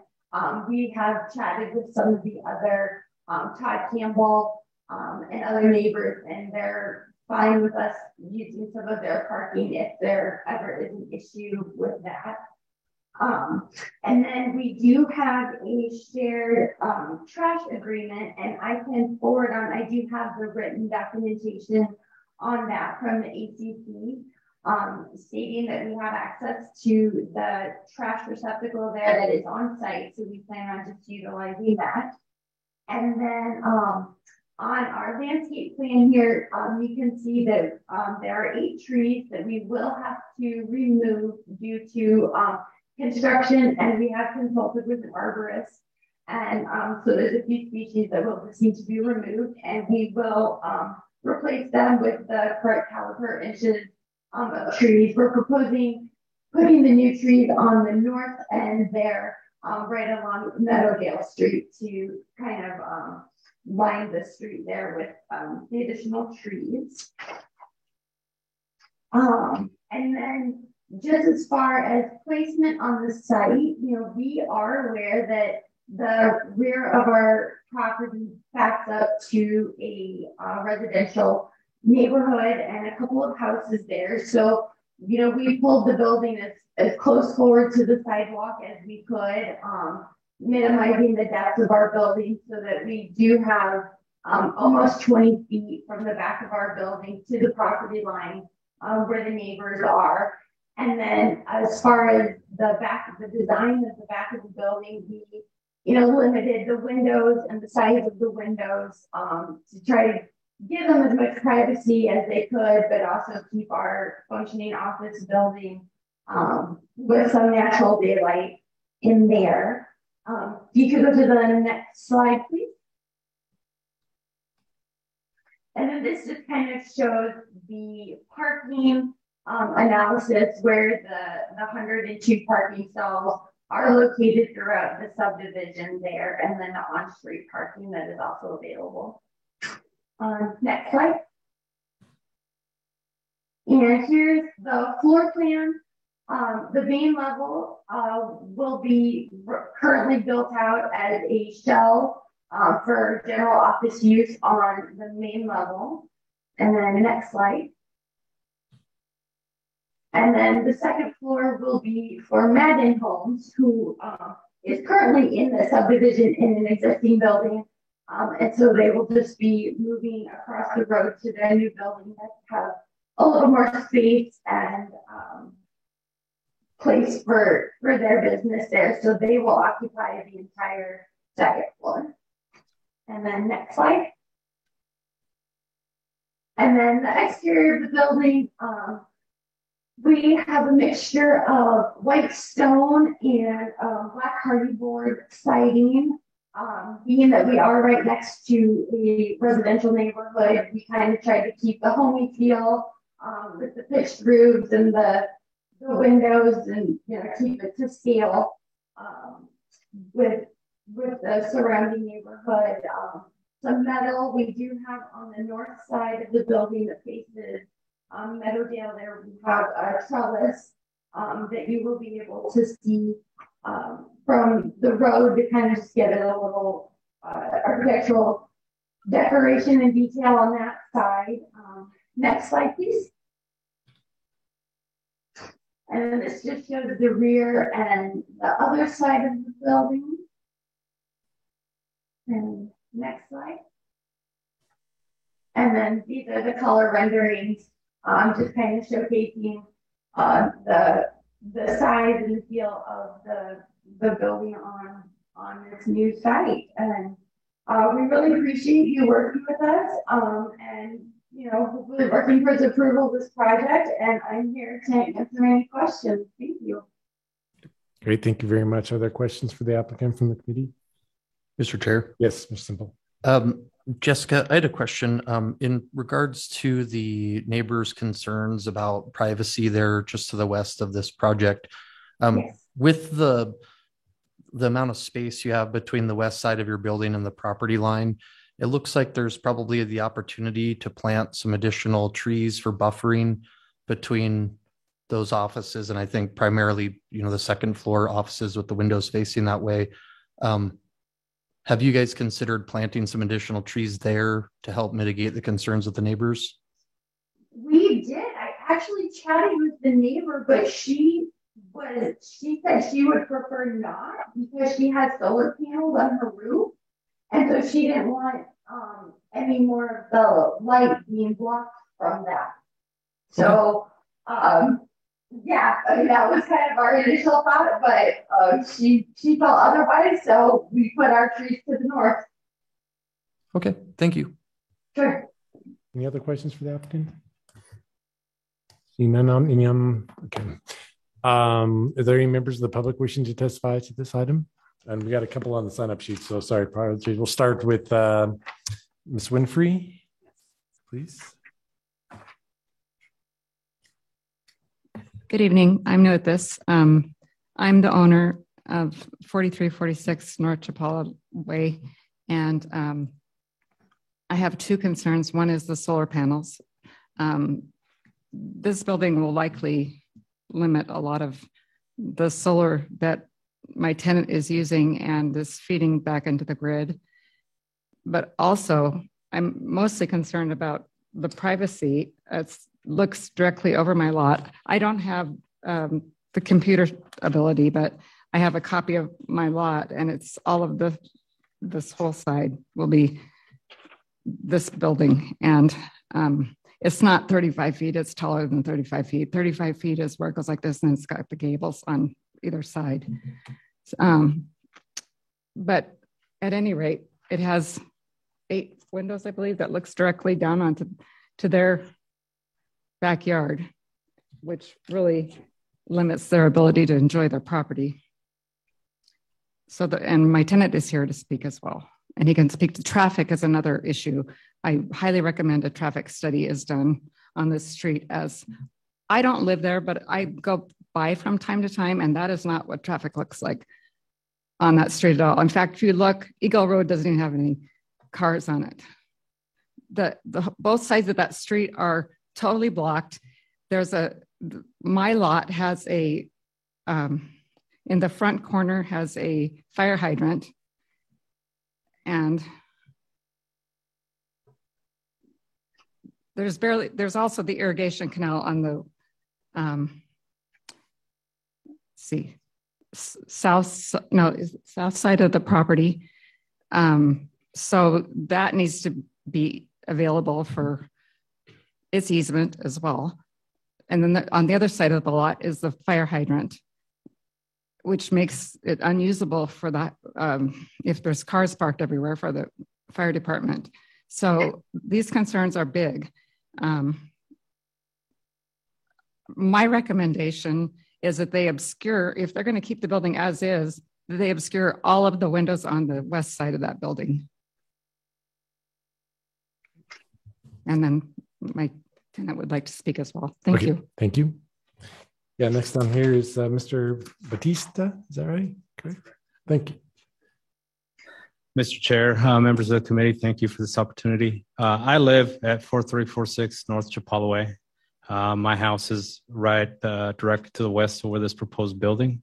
Speaker 16: we have chatted with some of the other Todd Campbell and other neighbors, and they're fine with us using some of their parking if there ever is an issue with that. And then we do have a shared trash agreement, and I can forward on, I do have the written documentation on that from the ACC, stating that we have access to the trash receptacle there that is on site, so we plan on just utilizing that. And then on our landscape plan here, you can see that there are 8 trees that we will have to remove due to construction, and we have consulted with an arborist. And so there's a few species that will just need to be removed, and we will replace them with the correct caliper inches of trees. We're proposing putting the new trees on the north end there, right along Meadowdale Street, to kind of line the street there with the additional trees. And then just as far as placement on the site, we are aware that the rear of our property backs up to a residential neighborhood and a couple of houses there. So, we pulled the building as close forward to the sidewalk as we could, minimizing the depth of our building so that we do have almost 20 feet from the back of our building to the property line where the neighbors are. And then as far as the design of the back of the building, we, limited the windows and the size of the windows to try to give them as much privacy as they could, but also keep our functioning office building with some natural daylight in there. If you could go to the next slide, please. And then this just kind of shows the parking analysis where the 102 parking stalls are located throughout the subdivision there, and then the on-street parking that is also available. Next slide. And here's the floor plan. The main level will be currently built out as a shell for general office use on the main level. And then next slide. And then the second floor will be for Madden Homes, who is currently in the subdivision in an existing building. And so they will just be moving across the road to their new building that have a little more space and place for their business there. So they will occupy the entire second floor. And then next slide. And then the exterior of the building, we have a mixture of white stone and black hardy board siding. Being that we are right next to a residential neighborhood, we kind of try to keep the homey feel with the pitched roofs and the windows, and keep it to scale with the surrounding neighborhood. Some metal we do have on the north side of the building that faces Meadowdale. There we have a trellis that you will be able to see from the road to kind of just get a little architectural decoration and detail on that side. Next slide, please. And then this just shows the rear and the other side of the building. And next slide. And then these are the color renderings, just kind of showcasing the size and the feel of the building on this new site. And we really appreciate you working with us, and hopefully working towards approval of this project. And I'm here to answer any questions. Thank you.
Speaker 2: Great, thank you very much. Are there questions for the applicant from the committee?
Speaker 7: Mr. Chair.
Speaker 2: Yes, Mr. Simple.
Speaker 7: Jessica, I had a question in regards to the neighbors' concerns about privacy there just to the west of this project.
Speaker 16: Yes.
Speaker 7: With the amount of space you have between the west side of your building and the property line, it looks like there's probably the opportunity to plant some additional trees for buffering between those offices. And I think primarily, the second floor offices with the windows facing that way. Have you guys considered planting some additional trees there to help mitigate the concerns of the neighbors?
Speaker 16: We did. I actually chatted with the neighbor, but she said she would prefer not because she has solar panels on her roof. And so she didn't want any more of the light being blocked from that. So, yeah, that was kind of our initial thought, but she felt otherwise, so we put our trees to the north.
Speaker 7: Okay, thank you.
Speaker 16: Sure.
Speaker 2: Any other questions for the applicant? Seeing none, okay. Are there any members of the public wishing to testify to this item? And we got a couple on the sign-up sheet, so sorry, apologies. We'll start with Ms. Winfrey, please.
Speaker 17: Good evening. I'm new at this. I'm the owner of 4346 North Chapala Way, and I have two concerns. One is the solar panels. This building will likely limit a lot of the solar that my tenant is using and is feeding back into the grid. But also, I'm mostly concerned about the privacy. It looks directly over my lot. I don't have the computer ability, but I have a copy of my lot, and it's all of this whole side will be this building. And it's not 35 feet, it's taller than 35 feet. 35 feet is where it goes like this, and it's got the gables on either side. But at any rate, it has 8 windows, I believe, that looks directly down onto their backyard, which really limits their ability to enjoy their property. And my tenant is here to speak as well, and he can speak to traffic as another issue. I highly recommend a traffic study is done on this street, as I don't live there, but I go by from time to time, and that is not what traffic looks like on that street at all. In fact, if you look, Eagle Road doesn't even have any cars on it. Both sides of that street are totally blocked. My lot has in the front corner has a fire hydrant, and there's also the irrigation canal on the south side of the property. So that needs to be available for its easement as well. And then on the other side of the lot is the fire hydrant, which makes it unusable for that if there's cars parked everywhere for the fire department. So these concerns are big. My recommendation is that they obscure, if they're going to keep the building as is, that they obscure all of the windows on the west side of that building. And then my tenant would like to speak as well. Thank you.
Speaker 2: Thank you. Yeah, next on here is Mr. Batista. Is that right? Correct. Thank you.
Speaker 18: Mr. Chair, members of the committee, thank you for this opportunity. I live at 4346 North Chapala Way. My house is right directly to the west of where this proposed building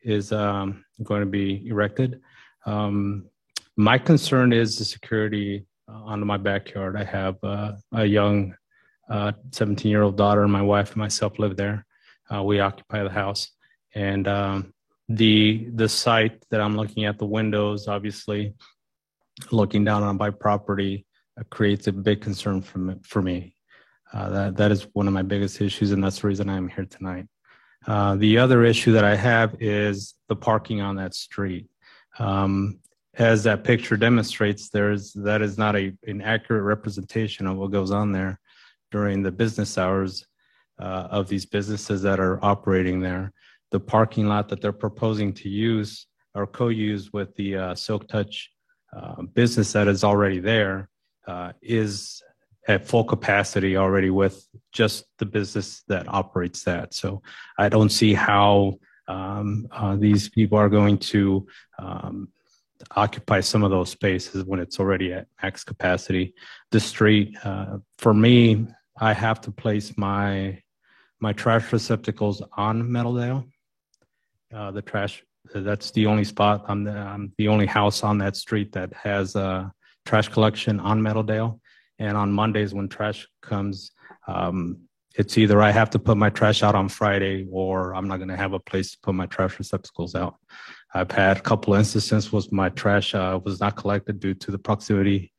Speaker 18: is going to be erected. My concern is the security onto my backyard. I have a young 17-year-old daughter, and my wife and myself live there. We occupy the house, and the site that I'm looking at, the windows, obviously, looking down on my property creates a big concern for me. That is one of my biggest issues, and that's the reason I'm here tonight. The other issue that I have is the parking on that street. As that picture demonstrates, that is not an accurate representation of what goes on there during the business hours of these businesses that are operating there. The parking lot that they're proposing to use or co-use with the Silk Touch business that is already there is at full capacity already with just the business that operates that. So I don't see how these people are going to occupy some of those spaces when it's already at max capacity. The street, for me, I have to place my trash receptacles on Meadowdale. The trash, that's the only spot. I'm the only house on that street that has a trash collection on Meadowdale. And on Mondays when trash comes, it's either I have to put my trash out on Friday or I'm not going to have a place to put my trash receptacles out. I've had a couple of instances where my trash was not collected due to the proximity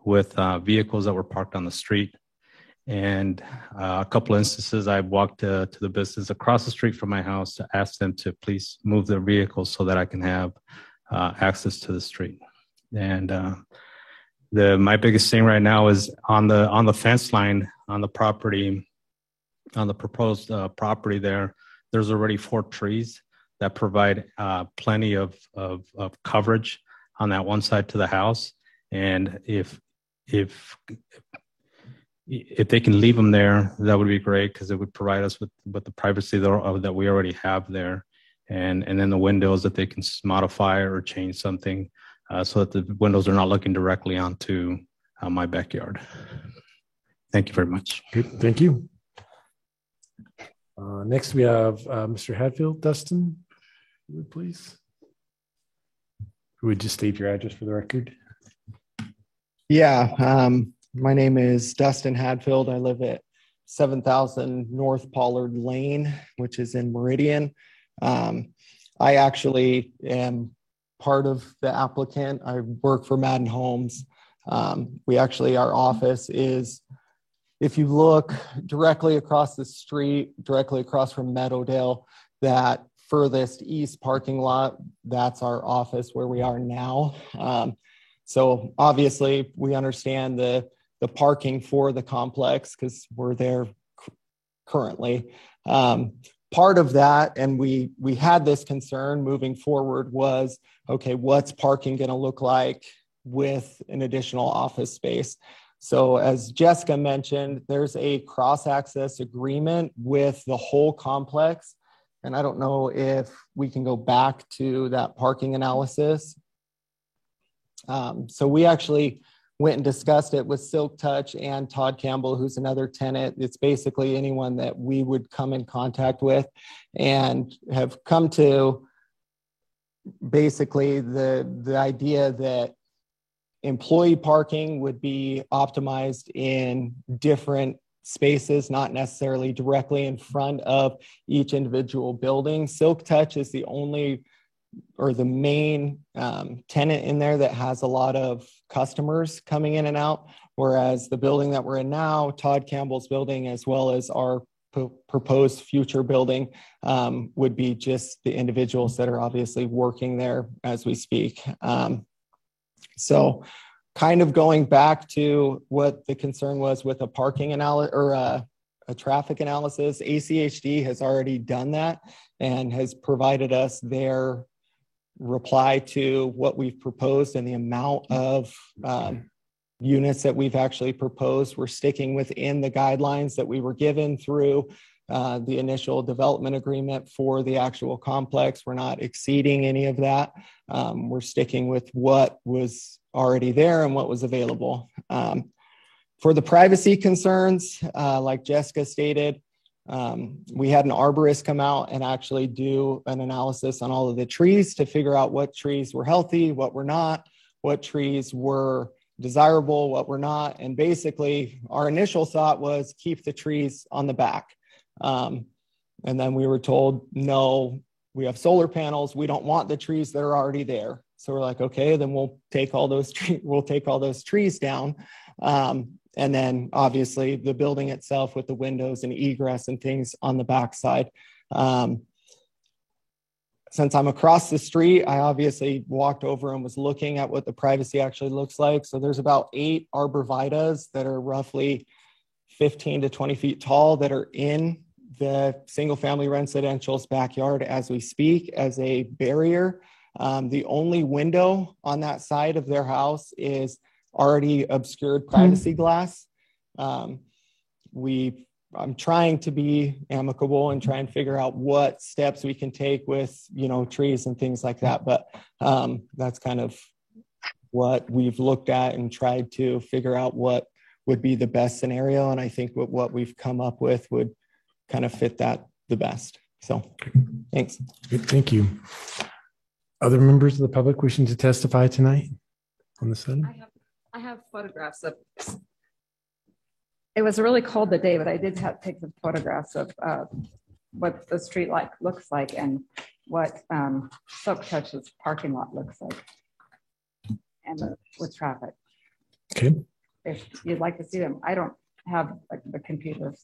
Speaker 18: with vehicles that were parked on the street. And a couple of instances I walked to the business across the street from my house to ask them to please move their vehicles so that I can have access to the street. And my biggest thing right now is on the fence line on the property, on the proposed property there. There's already 4 trees that provide plenty of coverage on that one side to the house. And if they can leave them there, that would be great because it would provide us with the privacy that we already have there, and then the windows that they can modify or change something. So that the windows are not looking directly onto my backyard. Thank you very much.
Speaker 2: Good, thank you. Next, we have Mr. Hadfield. Dustin, please. Who would just state your address for the record?
Speaker 19: Yeah, my name is Dustin Hadfield. I live at 7000 North Pollard Lane, which is in Meridian. I actually am part of the applicant. I work for Madden Homes. Our office is, if you look directly across the street, directly across from Meadowdale, that furthest east parking lot, that's our office where we are now. So obviously we understand the parking for the complex because we're there currently. Part of that, and we had this concern moving forward, was, okay, what's parking going to look like with an additional office space? So as Jessica mentioned, there's a cross-access agreement with the whole complex. And I don't know if we can go back to that parking analysis. So we actually went and discussed it with Silk Touch and Todd Campbell, who's another tenant. It's basically anyone that we would come in contact with, and have come to basically the idea that employee parking would be optimized in different spaces, not necessarily directly in front of each individual building. Silk Touch is the only or the main tenant in there that has a lot of customers coming in and out, whereas the building that we're in now, Todd Campbell's building, as well as our proposed future building, would be just the individuals that are obviously working there as we speak. So kind of going back to what the concern was with a parking analysis or a traffic analysis, ACHD has already done that and has provided us their reply to what we've proposed and the amount of units that we've actually proposed. We're sticking within the guidelines that we were given through the initial development agreement for the actual complex. We're not exceeding any of that. We're sticking with what was already there and what was available. For the privacy concerns, like Jessica stated, we had an arborist come out and actually do an analysis on all of the trees to figure out what trees were healthy, what were not, what trees were desirable, what were not. And basically our initial thought was keep the trees on the back. And then we were told, no, we have solar panels. We don't want the trees that are already there. So we're like, okay, then we'll take all those trees down. And then obviously the building itself with the windows and egress and things on the backside. Since I'm across the street, I obviously walked over and was looking at what the privacy actually looks like. So there's about 8 arborvitaes that are roughly 15 to 20 feet tall that are in the single family residential's backyard as we speak as a barrier. The only window on that side of their house is already obscured privacy glass. I'm trying to be amicable and try and figure out what steps we can take with, trees and things like that. But that's kind of what we've looked at and tried to figure out what would be the best scenario. And I think what we've come up with would kind of fit that the best. So thanks.
Speaker 2: Good, thank you. Other members of the public wishing to testify tonight on this item?
Speaker 17: I have photographs of. It was really cold today, but I did take some photographs of what the street looks like and what Silk Touch's parking lot looks like, and with traffic.
Speaker 2: Okay.
Speaker 17: If you'd like to see them, I don't have the computers.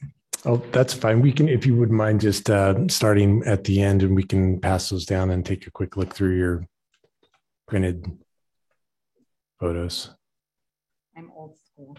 Speaker 2: Oh, that's fine. We can, if you wouldn't mind, just starting at the end, and we can pass those down and take a quick look through your printed photos.
Speaker 17: I'm old school.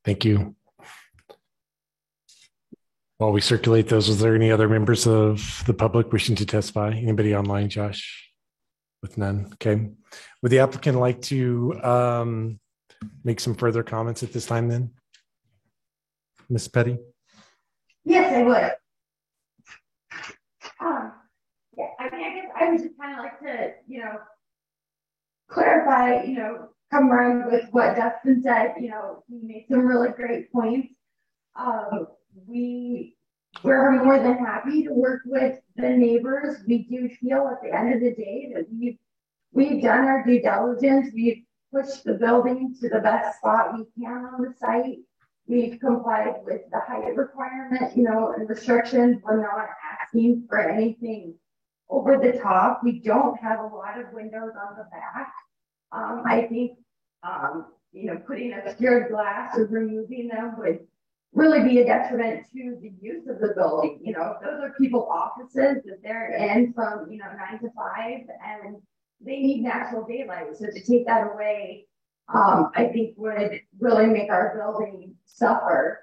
Speaker 2: Thank you. While we circulate those, was there any other members of the public wishing to testify? Anybody online, Josh? With none. Okay. Would the applicant like to make some further comments at this time then? Ms. Petty?
Speaker 16: Yes, I would. Yeah, I guess I would just kind of like to, clarify, come around with what Dustin said. He made some really great points. We're more than happy to work with the neighbors. We do feel at the end of the day that we've done our due diligence. We've pushed the building to the best spot we can on the site. We've complied with the height requirement, and restrictions. We're not asking for anything over the top. We don't have a lot of windows on the back. I think, putting obscured glass or removing them would really be a detriment to the use of the building. Those are people's offices that they're in from, 9 to 5, and they need natural daylight. So to take that away, I think would really make our building suffer.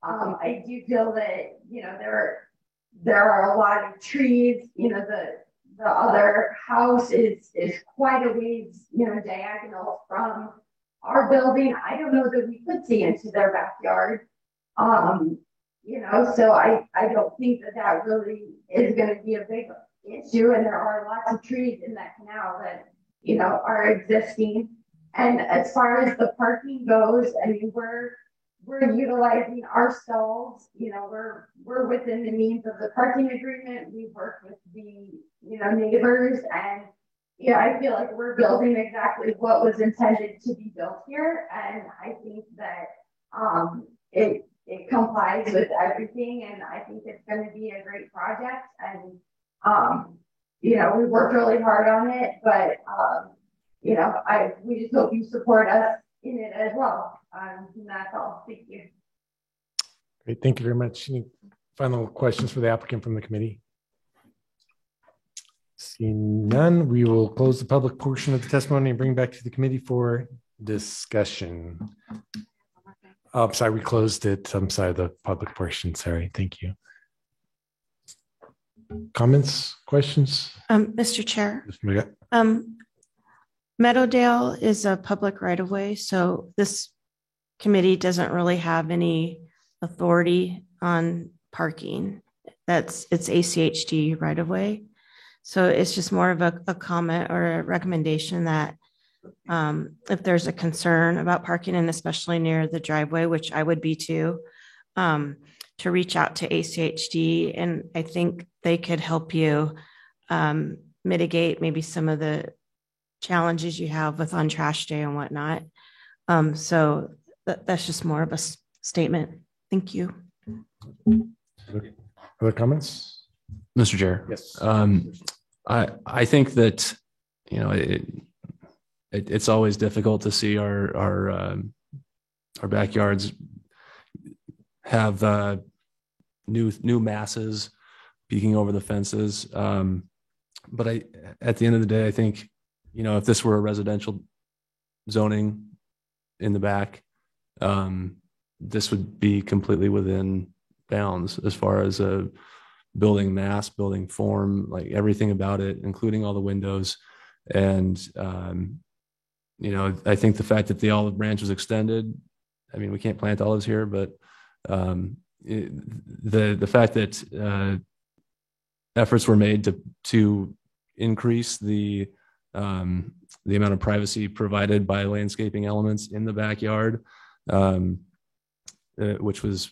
Speaker 16: I do feel that, there are a lot of trees, the other house is quite a ways, diagonal from our building. I don't know that we could see into their backyard. So I don't think that really is going to be a big issue. And there are lots of trees in that canal that, are existing. And as far as the parking goes, I mean, we're utilizing our stalls. We're within the means of the parking agreement. We work with the neighbors, and I feel like we're building exactly what was intended to be built here. And I think that it complies with everything, and I think it's going to be a great project. And we worked really hard on it, but we just hope you support us in it as well. And that's all. Thank you.
Speaker 2: Great. Thank you very much. Any final questions for the applicant from the committee? Seeing none, we will close the public portion of the testimony and bring back to the committee for discussion. Oh, I'm sorry, we closed it. I'm sorry, the public portion. Sorry. Thank you. Comments, questions?
Speaker 9: Mr. Chair. Meadowdale is a public right-of-way, so this committee doesn't really have any authority on parking. It's ACHD right-of-way. So it's just more of a comment or a recommendation that if there's a concern about parking and especially near the driveway, which I would be too, to reach out to ACHD. And I think they could help you mitigate maybe some of the challenges you have with on trash day and whatnot. So that's just more of a statement. Thank you.
Speaker 2: Other comments?
Speaker 14: Mr. Chair.
Speaker 2: Yes.
Speaker 14: I think that, you know, it's always difficult to see our backyards have new masses peeking over the fences. But at the end of the day, I think, you know, if this were a residential zoning in the back, this would be completely within bounds as far as a building mass, building form, like everything about it, including all the windows. And, you know, I think the fact that the olive branch was extended, I mean, we can't plant olives here, but the fact that efforts were made to increase the amount of privacy provided by landscaping elements in the backyard, which was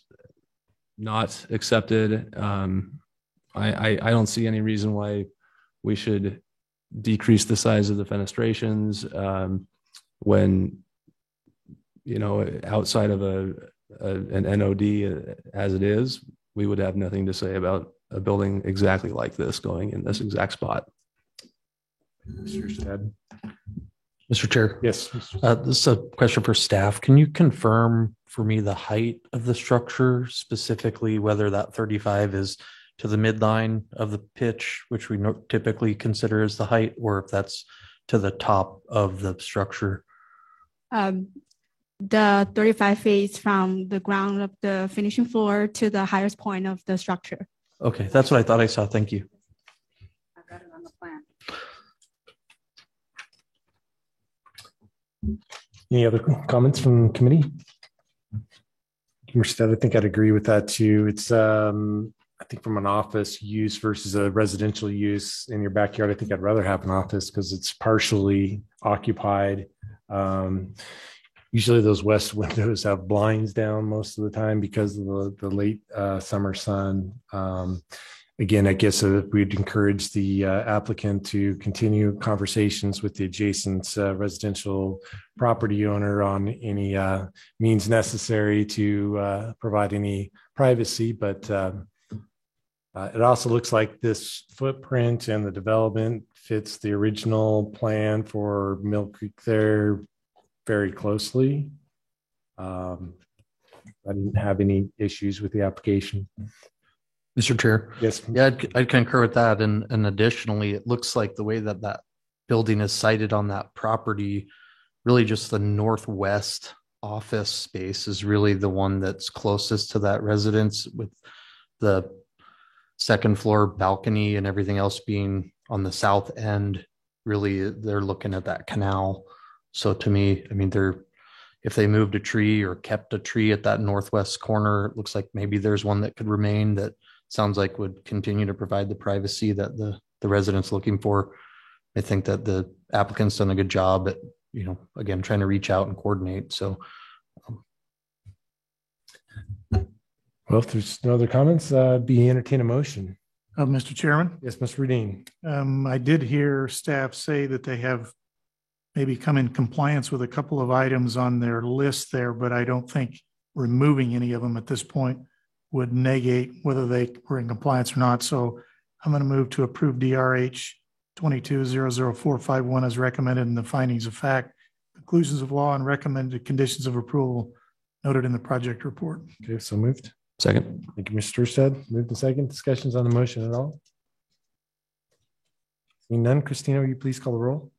Speaker 14: not accepted. I don't see any reason why we should decrease the size of the fenestrations when, you know, outside of an NOD as it is, we would have nothing to say about a building exactly like this going in this exact spot.
Speaker 2: Mr.
Speaker 7: Chair.
Speaker 2: Yes.
Speaker 7: This is a question for staff. Can you confirm for me the height of the structure, specifically whether that 35 is to the midline of the pitch, which we typically consider as the height, or if that's to the top of the structure?
Speaker 15: The 35 feet from the ground of the finishing floor to the highest point of the structure.
Speaker 7: Okay, that's what I thought I saw. Thank you.
Speaker 17: I've got it on the plan.
Speaker 2: Any other comments from committee? I think I'd agree with that too. It's I think from an office use versus a residential use in your backyard, I think I'd rather have an office because it's partially occupied. Usually those west windows have blinds down most of the time because of the late summer sun. Again, I guess we'd encourage the applicant to continue conversations with the adjacent residential property owner on any means necessary to provide any privacy. But it also looks like this footprint and the development fits the original plan for Mill Creek there very closely. I didn't have any issues with the application.
Speaker 7: Mr. Chair.
Speaker 2: Yes.
Speaker 7: Yeah, I'd concur with that. And additionally, it looks like the way that building is sited on that property, really just the northwest office space is really the one that's closest to that residence, with the second floor balcony and everything else being on the south end. Really, they're looking at that canal. So to me, I mean, if they moved a tree or kept a tree at that northwest corner, it looks like maybe there's one that could remain that sounds like would continue to provide the privacy that the residents looking for. I think that the applicant's done a good job at, you know, again, trying to reach out and coordinate. So.
Speaker 2: Well, if there's no other comments, be entertain a motion.
Speaker 6: Mr. Chairman?
Speaker 2: Yes, Mr. Rudin.
Speaker 6: I did hear staff say that they have maybe come in compliance with a couple of items on their list there, but I don't think removing any of them at this point would negate whether they were in compliance or not. So I'm going to move to approve DRH 22-00451 as recommended in the findings of fact, conclusions of law, and recommended conditions of approval noted in the project report.
Speaker 2: Okay, so moved.
Speaker 14: Second.
Speaker 2: Thank you, Mr. Sturstead. Moved and second. Discussions on the motion at all? Seeing none, Christina, will you please call the roll?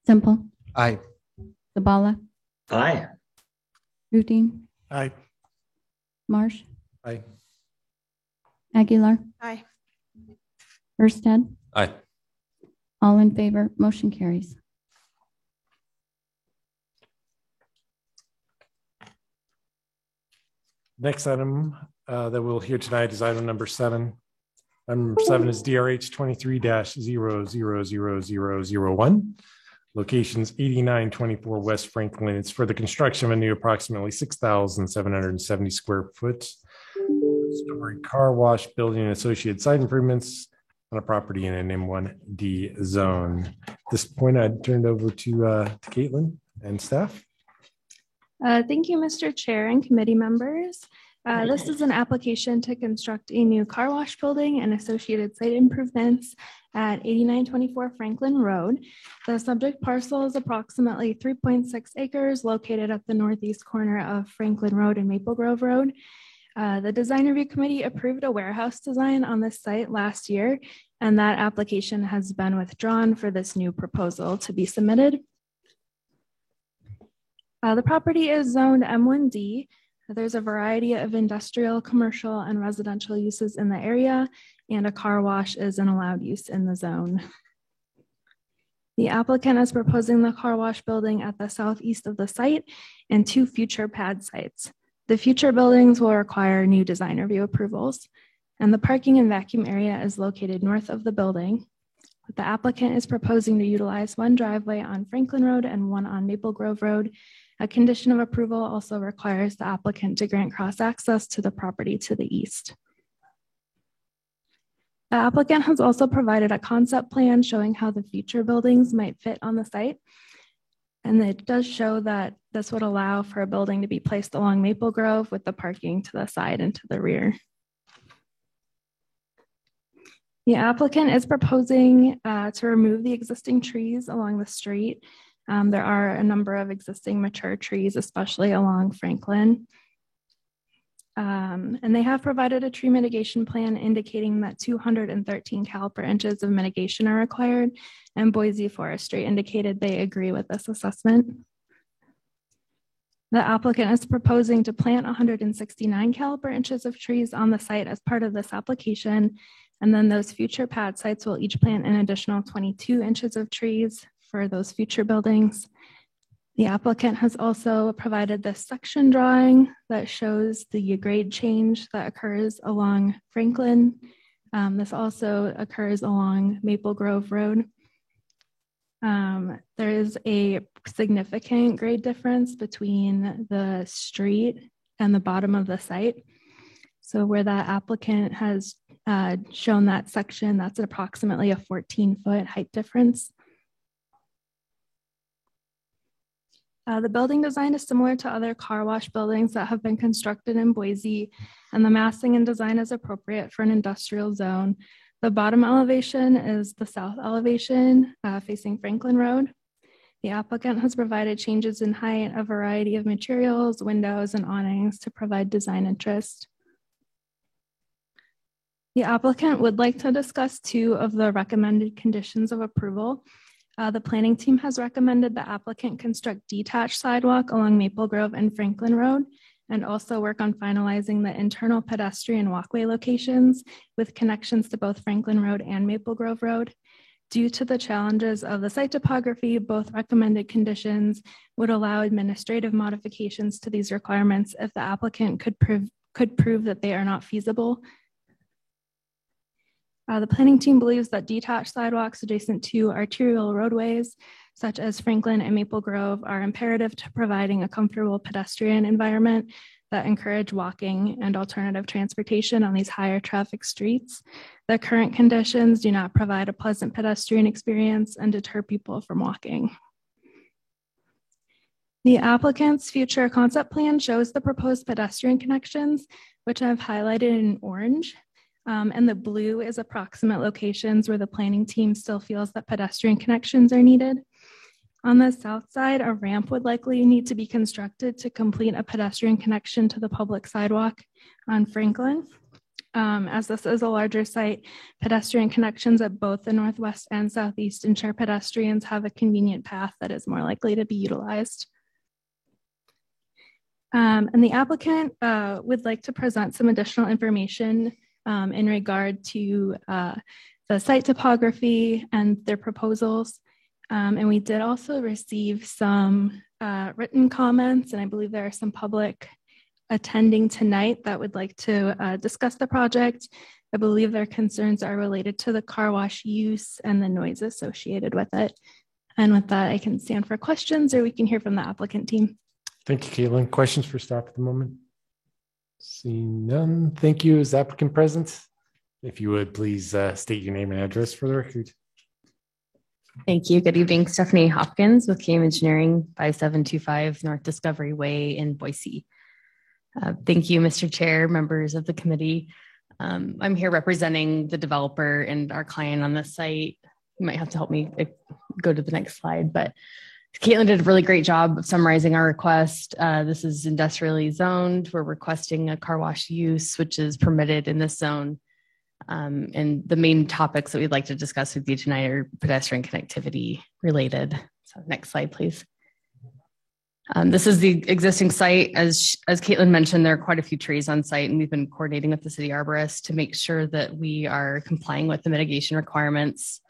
Speaker 3: Simple.
Speaker 7: Aye.
Speaker 3: Zabala.
Speaker 4: Aye.
Speaker 3: Rudin.
Speaker 6: Aye.
Speaker 3: Marsh.
Speaker 2: Aye.
Speaker 3: Aguilar.
Speaker 9: Aye.
Speaker 3: Erstad.
Speaker 14: Aye.
Speaker 3: All in favor, motion carries.
Speaker 2: Next item that we'll hear tonight is item number 7. Item number 7 is DRH 23-000001. Locations 8924 West Franklin. It's for the construction of a new approximately 6,770 square foot story car wash building and associated site improvements on a property in an M1D zone. At this point, I'd turn it over to Caitlin and staff.
Speaker 20: Thank you, Mr. Chair and committee members. This is an application to construct a new car wash building and associated site improvements at 8924 Franklin Road. The subject parcel is approximately 3.6 acres located at the northeast corner of Franklin Road and Maple Grove Road. The design review committee approved a warehouse design on this site last year, and that application has been withdrawn for this new proposal to be submitted. The property is zoned M1D. There's a variety of industrial, commercial, and residential uses in the area, and a car wash is an allowed use in the zone. The applicant is proposing the car wash building at the southeast of the site and 2 future pad sites. The future buildings will require new design review approvals, and the parking and vacuum area is located north of the building. The applicant is proposing to utilize 1 driveway on Franklin Road and 1 on Maple Grove Road. A condition of approval also requires the applicant to grant cross access to the property to the east. The applicant has also provided a concept plan showing how the future buildings might fit on the site. And it does show that this would allow for a building to be placed along Maple Grove with the parking to the side and to the rear. The applicant is proposing to remove the existing trees along the street. There are a number of existing mature trees, especially along Franklin. And they have provided a tree mitigation plan indicating that 213 caliper inches of mitigation are required, and Boise Forestry indicated they agree with this assessment. The applicant is proposing to plant 169 caliper inches of trees on the site as part of this application, and then those future pad sites will each plant an additional 22 inches of trees for those future buildings. The applicant has also provided this section drawing that shows the grade change that occurs along Franklin. This also occurs along Maple Grove Road. There is a significant grade difference between the street and the bottom of the site. So where that applicant has shown that section, that's approximately a 14-foot height difference. The building design is similar to other car wash buildings that have been constructed in Boise, and the massing and design is appropriate for an industrial zone. The bottom elevation is the south elevation facing Franklin Road. The applicant has provided changes in height, a variety of materials, windows, and awnings to provide design interest. The applicant would like to discuss 2 of the recommended conditions of approval. The planning team has recommended the applicant construct detached sidewalk along Maple Grove and Franklin Road, and also work on finalizing the internal pedestrian walkway locations with connections to both Franklin Road and Maple Grove Road. Due to the challenges of the site topography, both recommended conditions would allow administrative modifications to these requirements if the applicant could prove that they are not feasible. The planning team believes that detached sidewalks adjacent to arterial roadways, such as Franklin and Maple Grove, are imperative to providing a comfortable pedestrian environment that encourage walking and alternative transportation on these higher traffic streets. The current conditions do not provide a pleasant pedestrian experience and deter people from walking. The applicant's future concept plan shows the proposed pedestrian connections, which I've highlighted in orange. And the blue is approximate locations where the planning team still feels that pedestrian connections are needed. On the south side, a ramp would likely need to be constructed to complete a pedestrian connection to the public sidewalk on Franklin. As this is a larger site, pedestrian connections at both the northwest and southeast ensure pedestrians have a convenient path that is more likely to be utilized. And the applicant would like to present some additional information in regard to the site topography and their proposals. And we did also receive some written comments, and I believe there are some public attending tonight that would like to discuss the project. I believe their concerns are related to the car wash use and the noise associated with it. And with that, I can stand for questions or we can hear from the applicant team.
Speaker 2: Thank you, Caitlin. Questions for staff at the moment? Seeing none. Thank you. Is the applicant present? If you would please state your name and address for the record.
Speaker 21: Thank you. Good evening. Stephanie Hopkins with KM Engineering, 5725 North Discovery Way in Boise. Thank you, Mr. Chair, members of the committee. I'm here representing the developer and our client on this site. You might have to help me go to the next slide, but Caitlin did a really great job of summarizing our request. This is industrially zoned. We're requesting a car wash use, which is permitted in this zone. And the main topics that we'd like to discuss with you tonight are pedestrian connectivity related. So next slide, please. This is the existing site. As Caitlin mentioned, there are quite a few trees on site, and we've been coordinating with the city arborist to make sure that we are complying with the mitigation requirements.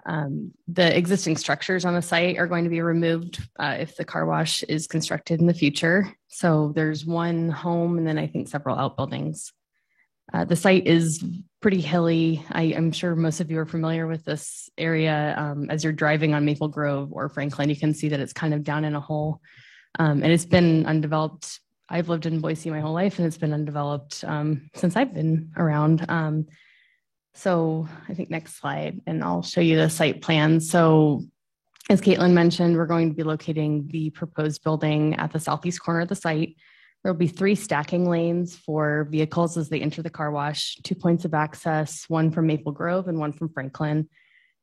Speaker 21: The existing structures on the site are going to be removed if the car wash is constructed in the future. So there's one home and then I think several outbuildings. The site is pretty hilly. I'm sure most of you are familiar with this area. As you're driving on Maple Grove or Franklin, you can see that it's kind of down in a hole. And it's been undeveloped. I've lived in Boise my whole life and it's been undeveloped since I've been around. So I think next slide, and I'll show you the site plan. So as Caitlin mentioned, we're going to be locating the proposed building at the southeast corner of the site. There'll be 3 stacking lanes for vehicles as they enter the car wash, 2 points of access, one from Maple Grove and one from Franklin.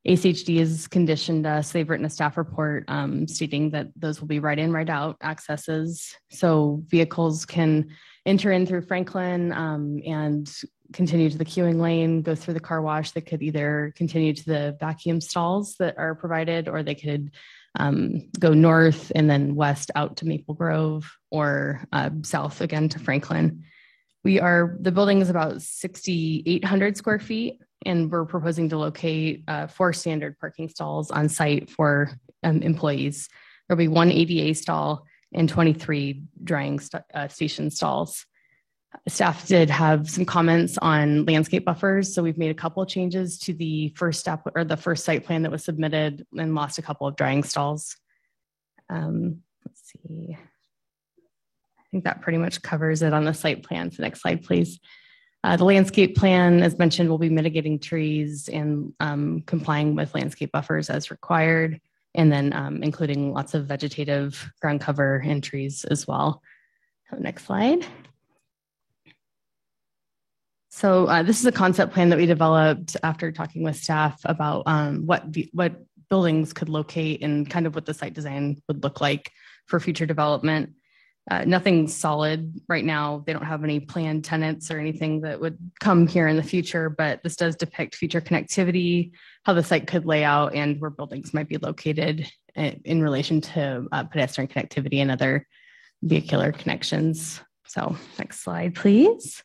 Speaker 21: ACHD has conditioned us. They've written a staff report stating that those will be right in, right out accesses. So vehicles can enter in through Franklin and continue to the queuing lane, go through the car wash. They could either continue to the vacuum stalls that are provided, or they could go north and then west out to Maple Grove, or south again to Franklin. The building is about 6,800 square feet, and we're proposing to locate 4 standard parking stalls on site for employees. There'll be 1 ADA stall and 23 drying station stalls. Staff did have some comments on landscape buffers, so we've made a couple of changes to the first step or the first site plan that was submitted, and lost a couple of drying stalls. Let's see. I think that pretty much covers it on the site plan. So next slide, please. The landscape plan, as mentioned, will be mitigating trees and complying with landscape buffers as required, and then including lots of vegetative ground cover and trees as well. So next slide. So this is a concept plan that we developed after talking with staff about what buildings could locate and kind of what the site design would look like for future development. Nothing solid right now. They don't have any planned tenants or anything that would come here in the future, but this does depict future connectivity, how the site could lay out, and where buildings might be located in relation to pedestrian connectivity and other vehicular connections. So next slide, please.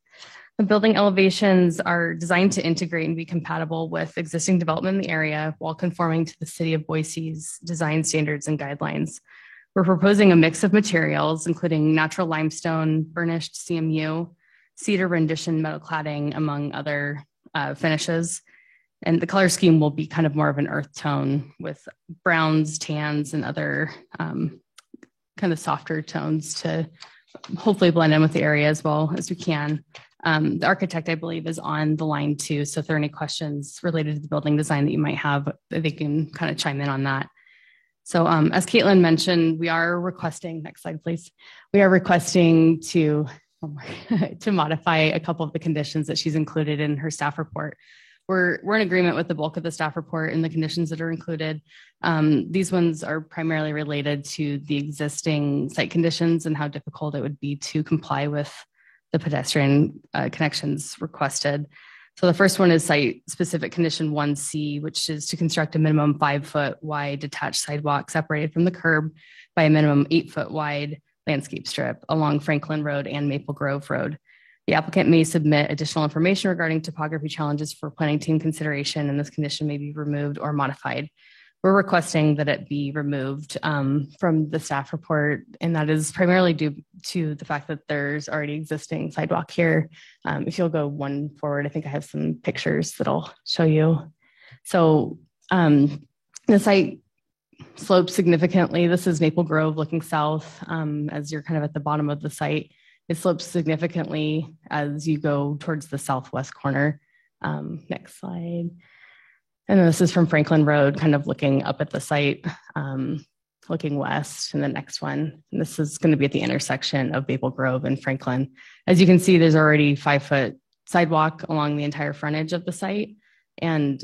Speaker 21: The building elevations are designed to integrate and be compatible with existing development in the area while conforming to the City of Boise's design standards and guidelines. We're proposing a mix of materials, including natural limestone, burnished CMU, cedar rendition metal cladding, among other finishes. And the color scheme will be kind of more of an earth tone with browns, tans, and other kind of softer tones to hopefully blend in with the area as well as we can. The architect, I believe, is on the line too. So if there are any questions related to the building design that you might have, they can kind of chime in on that. So as Caitlin mentioned, we are requesting, next slide, please. We are requesting to modify a couple of the conditions that she's included in her staff report. We're in agreement with the bulk of the staff report and the conditions that are included. These ones are primarily related to the existing site conditions and how difficult it would be to comply with the pedestrian connections requested. So the first one is site-specific condition 1C, which is to construct a minimum 5-foot wide detached sidewalk separated from the curb by a minimum 8-foot wide landscape strip along Franklin Road and Maple Grove Road. The applicant may submit additional information regarding topography challenges for planning team consideration, and this condition may be removed or modified. We're requesting that it be removed from the staff report, and that is primarily due to the fact that there's already existing sidewalk here. If you'll go one forward, I think I have some pictures that'll show you. So the site slopes significantly. This is Maple Grove looking south as you're kind of at the bottom of the site. It slopes significantly as you go towards the southwest corner. Next slide. And then this is from Franklin Road, kind of looking up at the site, looking west. And the next one, and this is going to be at the intersection of Maple Grove and Franklin. As you can see, there's already 5-foot sidewalk along the entire frontage of the site. And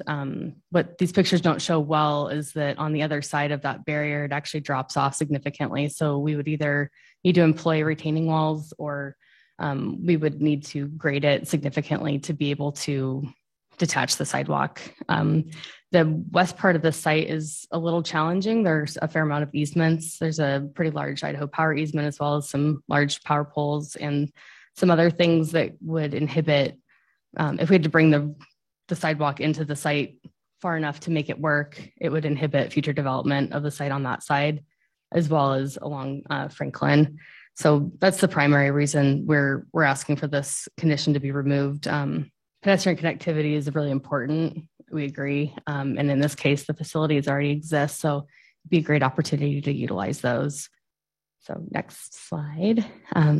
Speaker 21: what these pictures don't show well is that on the other side of that barrier, it actually drops off significantly. So we would either need to employ retaining walls or we would need to grade it significantly to be able to detach the sidewalk. The west part of the site is a little challenging. There's a fair amount of easements. There's a pretty large Idaho Power easement, as well as some large power poles and some other things that would inhibit, if we had to bring the sidewalk into the site far enough to make it work, it would inhibit future development of the site on that side, as well as along Franklin. So that's the primary reason we're asking for this condition to be removed. Pedestrian connectivity is really important. We agree. And in this case, the facilities already exist. So it'd be a great opportunity to utilize those. So next slide.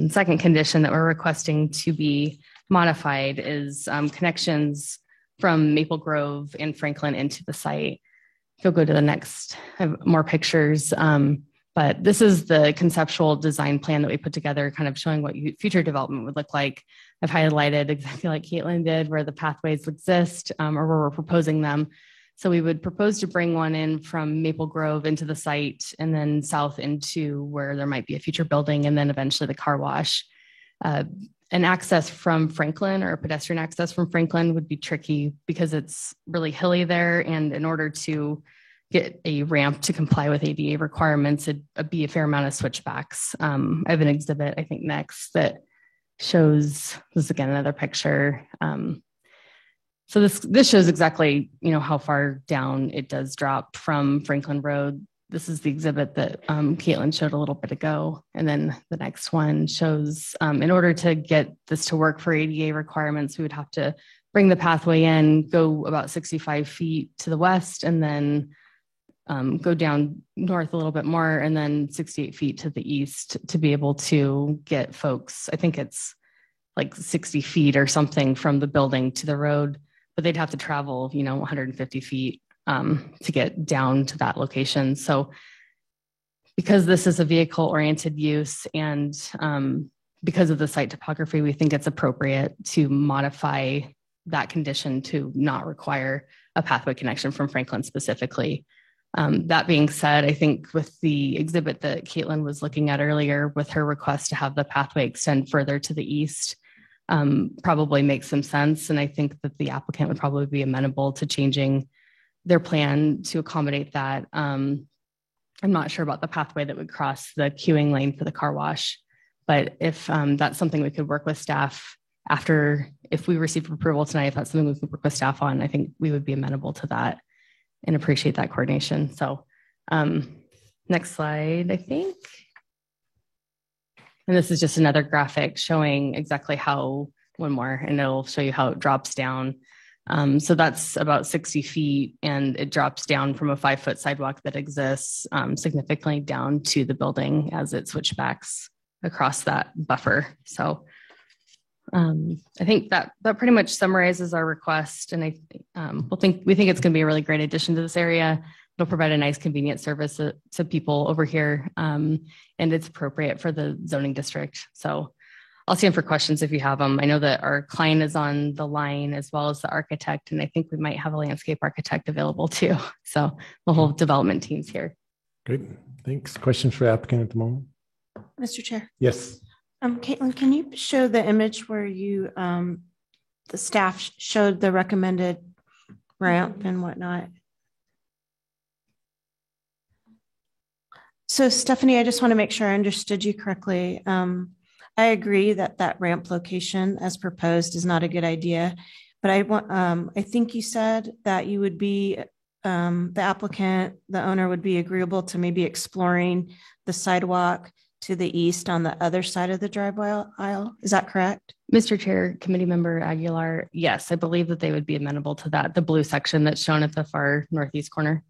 Speaker 21: Second condition that we're requesting to be modified is connections from Maple Grove and Franklin into the site. If you'll go to the next, I have more pictures. But this is the conceptual design plan that we put together, kind of showing what future development would look like. I've highlighted exactly like Caitlin did, where the pathways exist or where we're proposing them. So we would propose to bring one in from Maple Grove into the site and then south into where there might be a future building and then eventually the car wash. An access from Franklin or a pedestrian access from Franklin would be tricky because it's really hilly there. And in order to get a ramp to comply with ADA requirements, it'd be a fair amount of switchbacks. I have an exhibit, I think, next that shows, this is again another picture. So this shows exactly, how far down it does drop from Franklin Road. This is the exhibit that Caitlin showed a little bit ago. And then the next one shows, in order to get this to work for ADA requirements, we would have to bring the pathway in, go about 65 feet to the west, and then go down north a little bit more, and then 68 feet to the east to be able to get folks, I think it's like 60 feet or something from the building to the road, but they'd have to travel, 150 feet to get down to that location. So because this is a vehicle oriented use and because of the site topography, we think it's appropriate to modify that condition to not require a pathway connection from Franklin specifically. That being said, I think with the exhibit that Caitlin was looking at earlier, with her request to have the pathway extend further to the east, probably makes some sense. And I think that the applicant would probably be amenable to changing their plan to accommodate that. I'm not sure about the pathway that would cross the queuing lane for the car wash, but if that's something we could work with staff after, if we receive approval tonight, if that's something we could work with staff on, I think we would be amenable to that and appreciate that coordination. So next slide, I think. And this is just another graphic showing exactly how, one more, and it'll show you how it drops down. So that's about 60 feet and it drops down from a 5-foot sidewalk that exists significantly down to the building as it switchbacks across that buffer. So I think that pretty much summarizes our request. And we think it's going to be a really great addition to this area. It'll provide a nice convenient service to people over here. And it's appropriate for the zoning district. So I'll stand for questions if you have them. I know that our client is on the line as well as the architect, and I think we might have a landscape architect available too. So the whole development team's here.
Speaker 2: Great, thanks. Questions for the applicant at the moment?
Speaker 9: Mr. Chair.
Speaker 2: Yes.
Speaker 9: Caitlin, can you show the image where you, the staff showed the recommended ramp and whatnot? So Stephanie, I just want to make sure I understood you correctly. I agree that ramp location as proposed is not a good idea, but I think you said that you would be, the applicant, the owner would be agreeable to maybe exploring the sidewalk to the east on the other side of the driveway aisle. Is that correct?
Speaker 21: Mr. Chair, Committee Member Aguilar, yes, I believe that they would be amenable to that, the blue section that's shown at the far northeast corner.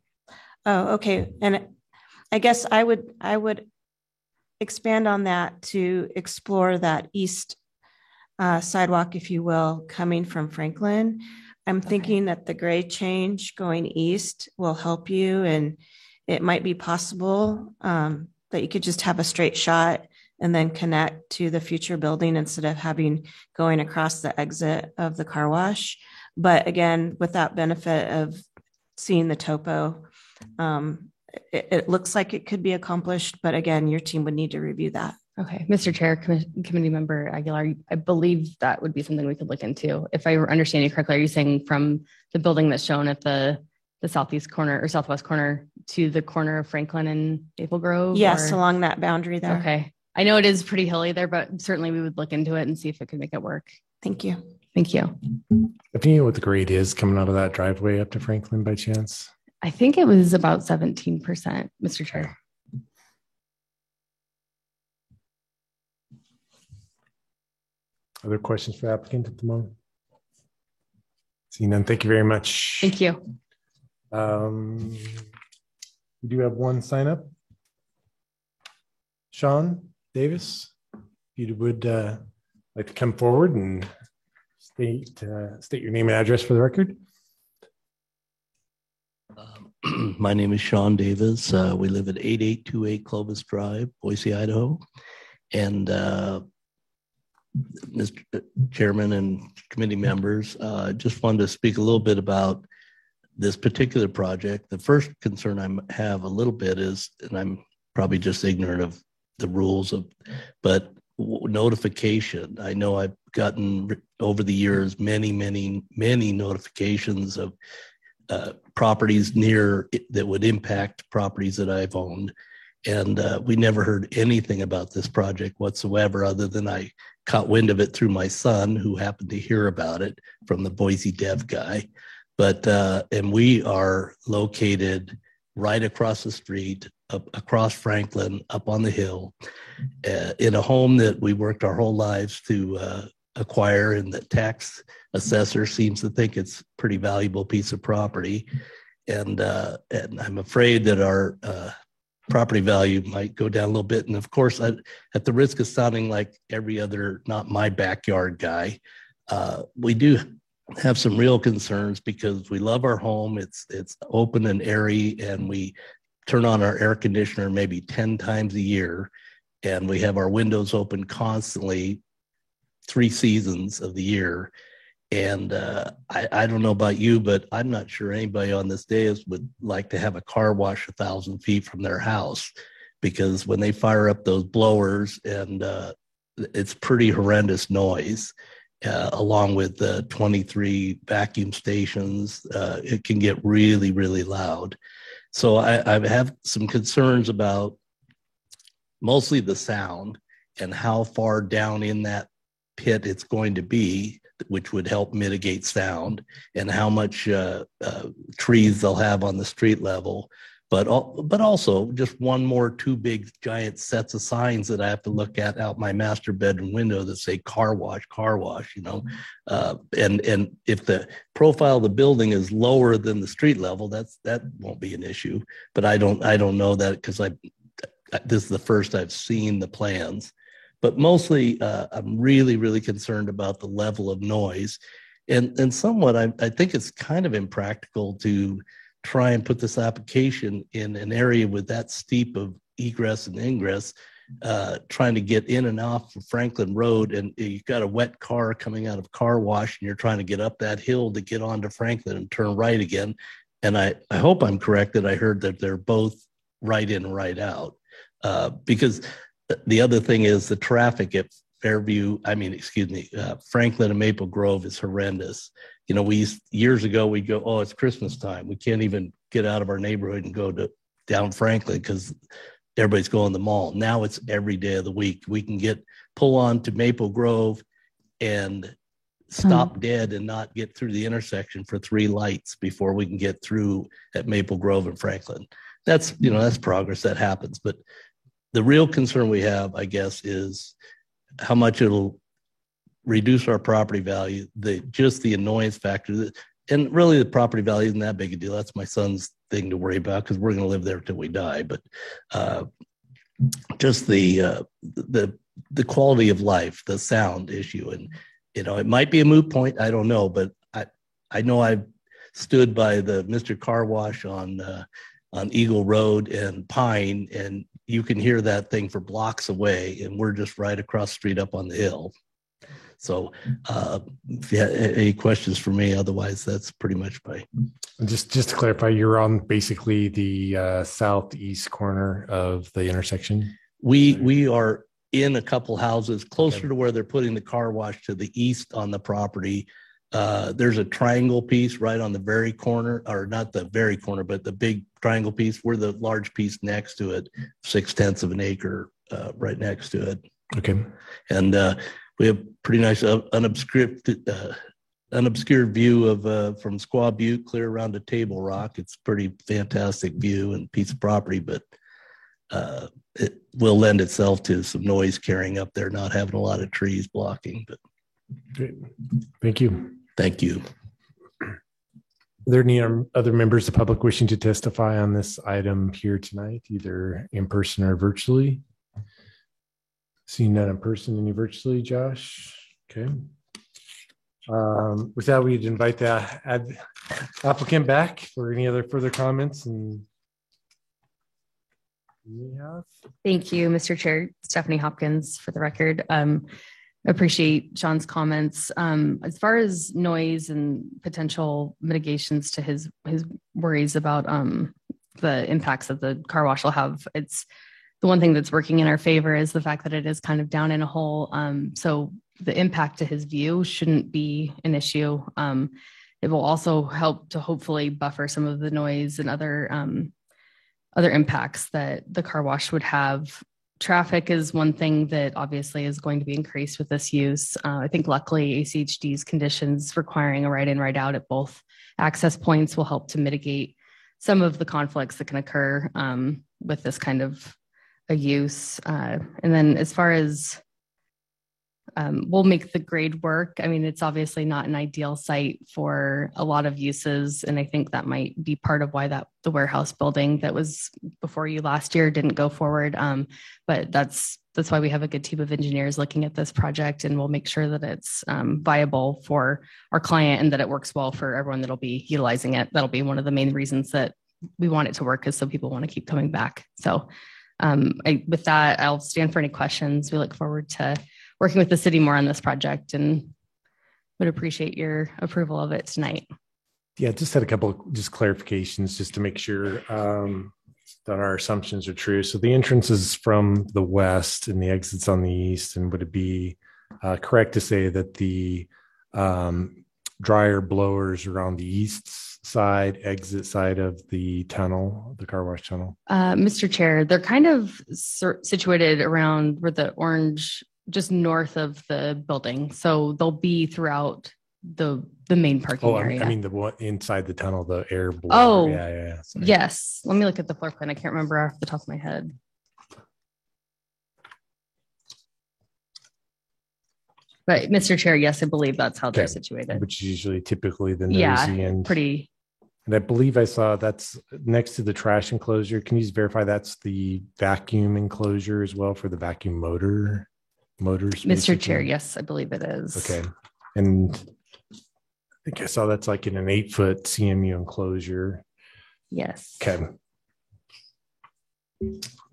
Speaker 9: Oh, okay. And I guess I would expand on that to explore that east sidewalk, if you will, coming from Franklin. I'm thinking that the grade change going east will help you, and it might be possible that you could just have a straight shot and then connect to the future building instead of going across the exit of the car wash. But again, with that benefit of seeing the topo, it looks like it could be accomplished, but again, your team would need to review that.
Speaker 21: Okay, Mr. Chair, Committee Member Aguilar, I believe that would be something we could look into. If I understand you correctly, are you saying from the building that's shown at the southeast corner or southwest corner to the corner of Franklin and Maple Grove?
Speaker 9: Yes, along that boundary there.
Speaker 21: Okay. I know it is pretty hilly there, but certainly we would look into it and see if it could make it work.
Speaker 9: Thank you.
Speaker 21: Thank you.
Speaker 2: If you know what the grade is coming out of that driveway up to Franklin by chance?
Speaker 21: I think it was about 17%, Mr. Chair.
Speaker 2: Other questions for the applicant at the moment? Seeing none, thank you very much.
Speaker 21: Thank you.
Speaker 2: We do have one sign up. Sean Davis, if you would like to come forward and state your name and address for the record.
Speaker 5: My name is Sean Davis. We live at 8828 Clovis Drive, Boise, Idaho. And Mr. Chairman and committee members, just wanted to speak a little bit about this particular project. The first concern I have a little bit is, and I'm probably just ignorant of the rules but notification. I know I've gotten over the years many notifications of properties near that would impact properties that I've owned. And we never heard anything about this project whatsoever, other than I caught wind of it through my son, who happened to hear about it from the Boise Dev guy. But, and we are located right across the street, across Franklin, up on the hill, in a home that we worked our whole lives to acquire, and the tax assessor seems to think it's a pretty valuable piece of property. And I'm afraid that our property value might go down a little bit. And of course, at the risk of sounding like every other not my backyard guy, we do have some real concerns because we love our home. It's open and airy, and we turn on our air conditioner maybe 10 times a year, and we have our windows open constantly 3 seasons of the year. And I don't know about you, but I'm not sure anybody on this dais would like to have a car wash 1,000 feet from their house, because when they fire up those blowers, and it's pretty horrendous noise, along with the 23 vacuum stations, it can get really, really loud. So I have some concerns about mostly the sound and how far down in that pit it's going to be, which would help mitigate sound, and how much trees they'll have on the street level. But also just one more 2 big giant sets of signs that I have to look at out my master bedroom window that say car wash, you know. And if the profile of the building is lower than the street level, that won't be an issue. But I don't know that, because this is the first I've seen the plans. But mostly, I'm really, really concerned about the level of noise. And somewhat, I think it's kind of impractical to try and put this application in an area with that steep of egress and ingress, trying to get in and off of Franklin Road. And you've got a wet car coming out of car wash, and you're trying to get up that hill to get onto Franklin and turn right again. And I hope I'm correct that I heard that they're both right in, right out, because the other thing is the traffic at Franklin and Maple Grove is horrendous. You know, years ago, we'd go, oh, it's Christmas time. We can't even get out of our neighborhood and go down Franklin because everybody's going to the mall. Now it's every day of the week. We can pull on to Maple Grove and stop dead and not get through the intersection for 3 lights before we can get through at Maple Grove and Franklin. That's progress that happens. But the real concern we have, I guess, is how much it'll reduce our property value, just the annoyance factor. And really the property value isn't that big a deal. That's my son's thing to worry about because we're going to live there till we die. But just the quality of life, the sound issue. And, you know, it might be a moot point. I don't know, but I know I've stood by the Mr. Car Wash on Eagle Road and Pine, and you can hear that thing for blocks away, and we're just right across the street up on the hill. So if you have any questions for me, otherwise that's pretty much my.
Speaker 2: Just to clarify, you're on basically the southeast corner of the intersection.
Speaker 5: We are in a couple houses closer to where they're putting the car wash to the east on the property. There's a triangle piece right on the very corner, or not the very corner, but the big triangle piece. We're the large piece next to it, 0.6 of an acre right next to it.
Speaker 2: Okay.
Speaker 5: And we have pretty nice unobscured view of from Squaw Butte clear around to Table Rock. It's pretty fantastic view and piece of property, but it will lend itself to some noise carrying up there, not having a lot of trees blocking. But
Speaker 2: great. Thank you.
Speaker 5: Thank you.
Speaker 2: Are there any other members of the public wishing to testify on this item here tonight, either in person or virtually? Seeing none in person, any virtually, Josh? Okay. With that, we'd invite the applicant back for any other further comments. And
Speaker 21: thank you, Mr. Chair. Stephanie Hopkins, for the record. Appreciate Sean's comments. As far as noise and potential mitigations to his worries about the impacts that the car wash will have, it's the one thing that's working in our favor is the fact that it is kind of down in a hole. So the impact to his view shouldn't be an issue. It will also help to hopefully buffer some of the noise and other impacts that the car wash would have. Traffic is one thing that obviously is going to be increased with this use. I think luckily ACHD's conditions requiring a right in, right out at both access points will help to mitigate some of the conflicts that can occur with this kind of a use. And then as far as we'll make the grade work. I mean, it's obviously not an ideal site for a lot of uses. And I think that might be part of why the warehouse building that was before you last year didn't go forward. But that's why we have a good team of engineers looking at this project, and we'll make sure that it's viable for our client and that it works well for everyone that'll be utilizing it. That'll be one of the main reasons that we want it to work, is so people want to keep coming back. So with that, I'll stand for any questions. We look forward to working with the city more on this project and would appreciate your approval of it tonight.
Speaker 2: Yeah, just had a couple of clarifications just to make sure that our assumptions are true. So the entrance is from the west and the exit's on the east. And would it be correct to say that the dryer blowers are on the east side, exit side of the tunnel, the car wash tunnel?
Speaker 21: Mr. Chair, they're kind of situated around where the orange, just north of the building. So they'll be throughout the main parking area.
Speaker 2: I mean, the one inside the tunnel, the air blower.
Speaker 21: Oh,
Speaker 2: yeah. Sorry.
Speaker 21: Yes. Let me look at the floor plan. I can't remember off the top of my head. But Mr. Chair, yes, I believe that's how they're situated.
Speaker 2: Which is usually typically the nosy end.
Speaker 21: Pretty.
Speaker 2: And I believe I saw that's next to the trash enclosure. Can you just verify that's the vacuum enclosure as well for the vacuum motors?
Speaker 21: Mr. Chair, yes, I believe it is.
Speaker 2: Okay. And I think I saw that's like in an 8-foot CMU enclosure.
Speaker 21: Yes.
Speaker 2: Okay.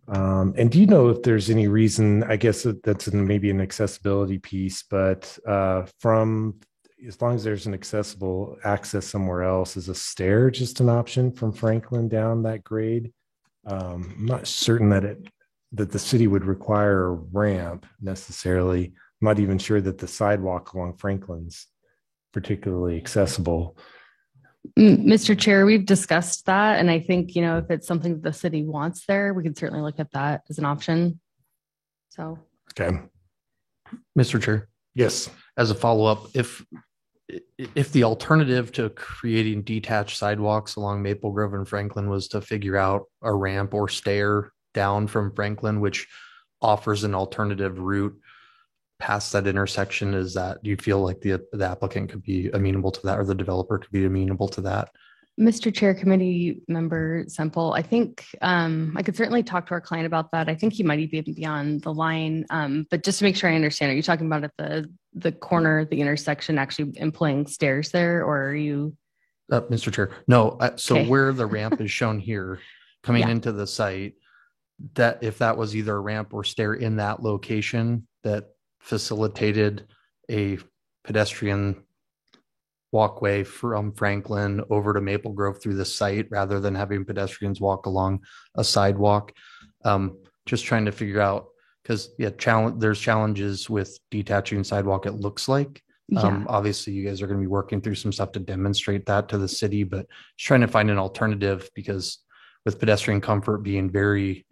Speaker 2: And do you know if there's any reason, I guess that's maybe an accessibility piece, but from as long as there's an accessible access somewhere else, is a stair just an option from Franklin down that grade? I'm not certain that the city would require a ramp necessarily. I'm not even sure that the sidewalk along Franklin's particularly accessible.
Speaker 21: Mr. Chair, we've discussed that. And I think, if it's something that the city wants there, we can certainly look at that as an option. So.
Speaker 2: Okay.
Speaker 7: Mr. Chair.
Speaker 2: Yes.
Speaker 7: As a follow-up, if the alternative to creating detached sidewalks along Maple Grove and Franklin was to figure out a ramp or stair down from Franklin, which offers an alternative route past that intersection. Is that, do you feel like the applicant could be amenable to that, or the developer could be amenable to that?
Speaker 21: Mr. Chair, Committee Member Semple, I think I could certainly talk to our client about that. I think he might even be on the line, but just to make sure I understand, are you talking about at the corner, the intersection, actually employing stairs there, or are you?
Speaker 7: Mr. Chair, no. So
Speaker 21: Okay.
Speaker 7: where the ramp is shown here, coming into the site, that if that was either a ramp or stair in that location that facilitated a pedestrian walkway from Franklin over to Maple Grove through the site, rather than having pedestrians walk along a sidewalk. Just trying to figure out, because there's challenges with detaching sidewalk, it looks like. Obviously you guys are going to be working through some stuff to demonstrate that to the city, but just trying to find an alternative, because with pedestrian comfort being very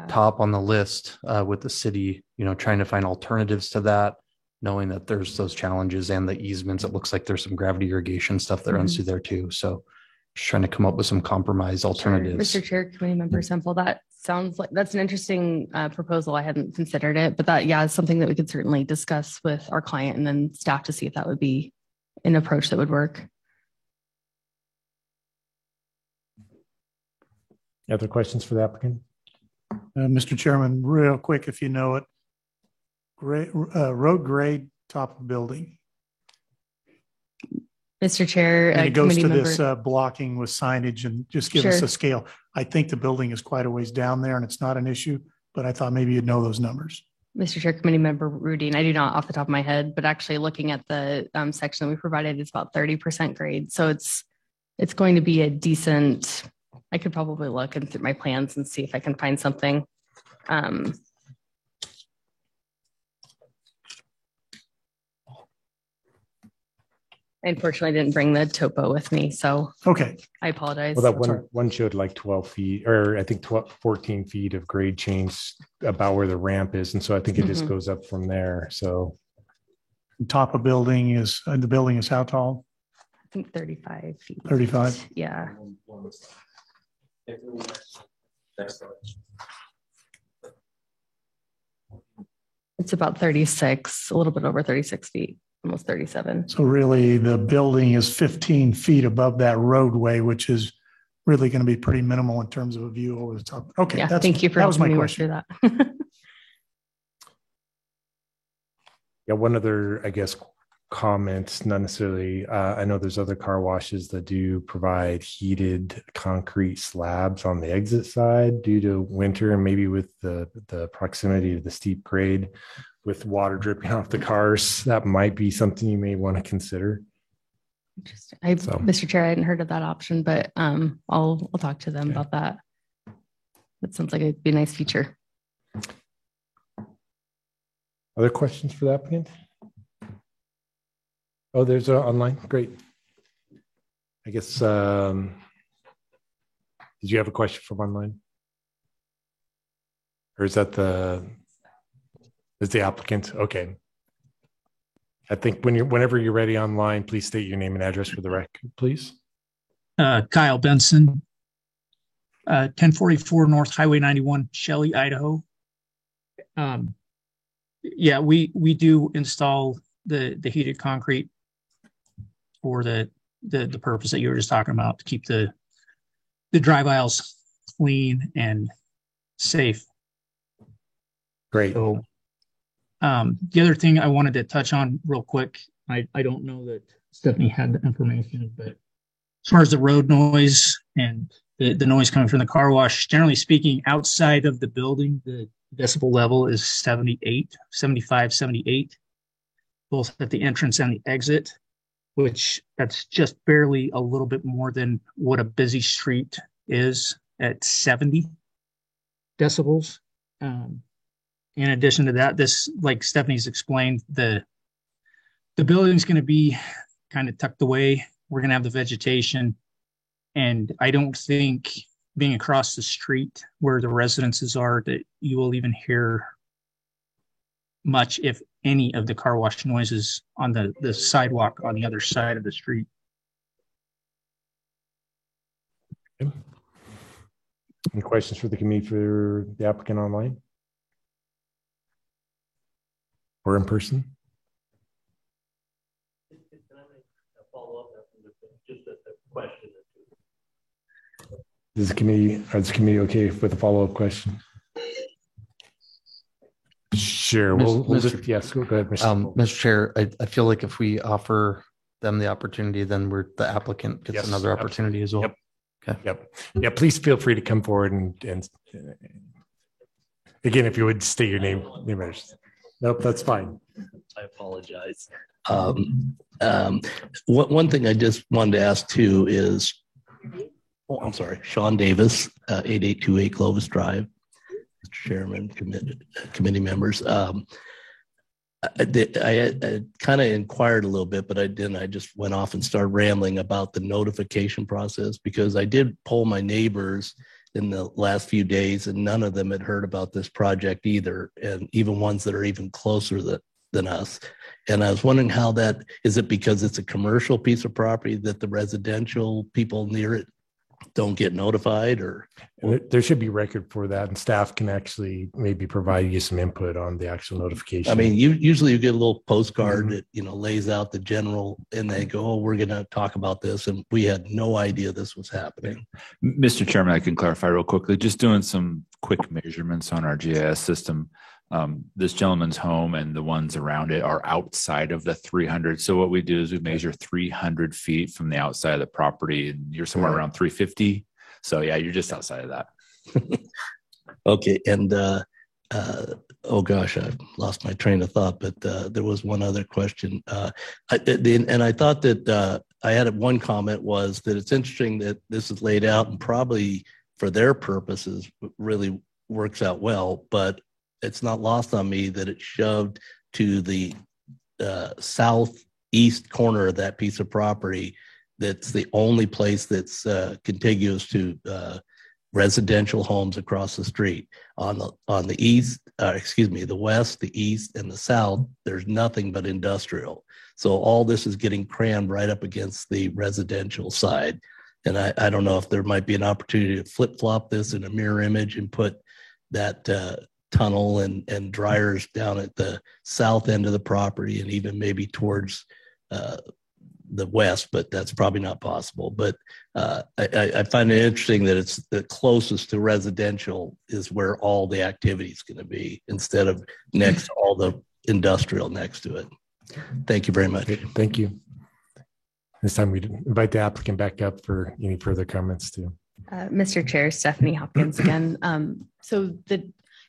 Speaker 7: top on the list with the city, trying to find alternatives to that, knowing that there's those challenges and the easements. It looks like there's some gravity irrigation stuff that runs through there too. So just trying to come up with some compromise alternatives.
Speaker 21: Sure. Mr. Chair, Committee Member Semple, that sounds like that's an interesting proposal. I hadn't considered it, but that, is something that we could certainly discuss with our client and then staff to see if that would be an approach that would work.
Speaker 2: Other questions for the applicant?
Speaker 6: Mr. Chairman, real quick, if you know it, road grade, top of building.
Speaker 21: Mr. Chair,
Speaker 6: and it goes to
Speaker 21: member.
Speaker 6: this blocking with signage, and just give us a scale. I think the building is quite a ways down there and it's not an issue, but I thought maybe you'd know those numbers.
Speaker 21: Mr. Chair, Committee Member Rudine, I do not off the top of my head, but actually looking at the section that we provided, it's about 30% grade. So it's going to be a decent, I could probably look through my plans and see if I can find something. Unfortunately, I didn't bring the topo with me, so
Speaker 6: okay.
Speaker 21: I apologize.
Speaker 2: Well, that one showed like 12 feet, or I think 14 feet of grade change about where the ramp is, and so I think it just goes up from there. So,
Speaker 6: top of building is the building is how tall?
Speaker 21: I think 35 feet.
Speaker 6: 35.
Speaker 21: Yeah. It's about 36, a little bit over 36 feet. Almost 37.
Speaker 6: So really the building is 15 feet above that roadway, which is really going to be pretty minimal in terms of a view over the top. Okay.
Speaker 21: Thank you for
Speaker 6: that was my
Speaker 21: me
Speaker 6: question.
Speaker 21: Work through that.
Speaker 2: One other, I guess, comment, not necessarily, I know there's other car washes that do provide heated concrete slabs on the exit side due to winter, and maybe with the proximity to the steep grade, with water dripping off the cars, that might be something you may want to consider.
Speaker 21: Interesting. Mr. Chair, I hadn't heard of that option, but I'll talk to them about that. That sounds like it'd be a nice feature.
Speaker 2: Other questions for the applicant? Oh, there's online. Great. I guess, did you have a question from online? Or is that is the applicant? Okay. I think whenever you're ready online, please state your name and address for the record, please.
Speaker 10: Kyle Benson, 1044 North Highway 91, Shelley, Idaho. We do install the heated concrete for the purpose that you were just talking about, to keep the drive aisles clean and safe.
Speaker 2: Great.
Speaker 10: So, the other thing I wanted to touch on real quick, I don't know that Stephanie had the information, but as far as the road noise and the noise coming from the car wash, generally speaking, outside of the building, the decibel level is 75, 78, both at the entrance and the exit, which that's just barely a little bit more than what a busy street is at 70 decibels. In addition to that, this, like Stephanie's explained, the building's going to be kind of tucked away. We're going to have the vegetation. And I don't think, being across the street where the residences are, that you will even hear much, if any, of the car wash noises on the sidewalk on the other side of the street.
Speaker 2: Any questions for the committee for the applicant online or in person? Is the committee okay with a follow-up question? Sure. Yes, go ahead,
Speaker 7: Mr. Chair. I feel like if we offer them the opportunity, then the applicant gets another opportunity as well.
Speaker 2: Yep.
Speaker 7: Okay.
Speaker 2: Yep. Yeah. Please feel free to come forward and again, if you would state your name. Nope, that's fine.
Speaker 5: I apologize. One thing I just wanted to ask too is, I'm sorry, Sean Davis, 8828 Clovis Drive, Mr. Chairman, committee members. I kind of inquired a little bit, but I didn't. I just went off and started rambling about the notification process because I did poll my neighbors in the last few days and none of them had heard about this project either, and even ones that are even closer than us. And I was wondering how that, is it because it's a commercial piece of property that the residential people near it don't get notified, or?
Speaker 2: There should be record for that, and staff can actually maybe provide you some input on the actual notification.
Speaker 5: I mean, usually you get a little postcard that, lays out the general, and they go, oh, we're going to talk about this. And we had no idea this was happening.
Speaker 1: Mr. Chairman, I can clarify real quickly, just doing some quick measurements on our GIS system. This gentleman's home and the ones around it are outside of the 300. So what we do is we measure 300 feet from the outside of the property, and you're somewhere around 350. So yeah, you're just outside of that.
Speaker 5: Okay. And, oh gosh, I lost my train of thought, but there was one other question. And I thought that I had one comment was that it's interesting that this is laid out and probably for their purposes really works out well, but it's not lost on me that it's shoved to the southeast corner of that piece of property. That's the only place that's contiguous to residential homes across the street. On the east, the west, the east, and the south, there's nothing but industrial. So all this is getting crammed right up against the residential side. And I don't know if there might be an opportunity to flip-flop this in a mirror image and put that tunnel and dryers down at the south end of the property and even maybe towards the west, but that's probably not possible. But I find it interesting that it's the closest to residential is where all the activity is going to be instead of next to all the industrial next to it. Thank you very much.
Speaker 2: Thank you. This time we invite the applicant back up for any further comments too.
Speaker 21: Mr. Chair, Stephanie Hopkins again.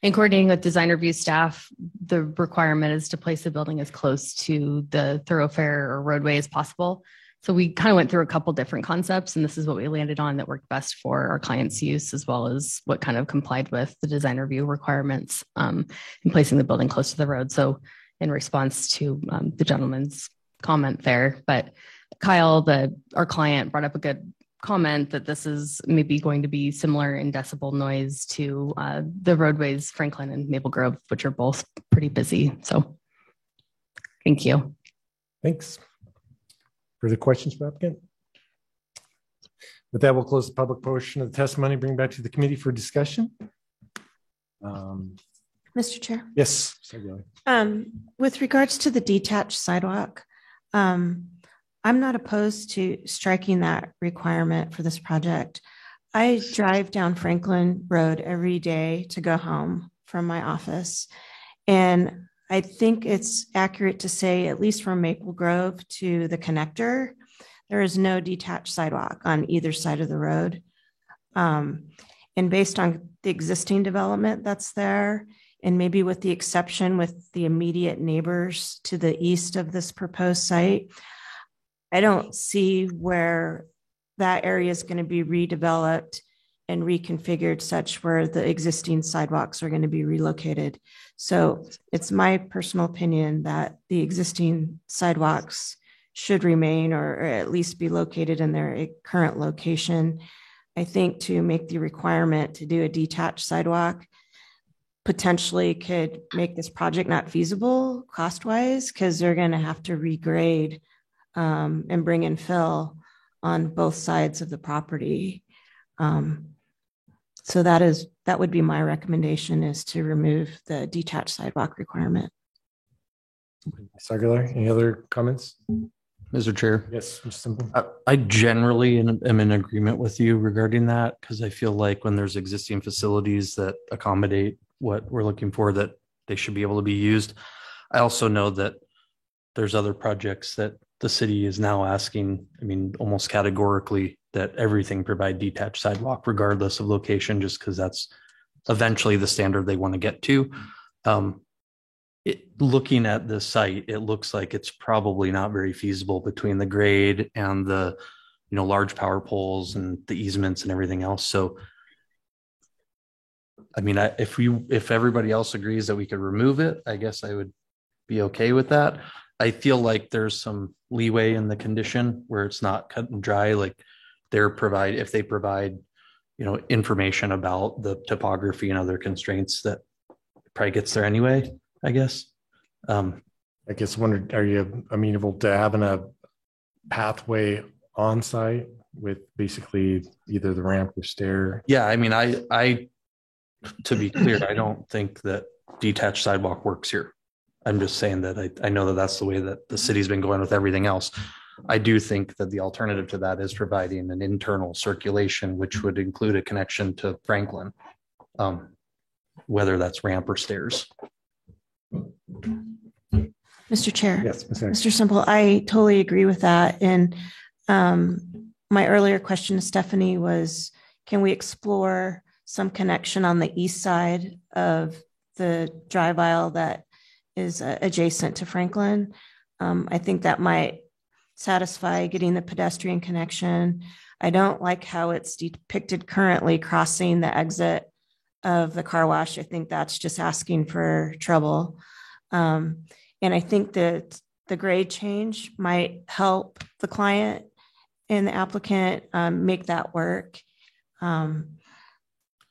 Speaker 21: In coordinating with design review staff, the requirement is to place the building as close to the thoroughfare or roadway as possible. So we kind of went through a couple different concepts, and this is what we landed on that worked best for our client's use, as well as what kind of complied with the design review requirements in placing the building close to the road. So in response to the gentleman's comment there, but Kyle, our client, brought up a good comment that this is maybe going to be similar in decibel noise to the roadways, Franklin and Maple Grove, which are both pretty busy. So thank you.
Speaker 2: Thanks. Further questions for applicant? With that, we'll close the public portion of the testimony, bring back to the committee for discussion.
Speaker 9: Mr. Chair.
Speaker 2: Yes.
Speaker 9: With regards to the detached sidewalk, I'm not opposed to striking that requirement for this project. I drive down Franklin Road every day to go home from my office. And I think it's accurate to say, at least from Maple Grove to the connector, there is no detached sidewalk on either side of the road. And based on the existing development that's there, and maybe with the exception with the immediate neighbors to the east of this proposed site, I don't see where that area is going to be redeveloped and reconfigured such where the existing sidewalks are going to be relocated. So it's my personal opinion that the existing sidewalks should remain or at least be located in their current location. I think to make the requirement to do a detached sidewalk potentially could make this project not feasible cost-wise, because they're going to have to regrade and bring in fill on both sides of the property. So that would be my recommendation, is to remove the detached sidewalk requirement.
Speaker 2: Ms. Aguilar, any other comments?
Speaker 7: Mr. Chair.
Speaker 2: Yes, Mr. Simple.
Speaker 7: I generally am in agreement with you regarding that, because I feel like when there's existing facilities that accommodate what we're looking for, that they should be able to be used. I also know that there's other projects that the city is now asking, I mean, almost categorically, that everything provide detached sidewalk regardless of location, just because that's eventually the standard they want to get to. Looking at the site, it looks like it's probably not very feasible between the grade and the, large power poles and the easements and everything else. So, I mean, if everybody else agrees that we could remove it, I guess I would be okay with that. I feel like there's some leeway in the condition where it's not cut and dry. Like if they provide, information about the topography and other constraints, that probably gets there anyway, I guess.
Speaker 2: I guess wondered, are you amenable to having a pathway on site with basically either the ramp or stair?
Speaker 7: Yeah, I mean, I to be clear, I don't think that detached sidewalk works here. I'm just saying that I know that that's the way that the city's been going with everything else. I do think that the alternative to that is providing an internal circulation, which would include a connection to Franklin, whether that's ramp or stairs.
Speaker 9: Mr. Chair.
Speaker 2: Yes,
Speaker 9: Mr. Simple, I totally agree with that. And my earlier question to Stephanie was, can we explore some connection on the east side of the drive aisle that is adjacent to Franklin? I think that might satisfy getting the pedestrian connection. I don't like how it's depicted currently crossing the exit of the car wash. I think that's just asking for trouble. And I think that the grade change might help the client and the applicant make that work.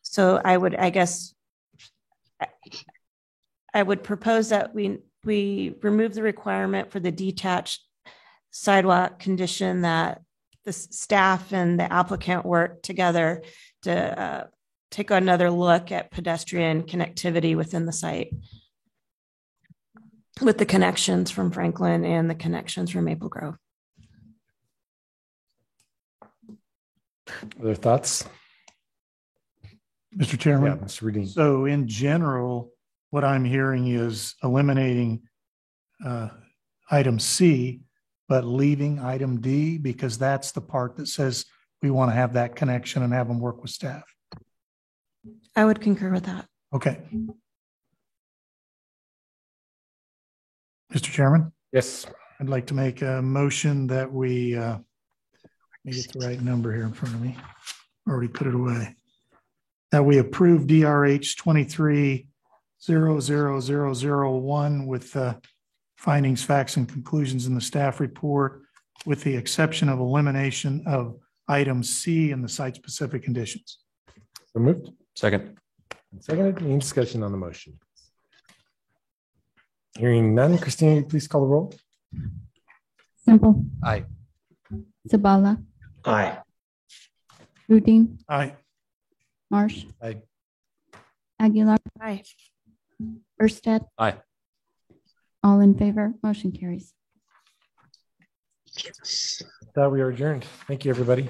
Speaker 9: So I would propose that we remove the requirement for the detached sidewalk condition, that the staff and the applicant work together to take another look at pedestrian connectivity within the site, with the connections from Franklin and the connections from Maple Grove.
Speaker 2: Other thoughts?
Speaker 6: Mr. Chairman?
Speaker 2: Yeah, Mr. Reading.
Speaker 6: So in general, what I'm hearing is eliminating item C, but leaving item D, because that's the part that says we want to have that connection and have them work with staff.
Speaker 9: I would concur with that.
Speaker 6: Okay. Mr. Chairman?
Speaker 2: Yes.
Speaker 6: I'd like to make a motion that we, let me get the right number here in front of me. Already put it away. That we approve DRH 23-00001 with findings, facts, and conclusions in the staff report, with the exception of elimination of item C and the site-specific conditions.
Speaker 2: So moved.
Speaker 14: Second.
Speaker 2: Seconded. Any discussion on the motion? Hearing none, Christina, please call the roll.
Speaker 3: Simple.
Speaker 7: Aye.
Speaker 3: Zabala.
Speaker 4: Aye.
Speaker 3: Rudin.
Speaker 6: Aye.
Speaker 3: Marsh.
Speaker 2: Aye.
Speaker 3: Aguilar.
Speaker 9: Aye.
Speaker 3: Erstad.
Speaker 14: Aye.
Speaker 3: All in favor, motion carries.
Speaker 2: That we are adjourned. Thank you, everybody.